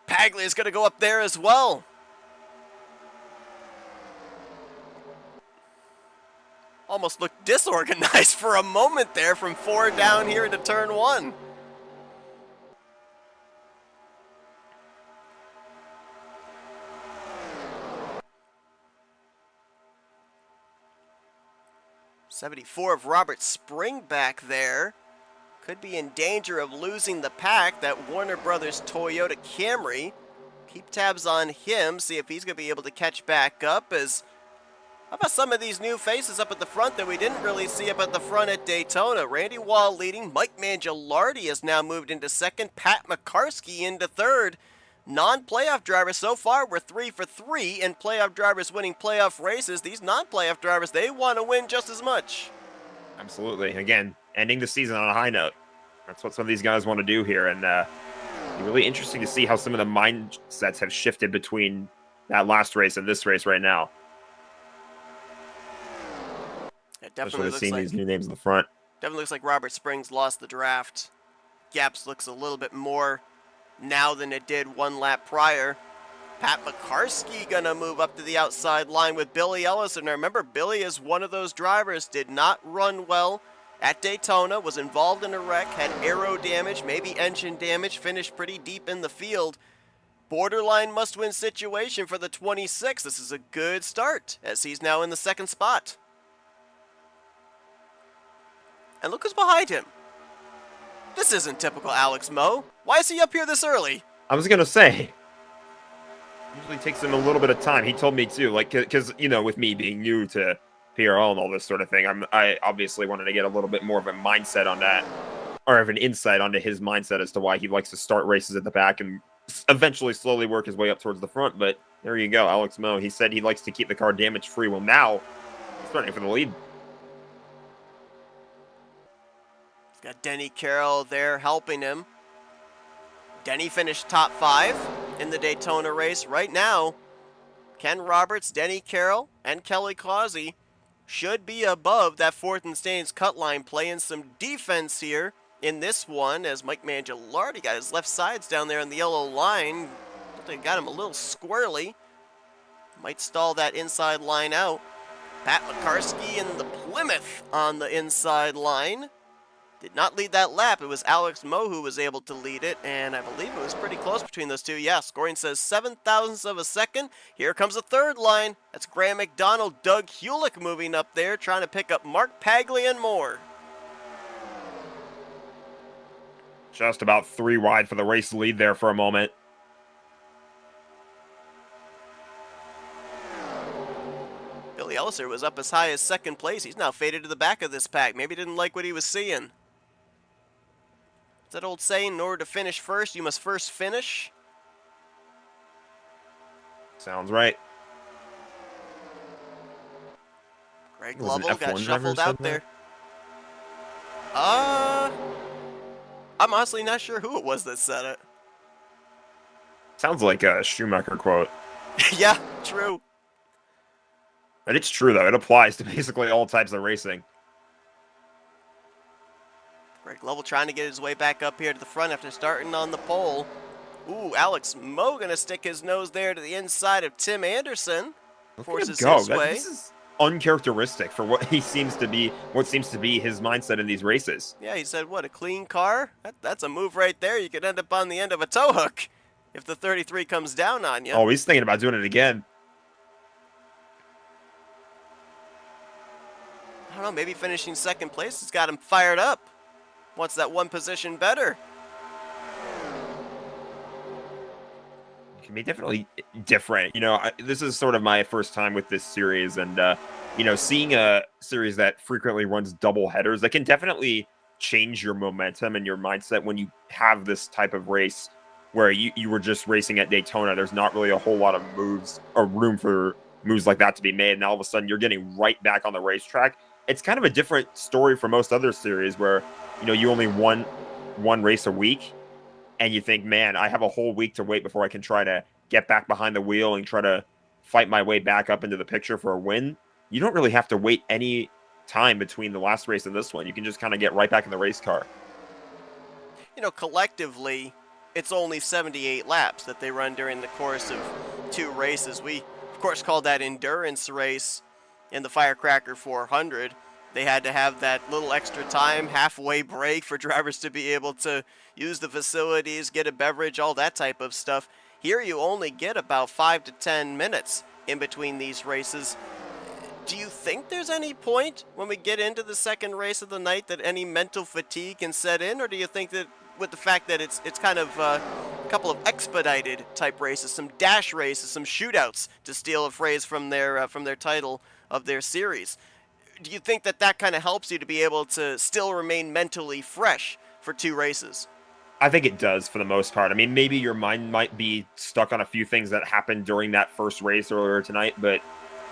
S1: Paglia is gonna go up there as well. Almost looked disorganized for a moment there from 4 down here into turn 1. '74 of Robert Spring back there. Could be in danger of losing the pack, that Warner Brothers Toyota Camry. Keep tabs on him, see if he's going to be able to catch back up. How about some of these new faces up at the front that we didn't really see up at the front at Daytona? Randy Wall leading. Mike Mangialardi has now moved into second. Pat McCarskey into third. Non-playoff drivers so far, we're 3 for 3 in playoff drivers winning playoff races. These non-playoff drivers, they want to win just as much.
S2: Absolutely. Again, ending the season on a high note. That's what some of these guys want to do here. And really interesting to see how some of the mindsets have shifted between that last race and this race right now.
S1: It definitely looks like
S2: these new names in the front.
S1: Definitely looks like Robert Springs lost the draft. Gaps looks a little bit more now than it did 1 lap prior. Pat McCarskey gonna move up to the outside line with Billy Ellis. And remember, Billy is one of those drivers, did not run well at Daytona, was involved in a wreck, had aero damage, maybe engine damage, finished pretty deep in the field. Borderline must-win situation for the 26. This is a good start, as he's now in the second spot. And look who's behind him. This isn't typical Alex Moe. Why is he up here this early?
S2: I was gonna say, usually takes him a little bit of time. He told me too, like, because you know, with me being new to PRL and all this sort of thing, I obviously wanted to get a little bit more of a mindset on that, or of an insight onto his mindset as to why he likes to start races at the back and eventually slowly work his way up towards the front. But there you go, Alex Moe. He said he likes to keep the car damage free. Well, now he's starting for the lead.
S1: He's got Denny Carroll there helping him. Denny finished top 5 in the Daytona race. Right now, Ken Roberts, Denny Carroll, and Kelly Causey should be above that 4th and Staines cut line, playing some defense here in this one, as Mike Mangialardi got his left sides down there on the yellow line. They got him a little squirrely. Might stall that inside line out. Pat McCarskey in the Plymouth on the inside line. Did not lead that lap. It was Alex Moe who was able to lead it, and I believe it was pretty close between those two. Yeah, scoring says 7,000ths of a second. Here comes the third line. That's Graham McDonald, Doug Hewlick moving up there, trying to pick up Mark Paglia and more.
S2: Just about 3 wide for the race lead there for a moment.
S1: Billy Elliser was up as high as second place. He's now faded to the back of this pack. Maybe didn't like what he was seeing. It's that old saying, in order to finish first, you must first finish.
S2: Sounds right.
S1: Greg
S2: Was it
S1: Lovell
S2: F1
S1: got
S2: driver
S1: shuffled
S2: said
S1: out there. I'm honestly not sure who it was that said it.
S2: Sounds like a Schumacher quote.
S1: Yeah, true.
S2: But it's true, though. It applies to basically all types of racing.
S1: Greg Lovell trying to get his way back up here to the front after starting on the pole. Ooh, Alex Moe gonna stick his nose there to the inside of Tim Anderson. Forces his way.
S2: This is uncharacteristic for what he seems to be, what seems to be his mindset in these races.
S1: Yeah, he said, what, a clean car? That's a move right there. You could end up on the end of a tow hook if the 33 comes down on you.
S2: Oh, he's thinking about doing it again.
S1: I don't know, maybe finishing second place has got him fired up. Wants that one position better.
S2: It can be definitely different. You know, this is sort of my first time with this series, and you know, seeing a series that frequently runs double headers, that can definitely change your momentum and your mindset when you have this type of race where you were just racing at Daytona. There's not really a whole lot of moves or room for moves like that to be made, and all of a sudden you're getting right back on the racetrack. It's kind of a different story for most other series where, you know, you only one race a week, and you think, man, I have a whole week to wait before I can try to get back behind the wheel and try to fight my way back up into the picture for a win. You don't really have to wait any time between the last race and this one. You can just kind of get right back in the race car.
S1: You know, collectively, it's only 78 laps that they run during the course of 2 races. We, of course, call that endurance race in the Firecracker 400. They had to have that little extra time, halfway break for drivers to be able to use the facilities, get a beverage, all that type of stuff. Here you only get about 5 to 10 minutes in between these races. Do you think there's any point when we get into the second race of the night that any mental fatigue can set in, or do you think that with the fact that it's kind of a couple of expedited type races, some dash races, some shootouts, to steal a phrase from their title of their series, do you think that that kind of helps you to be able to still remain mentally fresh for 2 races?
S2: I think it does for the most part. I mean, maybe your mind might be stuck on a few things that happened during that first race earlier tonight, but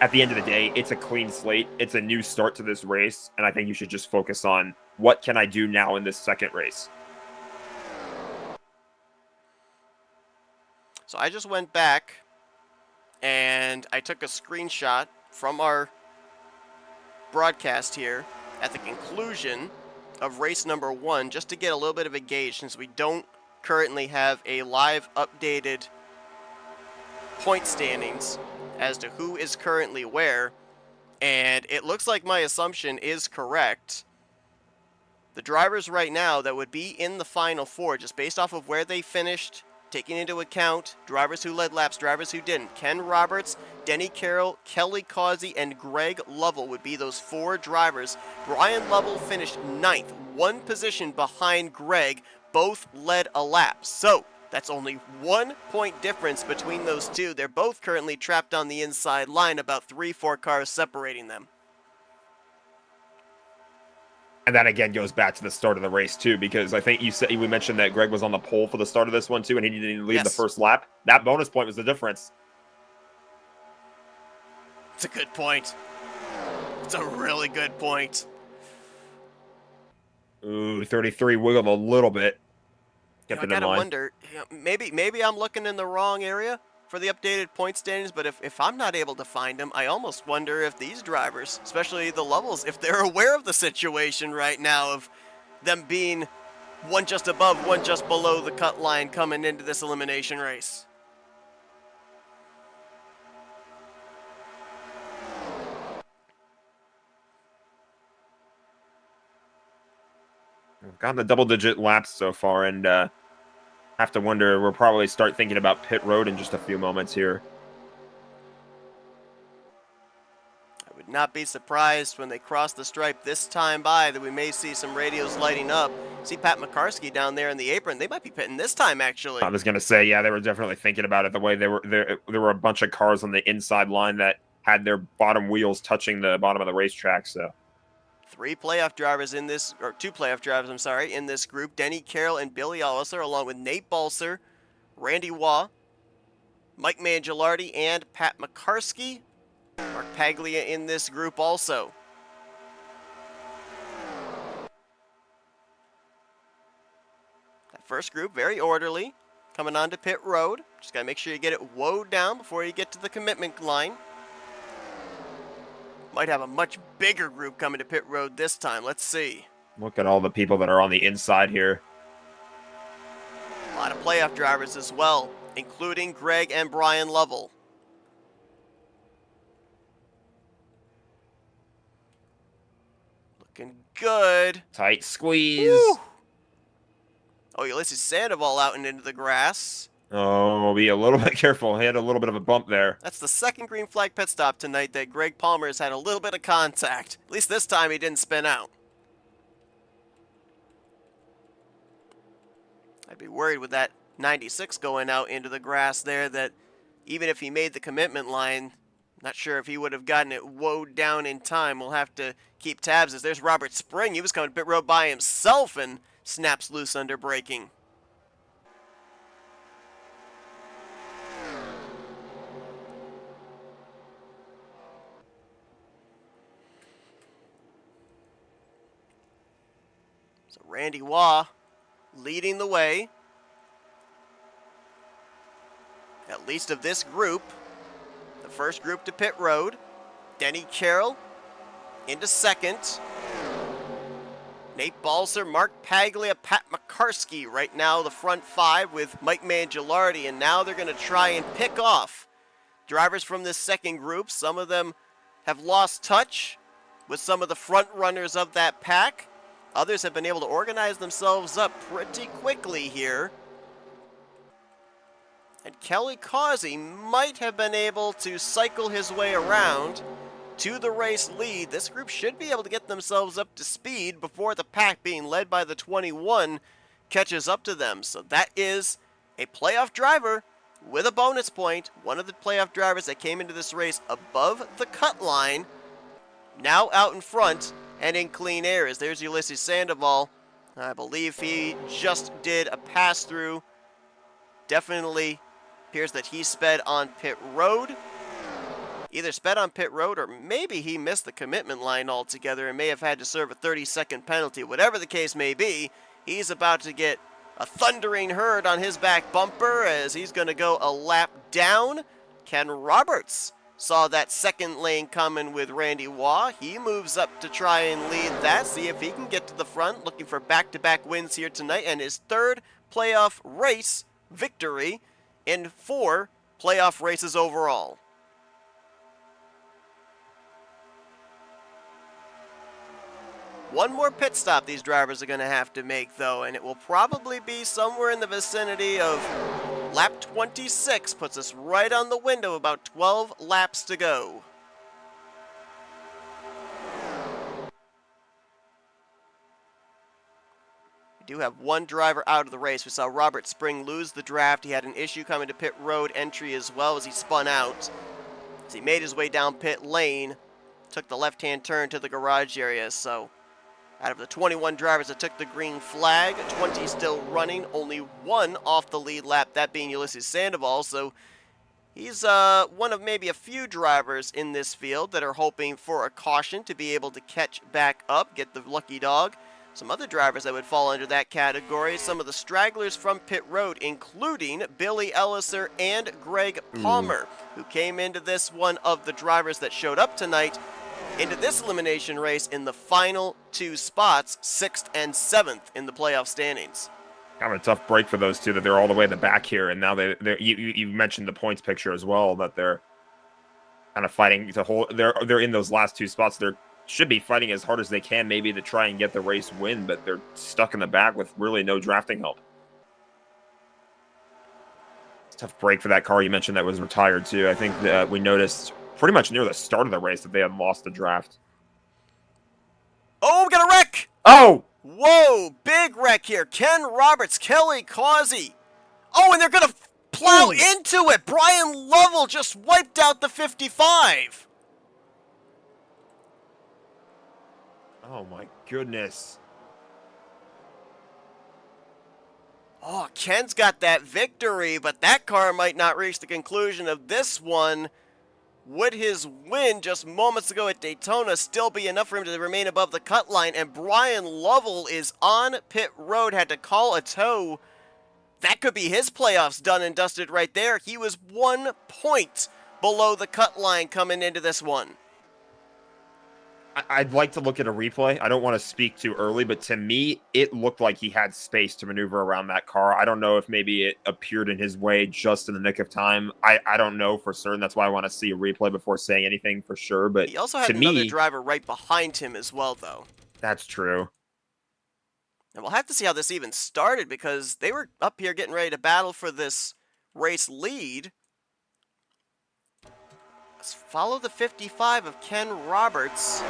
S2: at the end of the day, it's a clean slate. It's a new start to this race, and I think you should just focus on what can I do now in this second race.
S1: So I just went back and I took a screenshot from our broadcast here at the conclusion of race number 1, just to get a little bit of a gauge, since we don't currently have a live updated point standings as to who is currently where, and it looks like my assumption is correct. The drivers right now that would be in the Final Four, just based off of where they finished, taking into account drivers who led laps, drivers who didn't. Ken Roberts, Denny Carroll, Kelly Causey, and Greg Lovell would be those 4 drivers. Brian Lovell finished 9th, 1 position behind Greg. Both led a lap. So that's only 1 point difference between those two. They're both currently trapped on the inside line, about 3-4 cars separating them.
S2: And that again goes back to the start of the race too, because I think we mentioned that Greg was on the pole for the start of this one too, and he didn't even lead the first lap. That bonus point was the difference.
S1: It's a good point. It's a really good point.
S2: Ooh, 33 wiggled a little bit.
S1: I gotta wonder, maybe I'm looking in the wrong area for the updated point standings, but if I'm not able to find them, I almost wonder if these drivers, especially the Lovells, if they're aware of the situation right now of them being one just above, one just below the cut line coming into this elimination race.
S2: We've gotten the double-digit laps so far, and have to wonder, we'll probably start thinking about pit road in just a few moments here.
S1: I would not be surprised when they cross the stripe this time by that we may see some radios lighting up. See Pat McCarskey down there in the apron. They might be pitting this time, actually.
S2: I was going to say, yeah, they were definitely thinking about it the way there were a bunch of cars on the inside line that had their bottom wheels touching the bottom of the racetrack, so.
S1: 2 playoff drivers, in this group. Denny Carroll and Billy Olliser, along with Nate Balser, Randy Waugh, Mike Mangialardi, and Pat McCarskey. Mark Paglia in this group also. That first group, very orderly, coming onto pit road. Just got to make sure you get it woed down before you get to the commitment line. Might have a much bigger group coming to pit road this time. Let's see.
S2: Look at all the people that are on the inside here.
S1: A lot of playoff drivers as well, including Greg and Brian Lovell. Looking good.
S2: Tight squeeze.
S1: Woo! Oh, Ulysses Sandoval out and into the grass.
S2: Oh, be a little bit careful. He had a little bit of a bump there.
S1: That's the second green flag pit stop tonight that Greg Palmer has had a little bit of contact. At least this time he didn't spin out. I'd be worried with that 96 going out into the grass there that even if he made the commitment line, not sure if he would have gotten it woed down in time. We'll have to keep tabs as there's Robert Spring. He was coming to pit road by himself and snaps loose under braking. So Randy Waugh leading the way, at least of this group. The first group to pit road. Denny Carroll into second. Nate Balser, Mark Paglia, Pat McCarskey right now the front 5 with Mike Mangialardi, and now they're going to try and pick off drivers from this second group. Some of them have lost touch with some of the front runners of that pack. Others have been able to organize themselves up pretty quickly here. And Kelly Causey might have been able to cycle his way around to the race lead. This group should be able to get themselves up to speed before the pack, being led by the 21, catches up to them. So that is a playoff driver with a bonus point. One of the playoff drivers that came into this race above the cut line, now out in front and in clean air. As there's Ulysses Sandoval. I believe he just did a pass-through. Definitely appears that he sped on pit road. Either sped on pit road or maybe he missed the commitment line altogether and may have had to serve a 30-second penalty. Whatever the case may be, he's about to get a thundering herd on his back bumper as he's going to go a lap down. Ken Roberts saw that second lane coming with Randy Waugh. He moves up to try and lead that, see if he can get to the front, looking for back-to-back wins here tonight and his third playoff race victory in 4 playoff races overall. One more pit stop these drivers are going to have to make, though, and it will probably be somewhere in the vicinity of lap 26. Puts us right on the window, about 12 laps to go. We do have one driver out of the race. We saw Robert Spring lose the draft. He had an issue coming to pit road entry as well as he spun out. As he made his way down pit lane, took the left-hand turn to the garage area, so out of the 21 drivers that took the green flag, 20 still running, only one off the lead lap, that being Ulysses Sandoval. So he's one of maybe a few drivers in this field that are hoping for a caution to be able to catch back up, get the lucky dog. Some other drivers that would fall under that category, some of the stragglers from pit road, including Billy Elliser and Greg Palmer, who came into this one of the drivers that showed up tonight into this elimination race in the final two spots, 6th and 7th in the playoff standings.
S2: Kind of a tough break for those two that they're all the way in the back here, and now you mentioned the points picture as well, that they're kind of fighting to hold. They're in those last two spots. They should be fighting as hard as they can, maybe to try and get the race win, but they're stuck in the back with really no drafting help. It's a tough break for that car you mentioned that was retired too. I think that we noticed pretty much near the start of the race that they had lost the draft.
S1: Oh, we got a wreck!
S2: Oh!
S1: Whoa, big wreck here. Ken Roberts, Kelly Causey. Oh, and they're going to plow into it. Brian Lovell just wiped out the 55.
S2: Oh my goodness.
S1: Oh, Ken's got that victory, but that car might not reach the conclusion of this one. Would his win just moments ago at Daytona still be enough for him to remain above the cut line? And Brian Lovell is on pit road, had to call a tow. That could be his playoffs done and dusted right there. He was 1 point below the cut line coming into this one.
S2: I'd like to look at a replay. I don't want to speak too early, but to me, it looked like he had space to maneuver around that car. I don't know if maybe it appeared in his way just in the nick of time. I don't know for certain. That's why I want to see a replay before saying anything for sure. But
S1: he also had another driver right behind him as well, though.
S2: That's true.
S1: And we'll have to see how this even started, because they were up here getting ready to battle for this race lead. Let's follow the 55 of Ken Roberts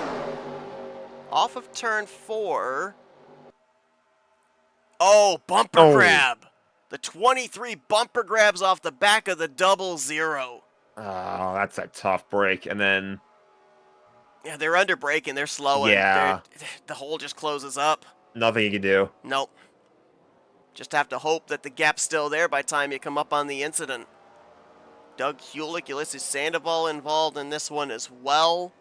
S1: off of turn 4. Oh, bumper grab. The 23 bumper grabs off the back of the 00.
S2: Oh, that's a tough break. And then...
S1: yeah, they're under braking. They're slowing.
S2: Yeah.
S1: The hole just closes up.
S2: Nothing you can do.
S1: Nope. Just have to hope that the gap's still there by the time you come up on the incident. Doug Hulick, Ulysses Sandoval involved in this one as well.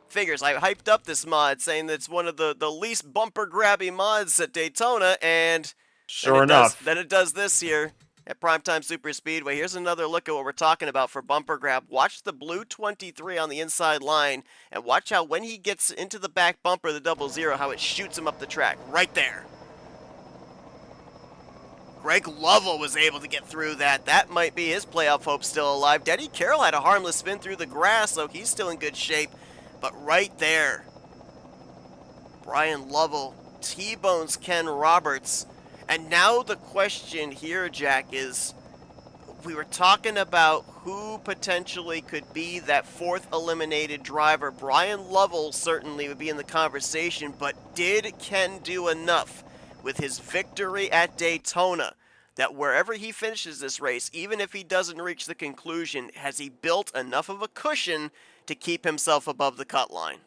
S1: Figures, I hyped up this mod saying that it's one of the least bumper grabby mods at Daytona, and
S2: sure enough,
S1: then it does this here at Primetime Super Speedway. Here's another look at what we're talking about for bumper grab. Watch the blue 23 on the inside line, and watch how when he gets into the back bumper of the 00, how it shoots him up the track. Right there. Greg Lovell was able to get through that. That might be his playoff hope still alive. Denny Carroll had a harmless spin through the grass, so he's still in good shape. But right there, Brian Lovell T-bones Ken Roberts. And now the question here, Jack, is we were talking about who potentially could be that fourth eliminated driver. Brian Lovell certainly would be in the conversation, but did Ken do enough with his victory at Daytona that wherever he finishes this race, even if he doesn't reach the conclusion, has he built enough of a cushion to keep himself above the cut line?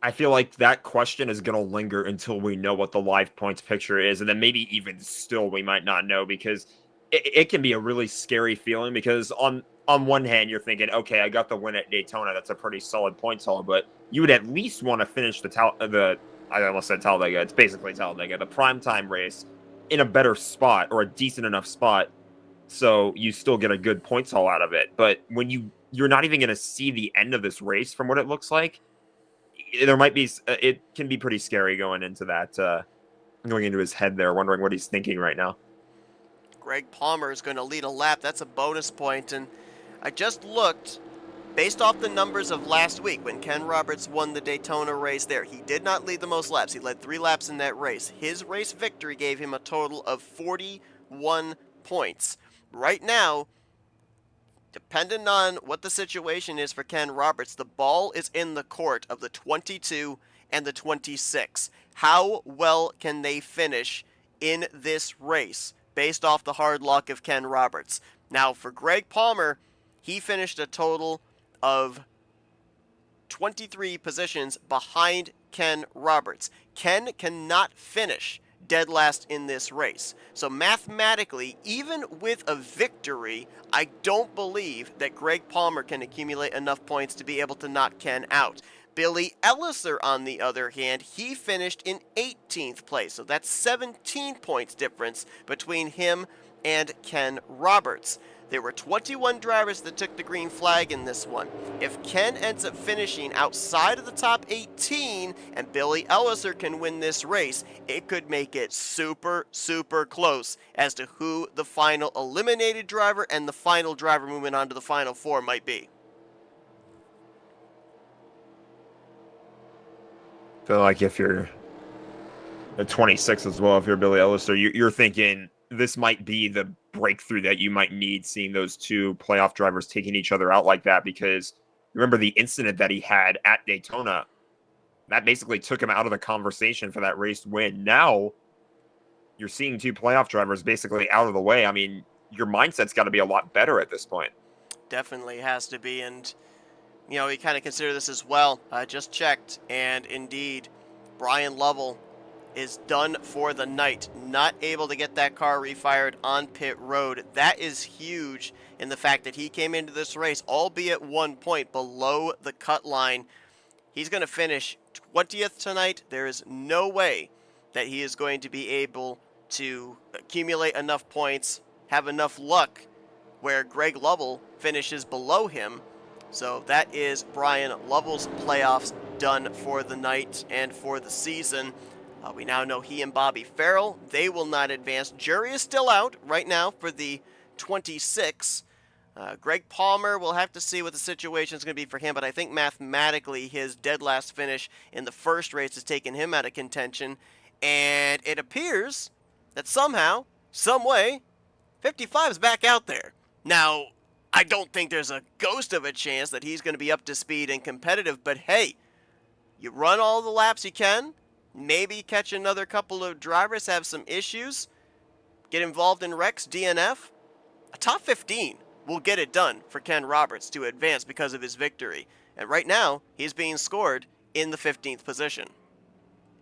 S2: I feel like that question is going to linger until we know what the live points picture is, and then maybe even still we might not know, because it can be a really scary feeling, because on one hand you're thinking, okay, I got the win at Daytona, that's a pretty solid point haul, but you would at least want to finish I almost said Talladega. It's basically Talladega, the primetime race, in a better spot or a decent enough spot, so you still get a good points haul out of it. But when you're not even going to see the end of this race, from what it looks like, there might be. It can be pretty scary going into that, going into his head there, wondering what he's thinking right now.
S1: Greg Palmer is going to lead a lap. That's a bonus point. And I just looked, based off the numbers of last week when Ken Roberts won the Daytona race there, he did not lead the most laps. He led 3 laps in that race. His race victory gave him a total of 41 points. Right now, depending on what the situation is for Ken Roberts, the ball is in the court of the 22 and the 26. How well can they finish in this race based off the hard luck of Ken Roberts? Now, for Greg Palmer, he finished a total of 23 positions behind Ken Roberts. Ken cannot finish dead last in this race. So mathematically, even with a victory, I don't believe that Greg Palmer can accumulate enough points to be able to knock Ken out. Billy Elliser, on the other hand, he finished in 18th place. So that's 17 points difference between him and Ken Roberts. There were 21 drivers that took the green flag in this one. If Ken ends up finishing outside of the top 18 and Billy Elliser can win this race, it could make it super, super close as to who the final eliminated driver and the final driver moving on to the final 4 might be.
S2: I feel like if you're at 26 as well, if you're Billy Elliser, you're thinking this might be the breakthrough that you might need, seeing those 2 playoff drivers taking each other out like that, because remember the incident that he had at Daytona, that basically took him out of the conversation for that race win. Now you're seeing 2 playoff drivers basically out of the way. I mean, your mindset's got to be a lot better at this point.
S1: Definitely has to be, and you know, we kind of consider this as well. I just checked, and indeed, Brian Lovell is done for the night. Not able to get that car refired on pit road. That is huge in the fact that he came into this race, albeit 1 point below the cut line. He's going to finish 20th tonight. There is no way that he is going to be able to accumulate enough points, have enough luck, where Greg Lovell finishes below him. So that is Brian Lovell's playoffs done for the night and for the season. We now know he and Bobby Farrell, they will not advance. Jury is still out right now for the 26. Greg Palmer, we'll have to see what the situation is going to be for him, but I think mathematically his dead last finish in the first race has taken him out of contention, and it appears that somehow, some way, 55 is back out there. Now, I don't think there's a ghost of a chance that he's going to be up to speed and competitive, but hey, you run all the laps you can, maybe catch another couple of drivers, have some issues, get involved in wrecks, DNF. A top 15 will get it done for Ken Roberts to advance because of his victory. And right now, he's being scored in the 15th position.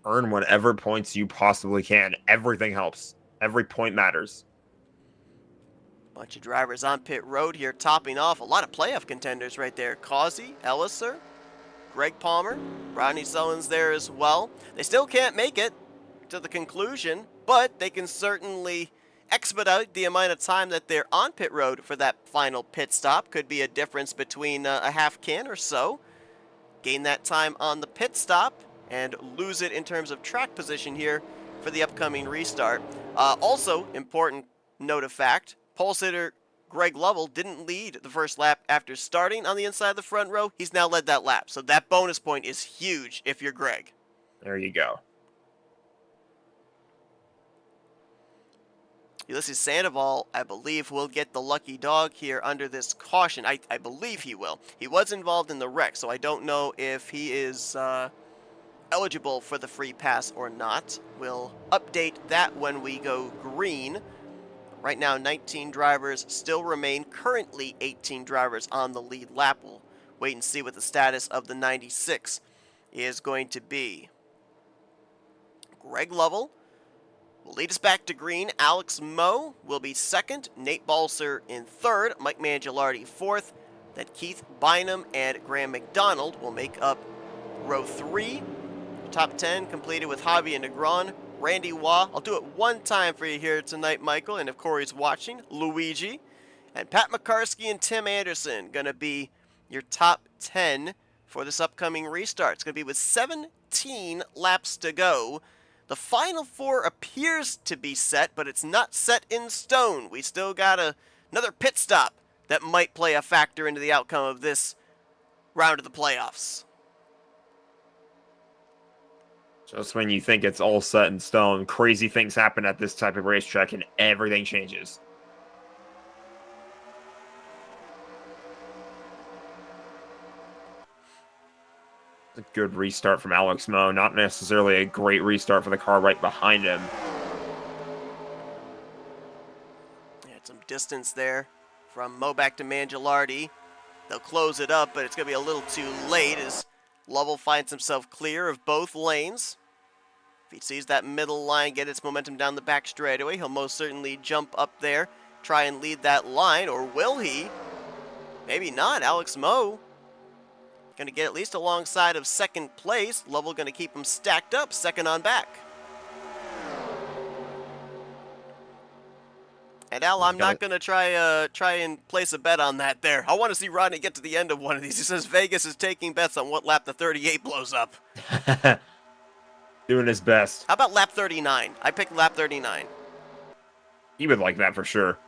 S2: Earn whatever points you possibly can. Everything helps. Every point matters.
S1: Bunch of drivers on pit road here, topping off. A lot of playoff contenders right there. Causey, Elliser, Greg Palmer, Rodney Sullins there as well. They still can't make it to the conclusion, but they can certainly expedite the amount of time that they're on pit road for that final pit stop. Could be a difference between a half can or so. Gain that time on the pit stop and lose it in terms of track position here for the upcoming restart. Also, important note of fact, pole sitter Greg Lovell didn't lead the first lap after starting on the inside of the front row. He's now led that lap. So that bonus point is huge if you're Greg.
S2: There you go.
S1: Ulysses Sandoval, I believe, will get the lucky dog here under this caution. I believe he will. He was involved in the wreck, so I don't know if he is eligible for the free pass or not. We'll update that when we go green. Right now, 19 drivers still remain. Currently, 18 drivers on the lead lap. We'll wait and see what the status of the 96 is going to be. Greg Lovell will lead us back to green. Alex Moe will be second. Nate Balser in third. Mike Mangialardi fourth. Then Keith Bynum and Graham McDonald will make up row 3. Top 10 completed with Javier Negron, Randy Waugh. I'll do it one time for you here tonight, Michael, and if Corey's watching, Luigi. And Pat McCarsky and Tim Anderson going to be your top 10 for this upcoming restart. It's going to be with 17 laps to go. The final four appears to be set, but it's not set in stone. We still got another pit stop that might play a factor into the outcome of this round of the playoffs.
S2: Just when you think it's all set in stone, crazy things happen at this type of racetrack and everything changes. A good restart from Alex Moe. Not necessarily a great restart for the car right behind him.
S1: Had some distance there from Moe back to Mangialardi. They'll close it up, but it's going to be a little too late as Lovell finds himself clear of both lanes. If he sees that middle line get its momentum down the back straightaway, he'll most certainly jump up there, try and lead that line, or will he? Maybe not. Alex Moe going to get at least alongside of second place. Lovell going to keep him stacked up, second on back. And Al, I'm not going to try and place a bet on that there. I want to see Rodney get to the end of one of these. He says Vegas is taking bets on what lap the 38 blows up.
S2: Doing his best.
S1: How about lap 39? I picked lap 39.
S2: He would like that for sure.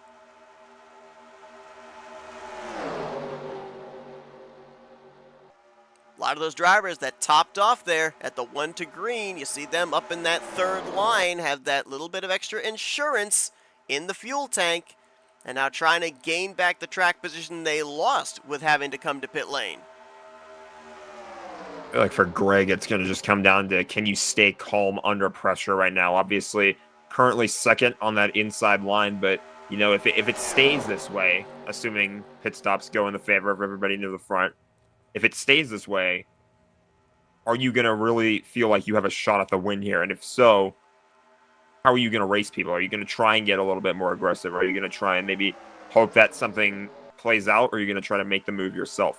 S1: A lot of those drivers that topped off there at the 1 to green, you see them up in that third line, have that little bit of extra insurance in the fuel tank, and now trying to gain back the track position they lost with having to come to pit lane.
S2: I feel like for Greg, it's going to just come down to, can you stay calm under pressure right now? Obviously, currently second on that inside line, but, you know, if it stays this way, assuming pit stops go in the favor of everybody near the front, if it stays this way, are you going to really feel like you have a shot at the win here? And if so, how are you going to race people? Are you going to try and get a little bit more aggressive? Are you going to try and maybe hope that something plays out? Or are you going to try to make the move yourself?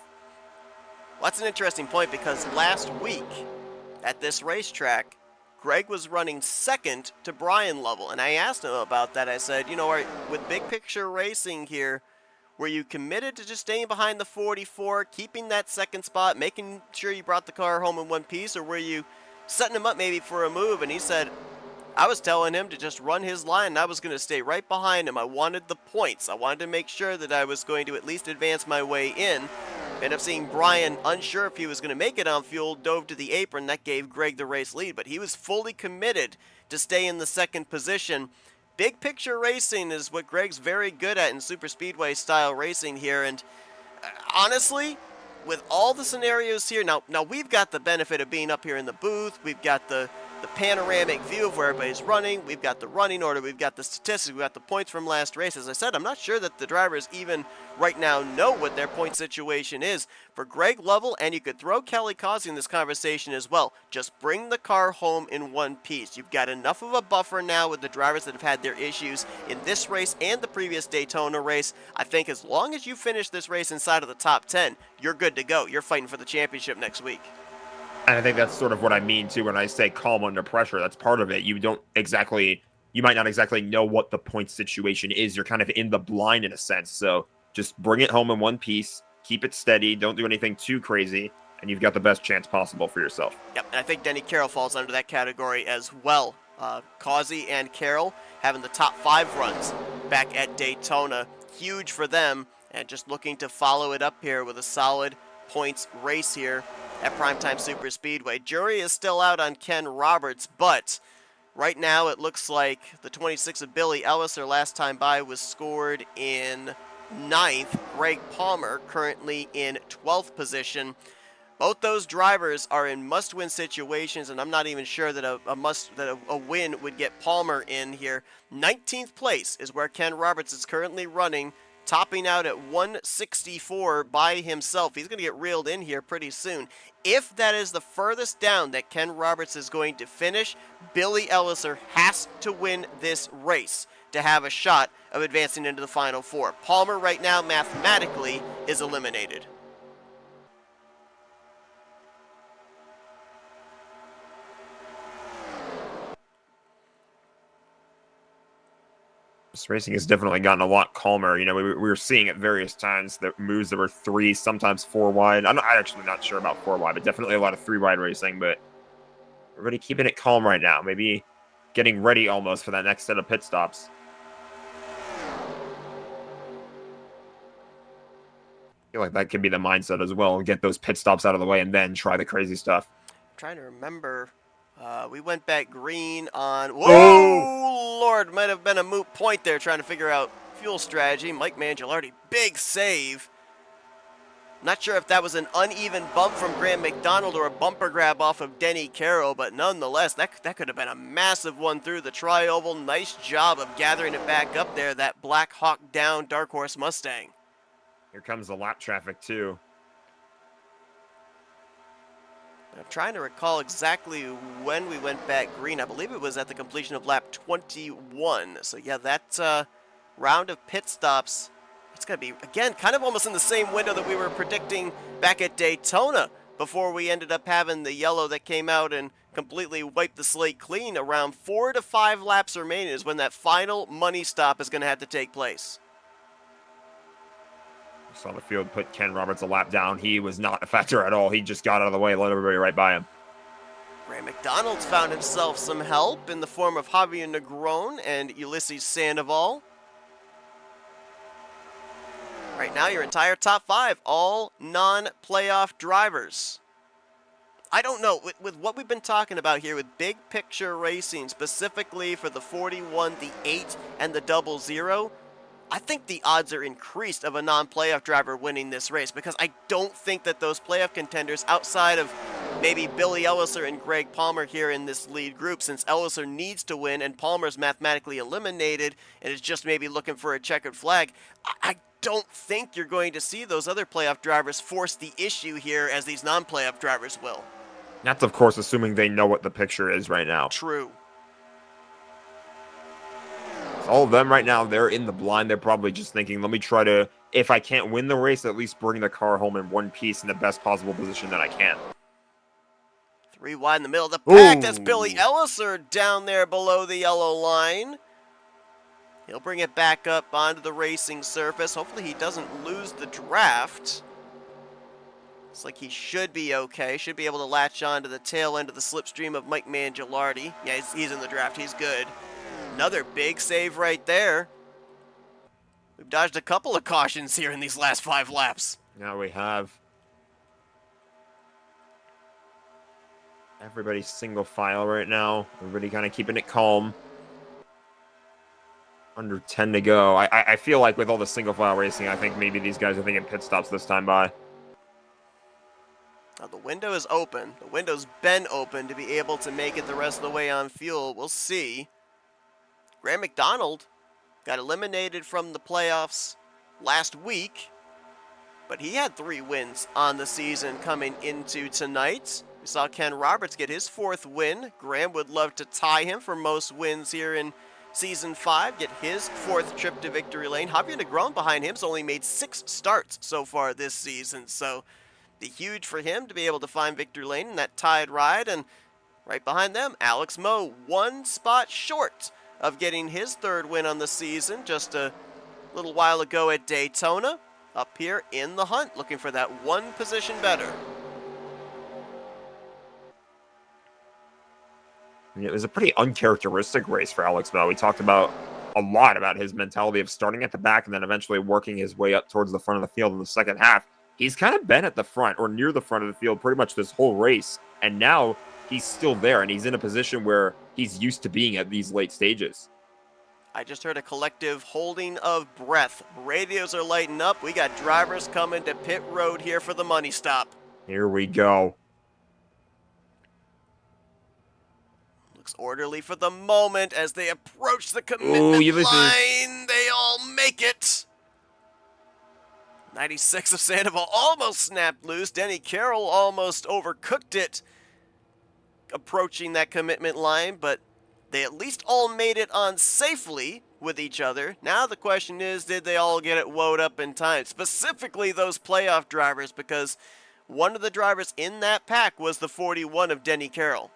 S1: Well, that's an interesting point because last week at this racetrack, Greg was running second to Brian Lovell. And I asked him about that. I said, you know, with big picture racing here, were you committed to just staying behind the 44, keeping that second spot, making sure you brought the car home in one piece, or were you setting him up maybe for a move? And he said, I was telling him to just run his line, and I was going to stay right behind him. I wanted the points. I wanted to make sure that I was going to at least advance my way in. Ended up seeing Brian, unsure if he was going to make it on fuel, dove to the apron. That gave Greg the race lead, but he was fully committed to stay in the second position. Big picture racing is what Greg's very good at in super speedway style racing here, and honestly, with all the scenarios here, now we've got the benefit of being up here in the booth. We've got the panoramic view of where everybody's running. We've got the running order. We've got the statistics. We've got the points from last race. As I said, I'm not sure that the drivers even right now know what their point situation is. For Greg Lovell, and you could throw Kelly Causey in this conversation as well, just bring the car home in one piece. You've got enough of a buffer now with the drivers that have had their issues in this race and the previous Daytona race. I think as long as you finish this race inside of the top 10, you're good to go. You're fighting for the championship next week.
S2: And I think that's sort of what I mean, too, when I say calm under pressure. That's part of it. You might not exactly know what the point situation is. You're kind of in the blind in a sense. So just bring it home in one piece, keep it steady, don't do anything too crazy, and you've got the best chance possible for yourself.
S1: Yep, and I think Denny Carroll falls under that category as well. Causey and Carroll having the top 5 runs back at Daytona. Huge for them, and just looking to follow it up here with a solid points race here at Primetime Super Speedway. Jury is still out on Ken Roberts, but right now it looks like the 26 of Billy Ellis, their last time by, was scored in 9th. Greg Palmer currently in 12th position. Both those drivers are in must-win situations, and I'm not even sure that a win would get Palmer in here. 19th place is where Ken Roberts is currently running, topping out at 164 by himself. He's going to get reeled in here pretty soon. If that is the furthest down that Ken Roberts is going to finish, Billy Elliser has to win this race to have a shot of advancing into the Final Four. Palmer right now mathematically is eliminated.
S2: This racing has definitely gotten a lot calmer. You know, we were seeing at various times that moves that were 3, sometimes 4 wide. I'm actually not sure about 4 wide, but definitely a lot of 3 wide racing. But Everybody keeping it calm right now. Maybe getting ready almost for that next set of pit stops. I feel like that could be the mindset as well. Get those pit stops out of the way and then try the crazy stuff.
S1: I'm trying to remember. We went back green on... Whoa,
S2: Oh!
S1: Lord, might have been a moot point there trying to figure out fuel strategy. Mike Mangialardi, big save. Not sure if that was an uneven bump from Graham McDonald or a bumper grab off of Denny Carroll, but nonetheless, that could have been a massive one through the tri-oval. Nice job of gathering it back up there, that Black Hawk down Dark Horse Mustang.
S2: Here comes the lap traffic, too.
S1: I'm trying to recall exactly when we went back green. I believe it was at the completion of lap 21. So yeah, that round of pit stops, it's going to be, again, kind of almost in the same window that we were predicting back at Daytona before we ended up having the yellow that came out and completely wiped the slate clean. Around 4 to 5 laps remaining is when that final money stop is going to have to take place.
S2: Saw the field put Ken Roberts a lap down. He was not a factor at all. He just got out of the way, let everybody right by him.
S1: Graham McDonald's found himself some help in the form of Javier Negron and Ulysses Sandoval. Right now, your entire top 5, all non-playoff drivers. I don't know, with what we've been talking about here with big picture racing, specifically for the 41, the 8, and the 00, I think the odds are increased of a non-playoff driver winning this race because I don't think that those playoff contenders outside of maybe Billy Elliser and Greg Palmer here in this lead group, since Elliser needs to win and Palmer's mathematically eliminated and is just maybe looking for a checkered flag, I don't think you're going to see those other playoff drivers force the issue here as these non-playoff drivers will.
S2: That's, of course, assuming they know what the picture is right now.
S1: True.
S2: All of them right now, they're in the blind. They're probably just thinking, let me try to, if I can't win the race, at least bring the car home in one piece in the best possible position that I can.
S1: 3 wide in the middle of the pack.
S2: Ooh.
S1: That's Billy Elliser down there below the yellow line. He'll bring it back up onto the racing surface. Hopefully he doesn't lose the draft. Looks like he should be okay. Should be able to latch on to the tail end of the slipstream of Mike Mangialardi. Yeah, he's in the draft. He's good. Another big save right there. We've dodged a couple of cautions here in these last 5 laps.
S2: Now we have everybody single file right now. Everybody kind of keeping it calm. Under 10 to go. I feel like with all the single file racing, I think maybe these guys are thinking pit stops this time by.
S1: Now the window is open. The window's been open to be able to make it the rest of the way on fuel. We'll see. Graham McDonald got eliminated from the playoffs last week, but he had 3 wins on the season coming into tonight. We saw Ken Roberts get his 4th win. Graham would love to tie him for most wins here in Season 5, get his 4th trip to victory lane. Javier Negron behind him's only made 6 starts so far this season, so be huge for him to be able to find victory lane in that tied ride. And right behind them, Alex Moe, 1 spot short of getting his 3rd win on the season just a little while ago at Daytona. Up here in the hunt, looking for that 1 position better.
S2: It was a pretty uncharacteristic race for Alex Moe. We talked about a lot about his mentality of starting at the back and then eventually working his way up towards the front of the field in the second half. He's kind of been at the front or near the front of the field pretty much this whole race, and now he's still there, and he's in a position where he's used to being at these late stages.
S1: I just heard a collective holding of breath. Radios are lighting up. We got drivers coming to pit road here for the money stop.
S2: Here we go.
S1: Looks orderly for the moment as they approach the commitment line. They all make it. 96 of Sandoval almost snapped loose. Denny Carroll almost overcooked it approaching that commitment line, but they at least all made it on safely with each other. Now the question is, did they all get it woed up in time? Specifically those playoff drivers, because one of the drivers in that pack was the 41 of Denny Carroll.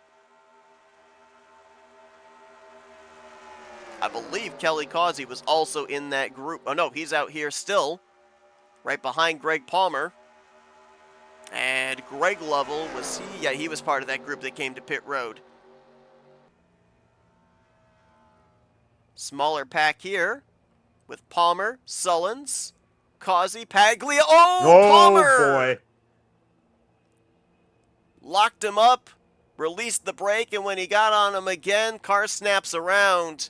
S1: I believe Kelly Causey was also in that group. Oh no, he's out here still, right behind Greg Palmer. And Greg Lovell, was he? Yeah, he was part of that group that came to pit road. Smaller pack here with Palmer, Sullins, Causey, Paglia. Oh, Palmer!
S2: Boy.
S1: Locked him up, released the brake, and when he got on him again, car snaps around.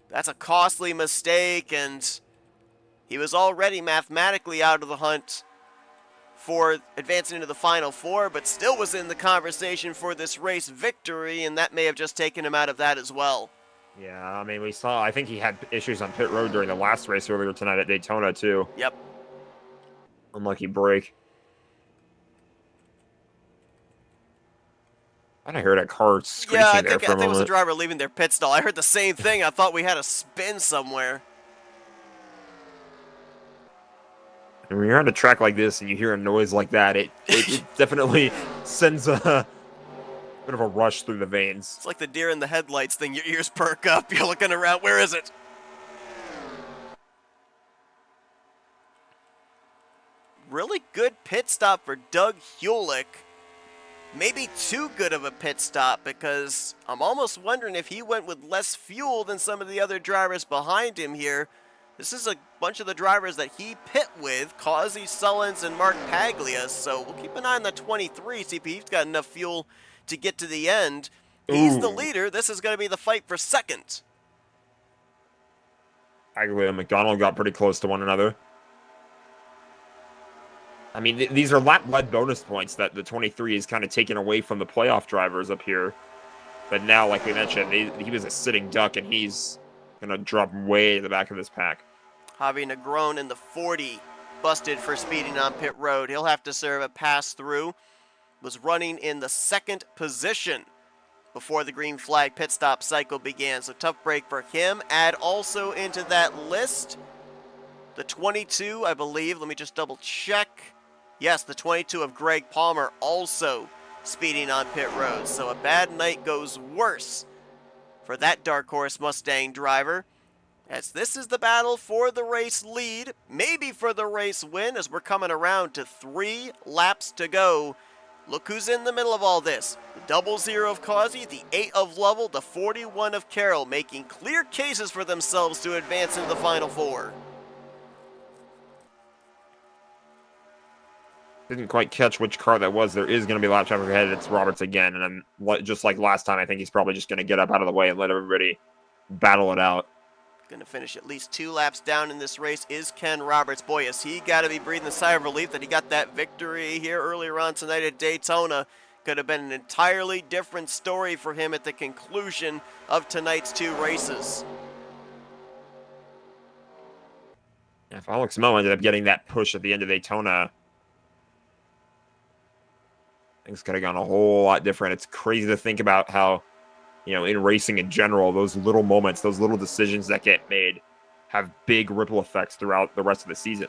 S1: That's a costly mistake, and he was already mathematically out of the hunt for advancing into the Final Four, but still was in the conversation for this race victory, and that may have just taken him out of that as well.
S2: Yeah, I mean, I think he had issues on pit road during the last race earlier tonight at Daytona, too.
S1: Yep.
S2: Unlucky break. I heard a car screeching
S1: Yeah, I
S2: there
S1: think
S2: for a
S1: it was the
S2: moment.
S1: driver leaving their pit stall. I heard the same thing. I thought we had a spin somewhere.
S2: And when you're on a track like this and you hear a noise like that, it definitely sends a bit of a rush through the veins.
S1: It's like the deer in the headlights thing. Your ears perk up. You're looking around. Where is it? Really good pit stop for Doug Hewlick. Maybe too good of a pit stop, because I'm almost wondering if he went with less fuel than some of the other drivers behind him here. This is a bunch of the drivers that he pit with, Causey, Sullins, and Mark Paglia, so we'll keep an eye on the 23, see if he's got enough fuel to get to the end. He's the leader. This is going to be the fight for second.
S2: Paglia and McDonald got pretty close to one another. I mean, these are lap-led bonus points that the 23 is kind of taken away from the playoff drivers up here. But now, like we mentioned, he was a sitting duck, and he's going to drop way in the back of this pack.
S1: Javi Negron in the 40, busted for speeding on pit road. He'll have to serve a pass-through. Was running in the second position before the green flag pit stop cycle began. So tough break for him. Add also into that list the 22, I believe. Let me just double check. Yes, the 22 of Greg Palmer also speeding on pit road. So a bad night goes worse for that dark horse Mustang driver, as this is the battle for the race lead, maybe for the race win, as we're coming around to 3 laps to go. Look who's in the middle of all this. The 00 of Causey, the 8 of Lovell, the 41 of Carroll, making clear cases for themselves to advance into the Final Four.
S2: Didn't quite catch which car that was. There is going to be lap traffic ahead. It's Roberts again, and then just like last time, I think he's probably just going to get up out of the way and let everybody battle it out.
S1: Going to finish at least 2 laps down in this race is Ken Roberts. Boy, has he got to be breathing a sigh of relief that he got that victory here earlier on tonight at Daytona. Could have been an entirely different story for him at the conclusion of tonight's 2 races.
S2: Yeah, if Alex Moe ended up getting that push at the end of Daytona, things could have gone a whole lot different. It's crazy to think about how, in racing in general, those little moments, those little decisions that get made have big ripple effects throughout the rest of the season.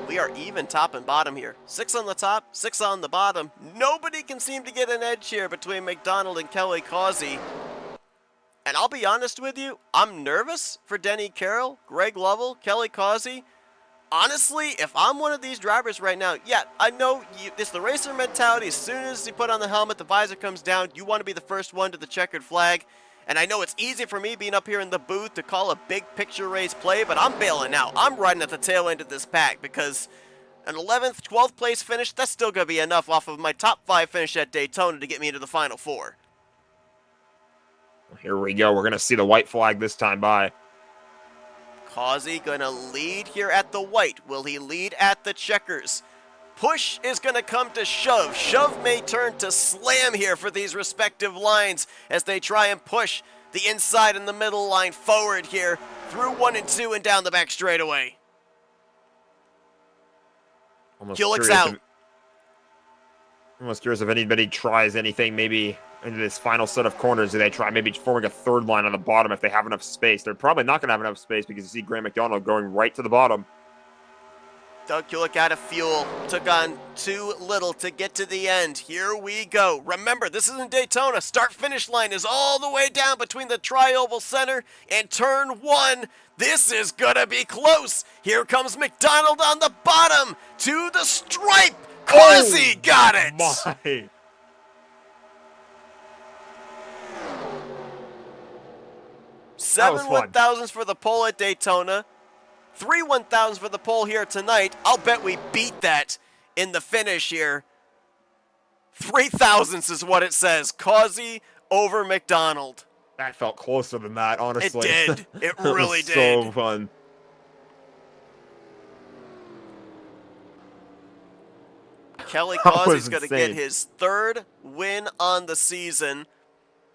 S1: We are even top and bottom here. 6 on the top, 6 on the bottom. Nobody can seem to get an edge here between McDonald and Kelly Causey. And I'll be honest with you, I'm nervous for Denny Carroll, Greg Lovell, Kelly Causey. Honestly, if I'm one of these drivers right now, yeah, I know it's the racer mentality. As soon as you put on the helmet, the visor comes down, you want to be the first one to the checkered flag. And I know it's easy for me being up here in the booth to call a big picture race play, but I'm bailing out. I'm riding at the tail end of this pack, because an 11th, 12th place finish, that's still going to be enough off of my top 5 finish at Daytona to get me into the Final Four.
S2: Here we go. We're going to see the white flag this time by.
S1: Causey going to lead here at the white. Will he lead at the checkers? Push is going to come to shove. Shove may turn to slam here for these respective lines as they try and push the inside and the middle line forward here through 1 and 2 and down the back straightaway. Hewlick's out.
S2: Almost curious if anybody tries anything maybe into this final set of corners. Do they try maybe forming a third line on the bottom if they have enough space? They're probably not going to have enough space because you see Graham McDonald going right to the bottom.
S1: Doug Hewlick out of fuel. Took on too little to get to the end. Here we go. Remember, this isn't Daytona. Start-finish line is all the way down between the Tri-Oval Center and Turn 1. This is going to be close. Here comes McDonald on the bottom to the stripe. Causey got it.
S2: My.
S1: 7
S2: fun.
S1: 1,000s for the pole at Daytona. 3 1,000s for the pole here tonight. I'll bet we beat that in the finish here. 3,000s is what it says. Causey over McDonald.
S2: That felt closer than that, honestly.
S1: It did. It really
S2: was
S1: did.
S2: So fun.
S1: Kelly
S2: That
S1: Causey's
S2: was
S1: going to get
S2: insane.
S1: his 3rd win on the season.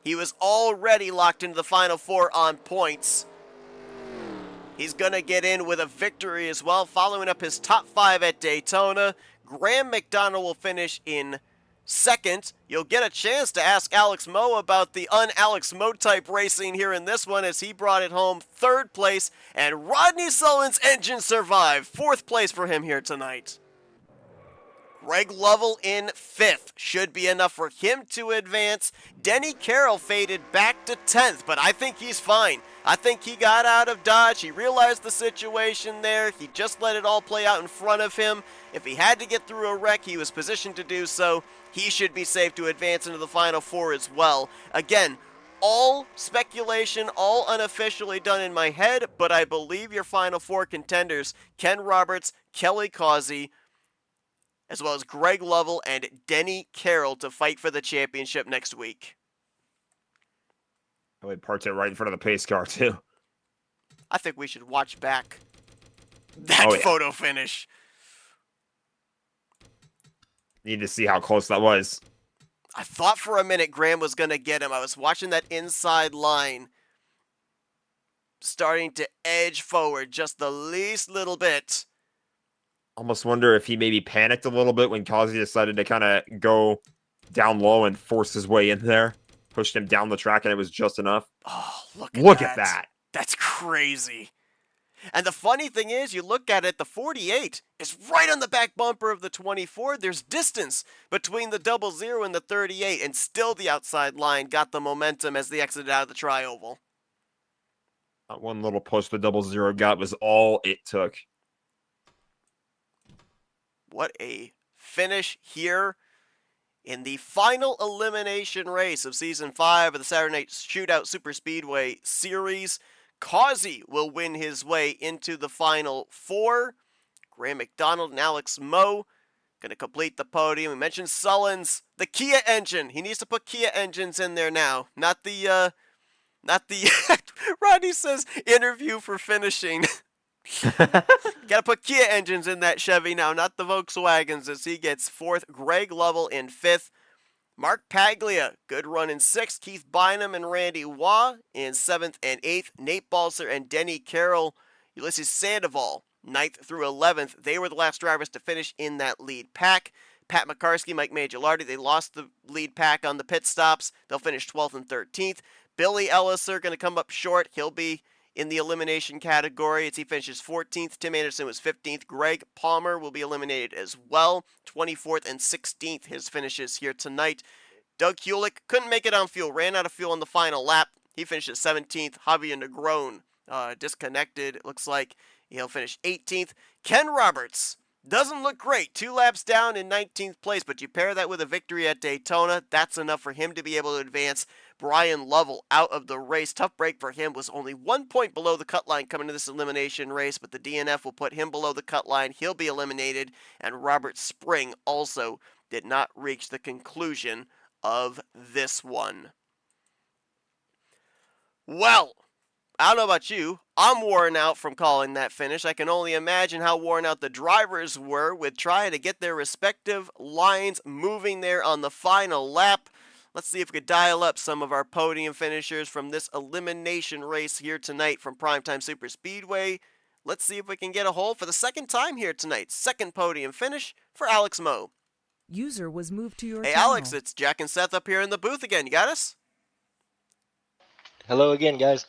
S1: He was already locked into the Final Four on points. He's going to get in with a victory as well, following up his top 5 at Daytona. Graham McDonald will finish in 2nd. You'll get a chance to ask Alex Moe about the un-Alex Moe type racing here in this one, as he brought it home 3rd place, and Rodney Sullivan's engine survived. 4th place for him here tonight. Greg Lovell in 5th. Should be enough for him to advance. Denny Carroll faded back to 10th, but I think he's fine. I think he got out of Dodge. He realized the situation there. He just let it all play out in front of him. If he had to get through a wreck, he was positioned to do so. He should be safe to advance into the Final Four as well. Again, all speculation, all unofficially done in my head, but I believe your Final Four contenders, Ken Roberts, Kelly Causey, as well as Greg Lovell and Denny Carroll, to fight for the championship next week.
S2: We parked it right in front of the pace car, too.
S1: I think we should watch back that
S2: Oh, yeah.
S1: photo finish.
S2: Need to see how close that was.
S1: I thought for a minute Graham was going to get him. I was watching that inside line starting to edge forward just the least little bit.
S2: Almost wonder if he maybe panicked a little bit when Causey decided to kind of go down low and force his way in there. Pushed him down the track, and it was just enough.
S1: Oh, look
S2: At that.
S1: That's crazy. And the funny thing is, you look at it, the 48 is right on the back bumper of the 24. There's distance between the 00 and the 38, and still the outside line got the momentum as they exited out of the tri-oval.
S2: That one little push the 00 got was all it took.
S1: What a finish here in the final elimination race of Season 5 of the Saturday Night Shootout Super Speedway Series. Causey will win his way into the Final Four. Graham McDonald and Alex Moe going to complete the podium. We mentioned Sullins, the Kia engine. He needs to put Kia engines in there now. Not the Rodney says interview for finishing. Gotta put Kia engines in that Chevy now, not the Volkswagens, as he gets 4th. Greg Lovell in 5th. Mark Paglia, good run in 6th. Keith Bynum and Randy Waugh in 7th and 8th. Nate Balser and Denny Carroll. Ulysses Sandoval, 9th through 11th. They were the last drivers to finish in that lead pack. Pat McCarskey, Mike Maggialardi, they lost the lead pack on the pit stops. They'll finish 12th and 13th. Billy Elliser going to come up short. He'll be in the elimination category as he finishes 14th. Tim Anderson was 15th. Greg Palmer will be eliminated as well. 24th and 16th his finishes here tonight. Doug Hewlick couldn't make it on fuel. Ran out of fuel on the final lap. He finishes 17th. Javier Negron disconnected. It looks like he'll finish 18th. Ken Roberts doesn't look great. 2 laps down in 19th place, but you pair that with a victory at Daytona, that's enough for him to be able to advance. Brian Lovell out of the race. Tough break for him. Was only 1 point below the cut line coming to this elimination race, but the DNF will put him below the cut line. He'll be eliminated, and Robert Spring also did not reach the conclusion of this one. Well, I don't know about you. I'm worn out from calling that finish. I can only imagine how worn out the drivers were with trying to get their respective lines moving there on the final lap. Let's see if we could dial up some of our podium finishers from this elimination race here tonight from Primetime Super Speedway. Let's see if we can get a hold for the 2nd time here tonight. 2nd podium finish for Alex Moe.
S3: User was moved to your
S1: Hey
S3: channel.
S1: Alex, it's Jack and Seth up here in the booth again. You got us?
S5: Hello again, guys.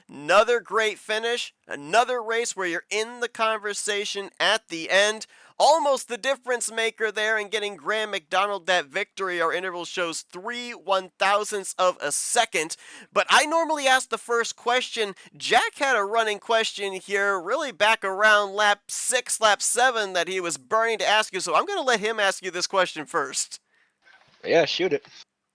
S1: Another great finish, another race where you're in the conversation at the end. Almost the difference maker there in getting Graham McDonald that victory. Our interval shows 3 1,000ths of a second. But I normally ask the first question. Jack had a running question here really back around lap 6, lap 7 that he was burning to ask you. So I'm going to let him ask you this question first.
S5: Yeah, shoot it.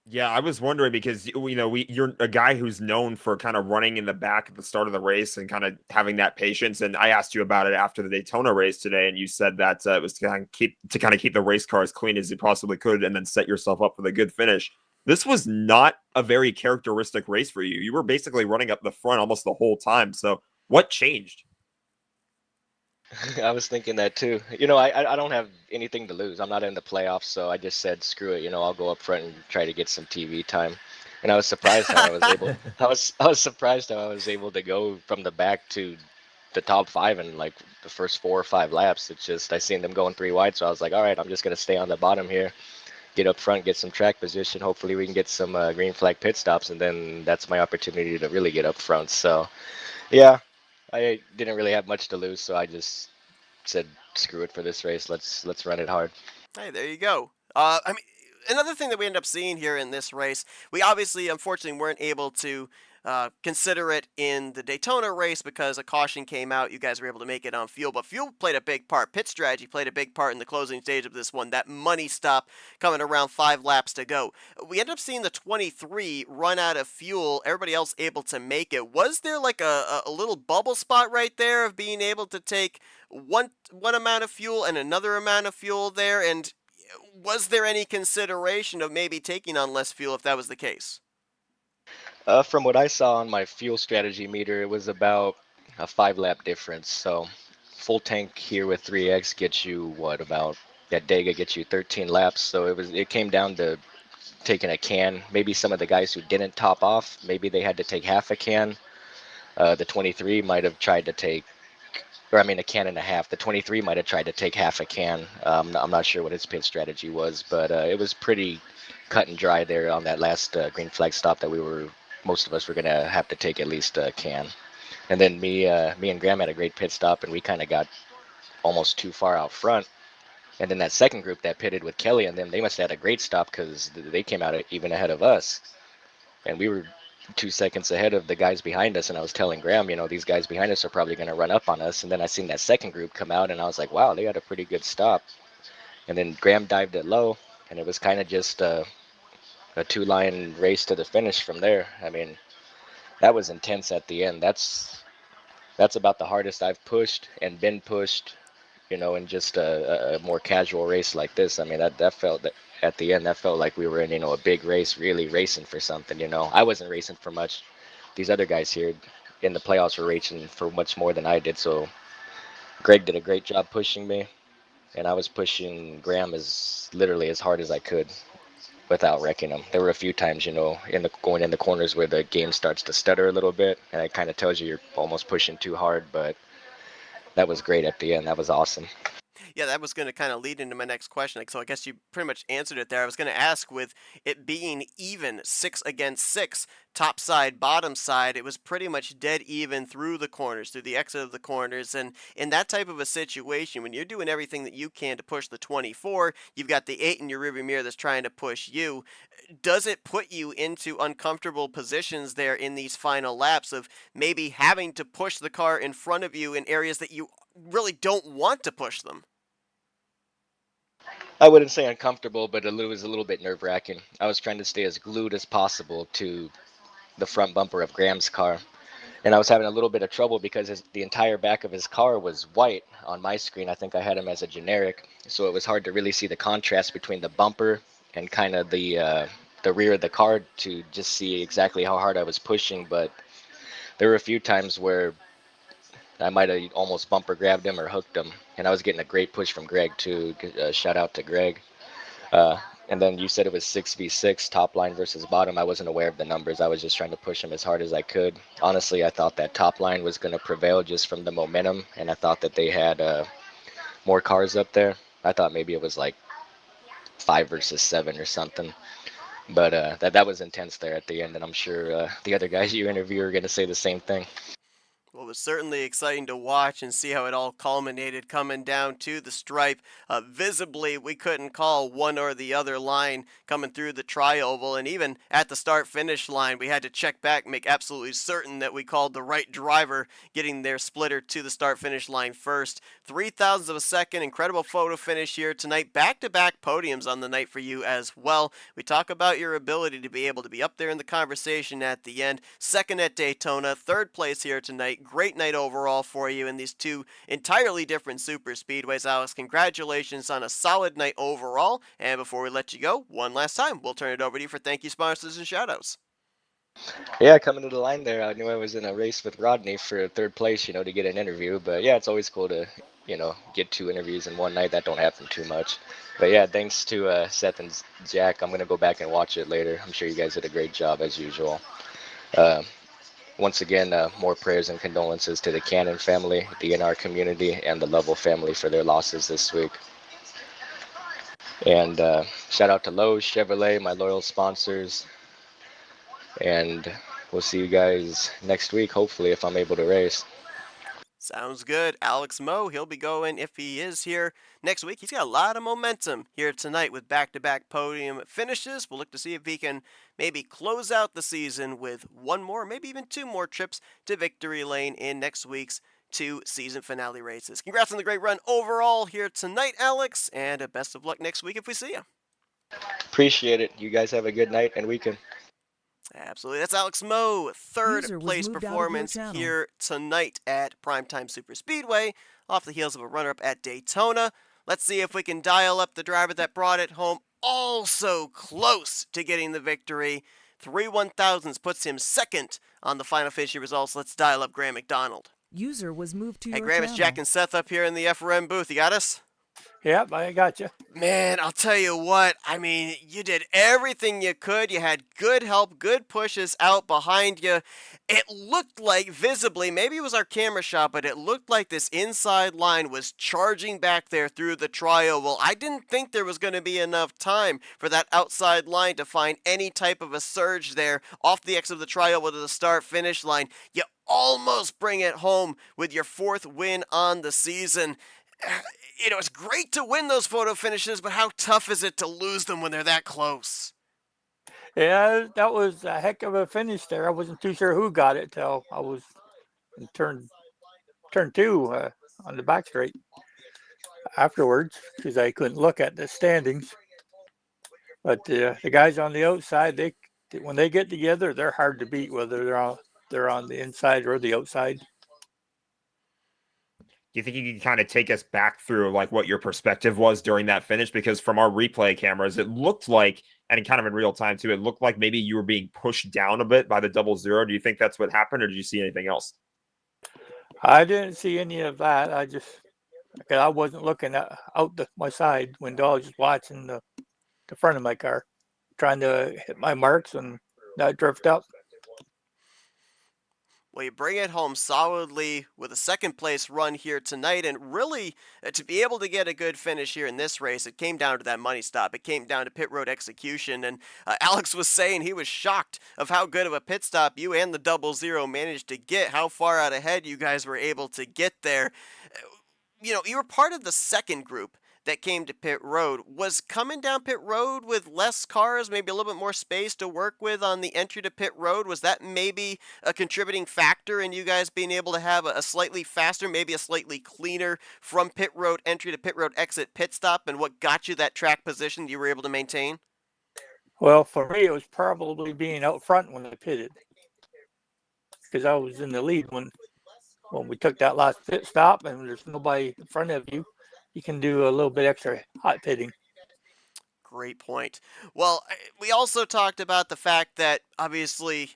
S2: Yeah, I was wondering because you're a guy who's known for kind of running in the back at the start of the race and kind of having that patience. And I asked you about it after the Daytona race today, and you said that it was to kind of keep the race car as clean as you possibly could, and then set yourself up for the good finish. This was not a very characteristic race for you. You were basically running up the front almost the whole time. So what changed?
S5: I was thinking that too. I don't have anything to lose. I'm not in the playoffs, so I just said screw it. I'll go up front and try to get some TV time. And I was surprised how I was able. I was surprised how I was able to go from the back to the top five in like the first 4 or 5 laps. It's just I seen them going 3 wide, so I was like, all right, I'm just gonna stay on the bottom here, get up front, get some track position. Hopefully we can get some green flag pit stops, and then that's my opportunity to really get up front. So yeah, I didn't really have much to lose, so I just said screw it for this race. Let's run it hard.
S1: Hey, there you go. I mean, another thing that we end up seeing here in this race, we obviously, unfortunately, weren't able to consider it in the Daytona race because a caution came out. You guys were able to make it on fuel, but fuel played a big part. Pit strategy played a big part in the closing stage of this one. That money stop coming around 5 laps to go. We end up seeing the 23 run out of fuel. Everybody else able to make it. Was there like a little bubble spot right there of being able to take one amount of fuel and another amount of fuel there? And was there any consideration of maybe taking on less fuel if that was the case?
S5: From what I saw on my fuel strategy meter, it was about a 5 lap difference. So full tank here with 3x gets you what about that Dega gets you 13 laps. So it came down to taking a can. Maybe some of the guys who didn't top off, maybe they had to take half a can. The 23 might have tried to take, or I mean, a can and a half. The 23 might have tried to take half a can. I'm not sure what his pit strategy was, but it was pretty cut and dry there on that last green flag stop that most of us were gonna have to take at least a can. And then me and Graham had a great pit stop, and we kind of got almost too far out front. And then that second group that pitted with Kelly and them, they must have had a great stop because they came out even ahead of us, and we were 2 seconds ahead of the guys behind us. And I was telling Graham, these guys behind us are probably going to run up on us. And then I seen that second group come out, and I was like, wow, they had a pretty good stop. And then Graham dived it low, and it was kind of just a two-line race to the finish from there. I mean, that was intense at the end. That's about the hardest I've pushed and been pushed, in just a more casual race like this. I mean, that felt that at the end, that felt like we were in, a big race, really racing for something. I wasn't racing for much. These other guys here in the playoffs were racing for much more than I did. So Greg did a great job pushing me, and I was pushing Graham as literally as hard as I could without wrecking him. There were a few times, going in the corners where the game starts to stutter a little bit, and it kind of tells you you're almost pushing too hard. But that was great at the end. That was awesome.
S1: Yeah, that was going to kind of lead into my next question. So I guess you pretty much answered it there. I was going to ask, with it being even 6 against 6, top side, bottom side, it was pretty much dead even through the corners, through the exit of the corners. And in that type of a situation, when you're doing everything that you can to push the 24, you've got the 8 in your rearview mirror that's trying to push you. Does it put you into uncomfortable positions there in these final laps of maybe having to push the car in front of you in areas that you really don't want to push them?
S5: I wouldn't say uncomfortable, but it was a little bit nerve-wracking. I was trying to stay as glued as possible to the front bumper of Graham's car, and I was having a little bit of trouble because the entire back of his car was white on my screen. I think I had him as a generic, so it was hard to really see the contrast between the bumper and kind of the rear of the car to just see exactly how hard I was pushing. But there were a few times where I might have almost bumper grabbed him or hooked him, and I was getting a great push from Greg too. Shout out to Greg. Uh, and then you said it was 6v6, top line versus bottom. I wasn't aware of the numbers. I was just trying to push him as hard as I could. Honestly, I thought that top line was going to prevail just from the momentum, and I thought that they had more cars up there. I thought maybe it was like 5 versus 7 or something. But that was intense there at the end, and I'm sure the other guys you interview are going to say the same thing.
S1: Well, it was certainly exciting to watch and see how it all culminated coming down to the stripe. Visibly, we couldn't call one or the other line coming through the tri-oval, and even at the start-finish line, we had to check back, make absolutely certain that we called the right driver getting their splitter to the start-finish line first. 0.03 of a second, incredible photo finish here tonight. Back-to-back podiums on the night for you as well. We talk about your ability to be able to be up there in the conversation at the end. Second at Daytona, third place here tonight. Great night overall for you in these two entirely different super speedways. Alex, congratulations on a solid night overall. And before we let you go, one last time, we'll turn it over to you for thank you, sponsors, and shoutouts.
S5: Yeah, coming to the line there, I knew I was in a race with Rodney for third place, to get an interview. But yeah, it's always cool to, get 2 interviews in one night. That don't happen too much. But yeah, thanks to Seth and Jack. I'm going to go back and watch it later. I'm sure you guys did a great job as usual. Once again, more prayers and condolences to the Cannon family, the NR community, and the Lovell family for their losses this week. And shout out to Lowe's Chevrolet, my loyal sponsors. And we'll see you guys next week, hopefully, if I'm able to race.
S1: Sounds good. Alex Moe, he'll be going, if he is here next week. He's got a lot of momentum here tonight with back-to-back podium finishes. We'll look to see if he can maybe close out the season with one more, maybe even 2 more trips to victory lane in next week's 2 season finale races. Congrats on the great run overall here tonight, Alex, and best of luck next week if we see you.
S5: Appreciate it. You guys have a good night and weekend.
S1: Absolutely. That's Alex Moe, third
S3: User was
S1: place
S3: moved out of your
S1: performance
S3: channel.
S1: here tonight at Primetime Super Speedway, off the heels of a runner-up at Daytona. Let's see if we can dial up the driver that brought it home, also close to getting the victory. 3/1000s puts him second on the final finishing results. Let's dial up Graham McDonald.
S3: User was moved to
S1: Hey,
S3: your
S1: Graham,
S3: channel.
S1: it's Jack and Seth up here in the FRM booth. You got us?
S7: Yep, I got you.
S1: Man, I'll tell you what, I mean, you did everything you could. You had good help, good pushes out behind you. It looked like visibly, maybe it was our camera shot, but it looked like this inside line was charging back there through the tri-oval. I didn't think there was going to be enough time for that outside line to find any type of a surge there off the exit of the tri-oval to the start-finish line. You almost bring it home with your 4th win on the season. It's great to win those photo finishes, but how tough is it to lose them when they're that close?
S7: Yeah, that was a heck of a finish there. I wasn't too sure who got it till I was in turn 2 on the back straight afterwards because I couldn't look at the standings. But the guys on the outside, when they get together, they're hard to beat, whether they're on the inside or the outside.
S2: Do you think you can kind of take us back through like what your perspective was during that finish? Because from our replay cameras, it looked like, and kind of in real time too, it looked like maybe you were being pushed down a bit by the 00. Do you think that's what happened, or did you see anything else?
S7: I didn't see any of that. I wasn't looking out my side window. I was just watching the front of my car, trying to hit my marks and not drift up.
S1: Well, you bring it home solidly with a 2nd place run here tonight, and really, to be able to get a good finish here in this race, it came down to that money stop. It came down to pit road execution, and Alex was saying he was shocked of how good of a pit stop you and the 00 managed to get, how far out ahead you guys were able to get there. You were part of the 2nd group that came to pit road. Was coming down pit road with less cars, maybe a little bit more space to work with on the entry to pit road, was that maybe a contributing factor in you guys being able to have a slightly faster, maybe a slightly cleaner from pit road entry to pit road exit pit stop, and what got you that track position you were able to maintain?
S7: Well, for me, it was probably being out front when I pitted, because I was in the lead when we took that last pit stop, and there's nobody in front of you. You can do a little bit extra hot pitting.
S1: Great point. Well, we also talked about the fact that obviously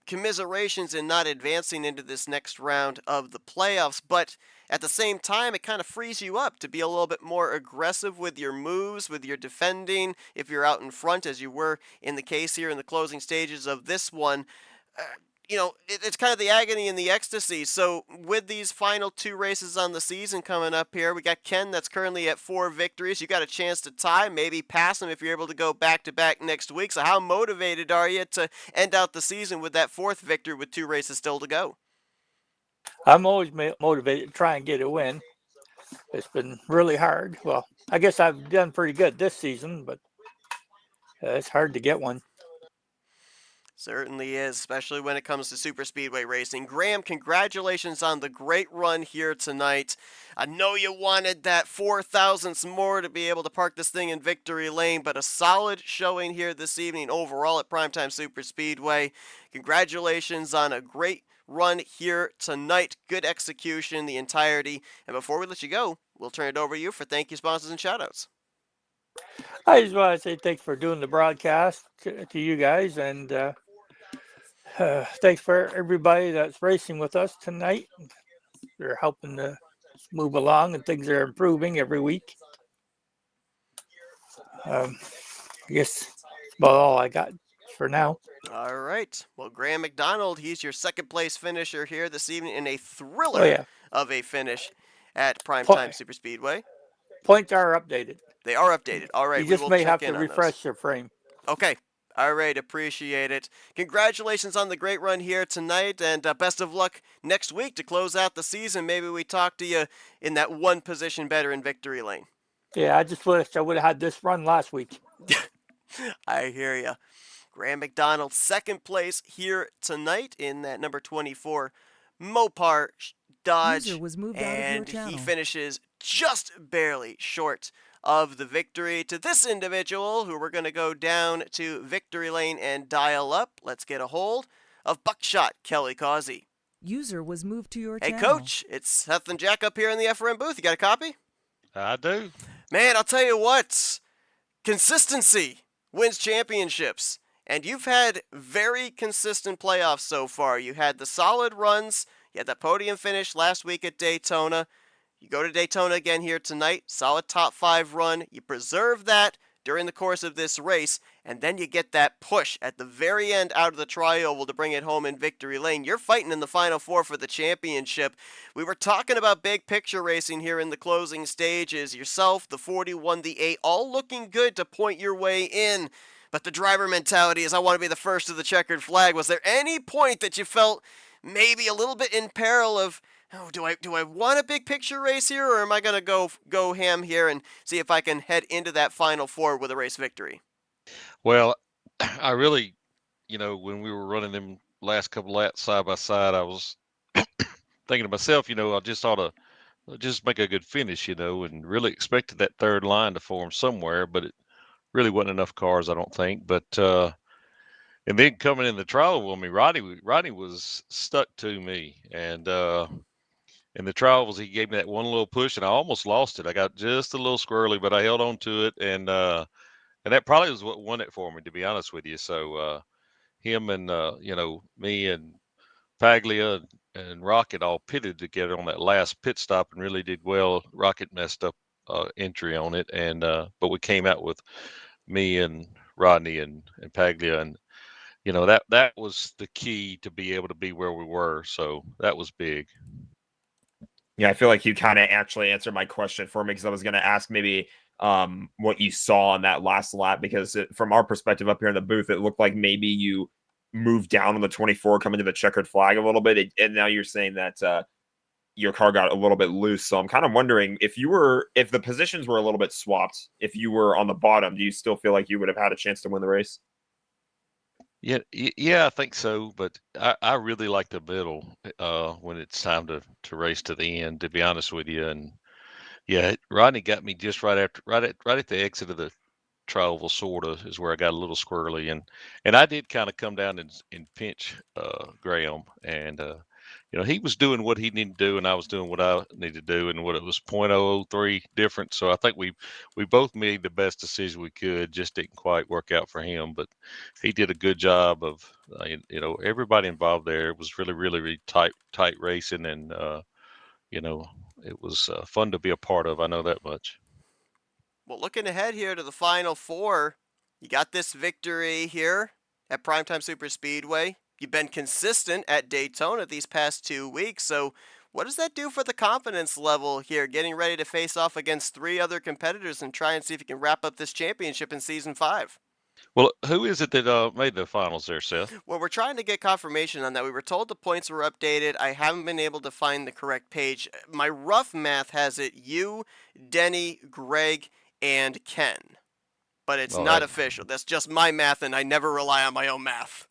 S1: commiserations in not advancing into this next round of the playoffs, but at the same time, it kind of frees you up to be a little bit more aggressive with your moves, with your defending, if you're out in front, as you were in the case here in the closing stages of this one. It's kind of the agony and the ecstasy. So with these final 2 races on the season coming up here, we got Ken that's currently at 4 victories. You got a chance to tie, maybe pass him if you're able to go back-to-back next week. So how motivated are you to end out the season with that 4th victory with 2 races still to go?
S7: I'm always motivated to try and get a win. It's been really hard. Well, I guess I've done pretty good this season, but it's hard to get one.
S1: Certainly is, especially when it comes to super speedway racing. Graham, congratulations on the great run here tonight. I know you wanted that 4,000ths more to be able to park this thing in victory lane, but a solid showing here this evening overall at Primetime Super Speedway. Congratulations on a great run here tonight. Good execution the entirety. And before we let you go, we'll turn it over to you for thank you, sponsors, and shoutouts.
S7: I just want to say thanks for doing the broadcast to you guys, and thanks for everybody that's racing with us tonight. They're helping to move along, and things are improving every week. I guess that's about all I got for now.
S1: All right. Well, Graham McDonald, he's your second place finisher here this evening in a thriller
S7: Oh yeah,
S1: of a finish at Primetime Super Speedway.
S7: points are updated.
S1: They are updated. All right,
S7: You
S1: we
S7: just
S1: will
S7: may
S1: check
S7: have
S1: in
S7: to
S1: on
S7: refresh your frame.
S1: those. Okay. All right, appreciate it. Congratulations on the great run here tonight, and best of luck next week to close out the season. Maybe we talk to you in that one position better in victory lane.
S7: Yeah, I just wish I would have had this run last week.
S1: I hear you. Graham McDonald, second place here tonight in that number 24 Mopar Dodge.
S3: User was moved out of your
S1: And he
S3: channel.
S1: finishes just barely short of the victory. To this individual, who we're going to go down to victory lane and dial up. Let's get a hold of Buckshot Kelly Causey.
S3: User was moved to your
S1: Hey,
S3: channel.
S1: Coach, it's Seth and Jack up here in the FRM booth. You got a copy?
S8: I do.
S1: Man, I'll tell you what. Consistency wins championships. And you've had very consistent playoffs so far. You had the solid runs. You had that podium finish last week at Daytona. You go to Daytona again here tonight. Solid top 5 run. You preserve that during the course of this race. And then you get that push at the very end out of the tri-oval to bring it home in victory lane. You're fighting in the Final Four for the championship. We were talking about big picture racing here in the closing stages. Yourself, the 41, the 8, all looking good to point your way in. But the driver mentality is I want to be the first to the checkered flag. Was there any point that you felt maybe a little bit in peril of, oh, do I want a big picture race here, or am I going to go ham here and see if I can head into that Final Four with a race victory?
S8: Well, I really, when we were running them last couple laps side by side, I was thinking to myself, I just ought to just make a good finish, and really expected that third line to form somewhere, but it really wasn't enough cars, I don't think. But and then coming in the trial with me, Rodney was stuck to me, and in the trials he gave me that one little push, and I almost lost it. I got just a little squirrely, but I held on to it, and that probably was what won it for me, to be honest with you. So him and me and Paglia and Rocket all pitted together on that last pit stop and really did well. Rocket messed up entry on it, and but we came out with me and Rodney and Paglia, and that was the key to be able to be where we were. So that was big.
S2: Yeah, I feel like you kind of actually answered my question for me, because I was going to ask maybe what you saw on that last lap, because from our perspective up here in the booth, it looked like maybe you moved down on the 24 coming to the checkered flag a little bit, and now you're saying that your car got a little bit loose. So I'm kind of wondering if the positions were a little bit swapped, if you were on the bottom, do you still feel like you would have had a chance to win the race?
S8: Yeah, I think so. But I really like the middle when it's time to race to the end, to be honest with you. And yeah, Rodney got me just right at the exit of the tri-oval, sort of, is where I got a little squirrely, and I did kind of come down and pinch Graham, and he was doing what he needed to do, and I was doing what I needed to do, and what it was 0.003 different. So I think we both made the best decision we could. Just didn't quite work out for him, but he did a good job of everybody involved there. It was really, really, really tight racing, and it was fun to be a part of. I know that much.
S1: Well, looking ahead here to the Final Four, you got this victory here at Primetime Super Speedway. You've been consistent at Daytona these past 2 weeks, so what does that do for the confidence level here, getting ready to face off against 3 other competitors and try and see if you can wrap up this championship in Season 5?
S8: Well, who is it that made the finals there, Seth?
S1: Well, we're trying to get confirmation on that. We were told the points were updated. I haven't been able to find the correct page. My rough math has it you, Denny, Greg, and Ken. But it's
S8: Well,
S1: not official. That's just my math, and I never rely on my own math.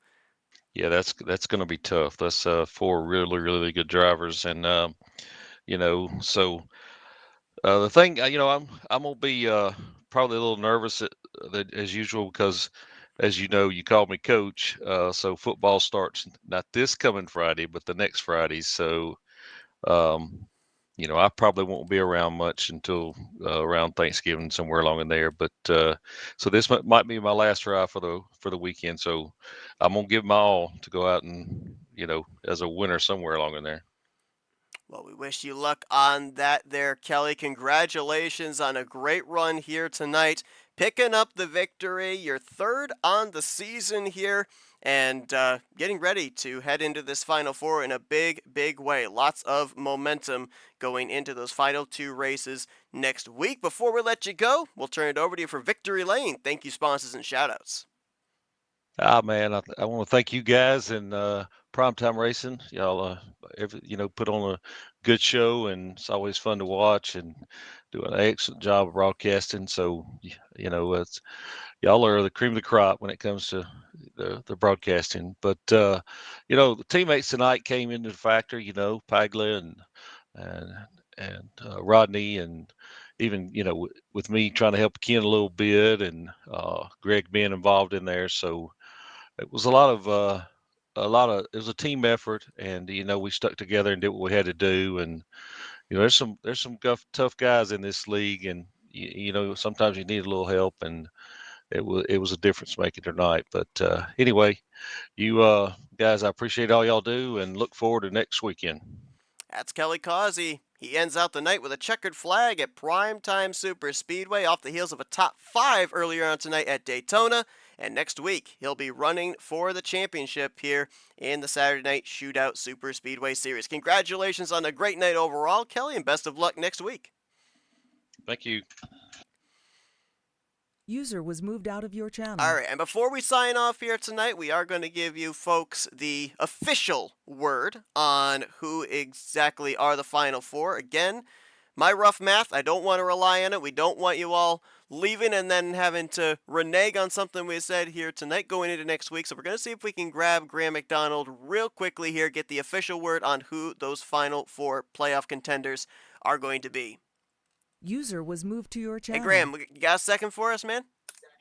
S8: yeah, that's going to be tough. That's four really good drivers, and so the thing, I'm gonna be probably a little nervous as usual because, as you know, you called me coach. So football starts not this coming Friday, but the next Friday. So um, I probably won't be around much until around Thanksgiving, somewhere along in there. But so this might be my last drive for the weekend. So I'm gonna give my all to go out and as a winner somewhere along in there.
S1: Well, we wish you luck on that there, Kelly. Congratulations on a great run here tonight. Picking up the victory, your third on the season here, and getting ready to head into this Final Four in a big way. Lots of momentum going into those final two races next week. Before we let you go, we'll turn it over to you for Victory Lane. Thank you, sponsors and shoutouts.
S8: Ah, man, I want to thank you guys and Primetime Racing. Y'all, put on a good show, and it's always fun to watch and do an excellent job of broadcasting. So, it's y'all are the cream of the crop when it comes to the broadcasting. But the teammates tonight came into the factor. Paglia and Rodney, and even with me trying to help Ken a little bit, and Greg being involved in there. So it was it was a team effort, and we stuck together and did what we had to do. And there's some tough guys in this league, and sometimes you need a little help, and it was a difference maker tonight. But anyway, you guys, I appreciate all y'all do, and look forward to next weekend.
S1: That's Kelly Causey. He ends out the night with a checkered flag at Primetime Super Speedway off the heels of a top 5 earlier on tonight at Daytona. And next week, he'll be running for the championship here in the Saturday Night Shootout Super Speedway Series. Congratulations on a great night overall, Kelly, and best of luck next week.
S8: Thank you.
S3: User was moved out of your channel.
S1: All right, and before we sign off here tonight, we are going to give you folks the official word on who exactly are the Final Four. Again, my rough math, I don't want to rely on it. We don't want you all leaving and then having to renege on something we said here tonight going into next week. So we're going to see if we can grab Graham McDonald real quickly here, get the official word on who those Final Four playoff contenders are going to be.
S3: User was moved to your channel.
S1: Hey, Graham, you got a second for us, man?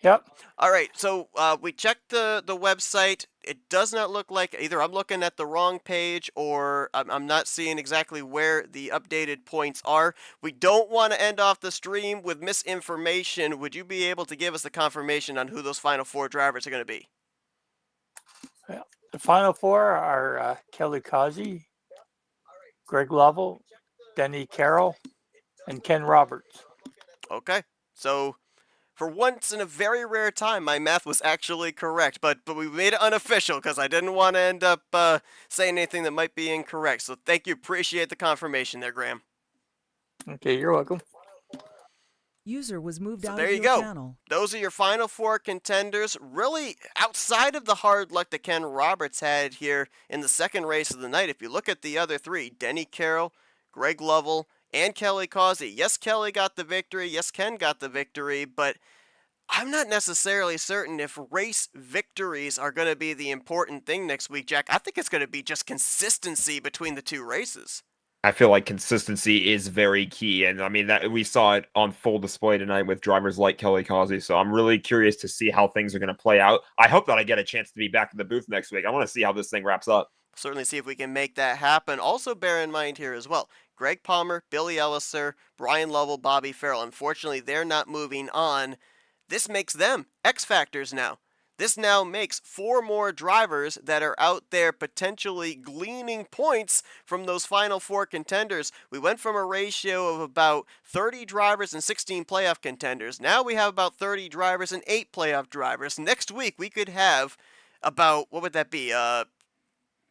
S7: Yep.
S1: All right, so we checked the website. It does not look like either I'm looking at the wrong page or I'm not seeing exactly where the updated points are. We don't want to end off the stream with misinformation. Would you be able to give us the confirmation on who those Final Four drivers are going to be?
S7: Yeah. The final four are Kelly Causey, Greg Lovell, Denny Carroll, and Ken Roberts.
S1: Okay, so for once in a very rare time, my math was actually correct, but we made it unofficial because I didn't want to end up saying anything that might be incorrect. So thank you. Appreciate the confirmation there, Graham.
S7: Okay, you're welcome.
S3: User was moved
S1: So
S3: out
S1: there
S3: of
S1: you
S3: your
S1: go.
S3: channel.
S1: Those are your Final Four contenders. Really, outside of the hard luck that Ken Roberts had here in the second race of the night, if you look at the other three, Denny Carroll, Greg Lovell, and Kelly Causey. Yes, Kelly got the victory. Yes, Ken got the victory, but I'm not necessarily certain if race victories are going to be the important thing next week, Jack. I think it's going to be just consistency between the two races.
S2: I feel like consistency is very key, and I mean that we saw it on full display tonight with drivers like Kelly Causey. So I'm really curious to see how things are going to play out. I hope that I get a chance to be back in the booth next week. I want to see how this thing wraps up.
S1: Certainly see if we can make that happen. Also bear in mind here as well, Greg Palmer, Billy Elliser, Brian Lovell, Bobby Farrell. Unfortunately, they're not moving on. This makes them X Factors now. This now makes 4 more drivers that are out there potentially gleaning points from those Final Four contenders. We went from a ratio of about 30 drivers and 16 playoff contenders. Now we have about 30 drivers and 8 playoff drivers. Next week we could have about, what would that be,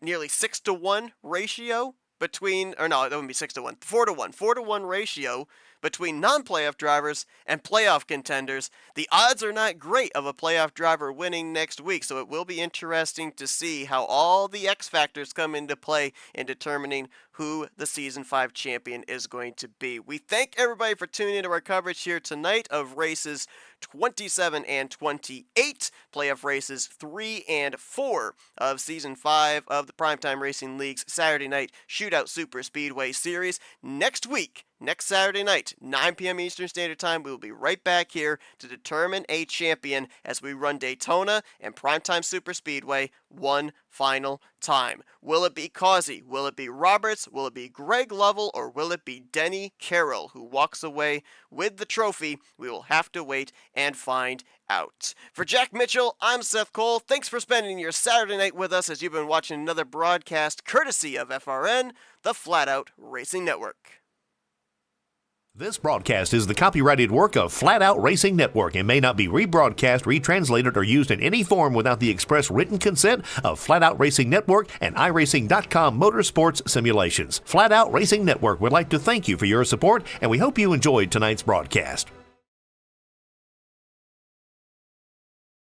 S1: nearly 6-to-1 ratio between, or no, that wouldn't be 6-to-1, 4-to-1 ratio between non-playoff drivers and playoff contenders. The odds are not great of a playoff driver winning next week, so it will be interesting to see how all the X factors come into play in determining who the Season 5 champion is going to be. We thank everybody for tuning into our coverage here tonight of races 27 and 28, playoff races 3 and 4 of Season 5 of the Primetime Racing League's Saturday Night Shootout Super Speedway Series. Next week, next Saturday night, 9 p.m. Eastern Standard Time, we will be right back here to determine a champion as we run Daytona and Primetime Super Speedway one final time. Will it be Causey? Will it be Roberts? Will it be Greg Lovell? Or will it be Denny Carroll who walks away with the trophy? We will have to wait and find out. For Jack Mitchell, I'm Seth Cole. Thanks for spending your Saturday night with us as you've been watching another broadcast courtesy of FRN, the Flatout Racing Network.
S9: This broadcast is the copyrighted work of Flatout Racing Network and may not be rebroadcast, retranslated, or used in any form without the express written consent of Flatout Racing Network and iRacing.com Motorsports Simulations. Flatout Racing Network would like to thank you for your support, and we hope you enjoyed tonight's broadcast.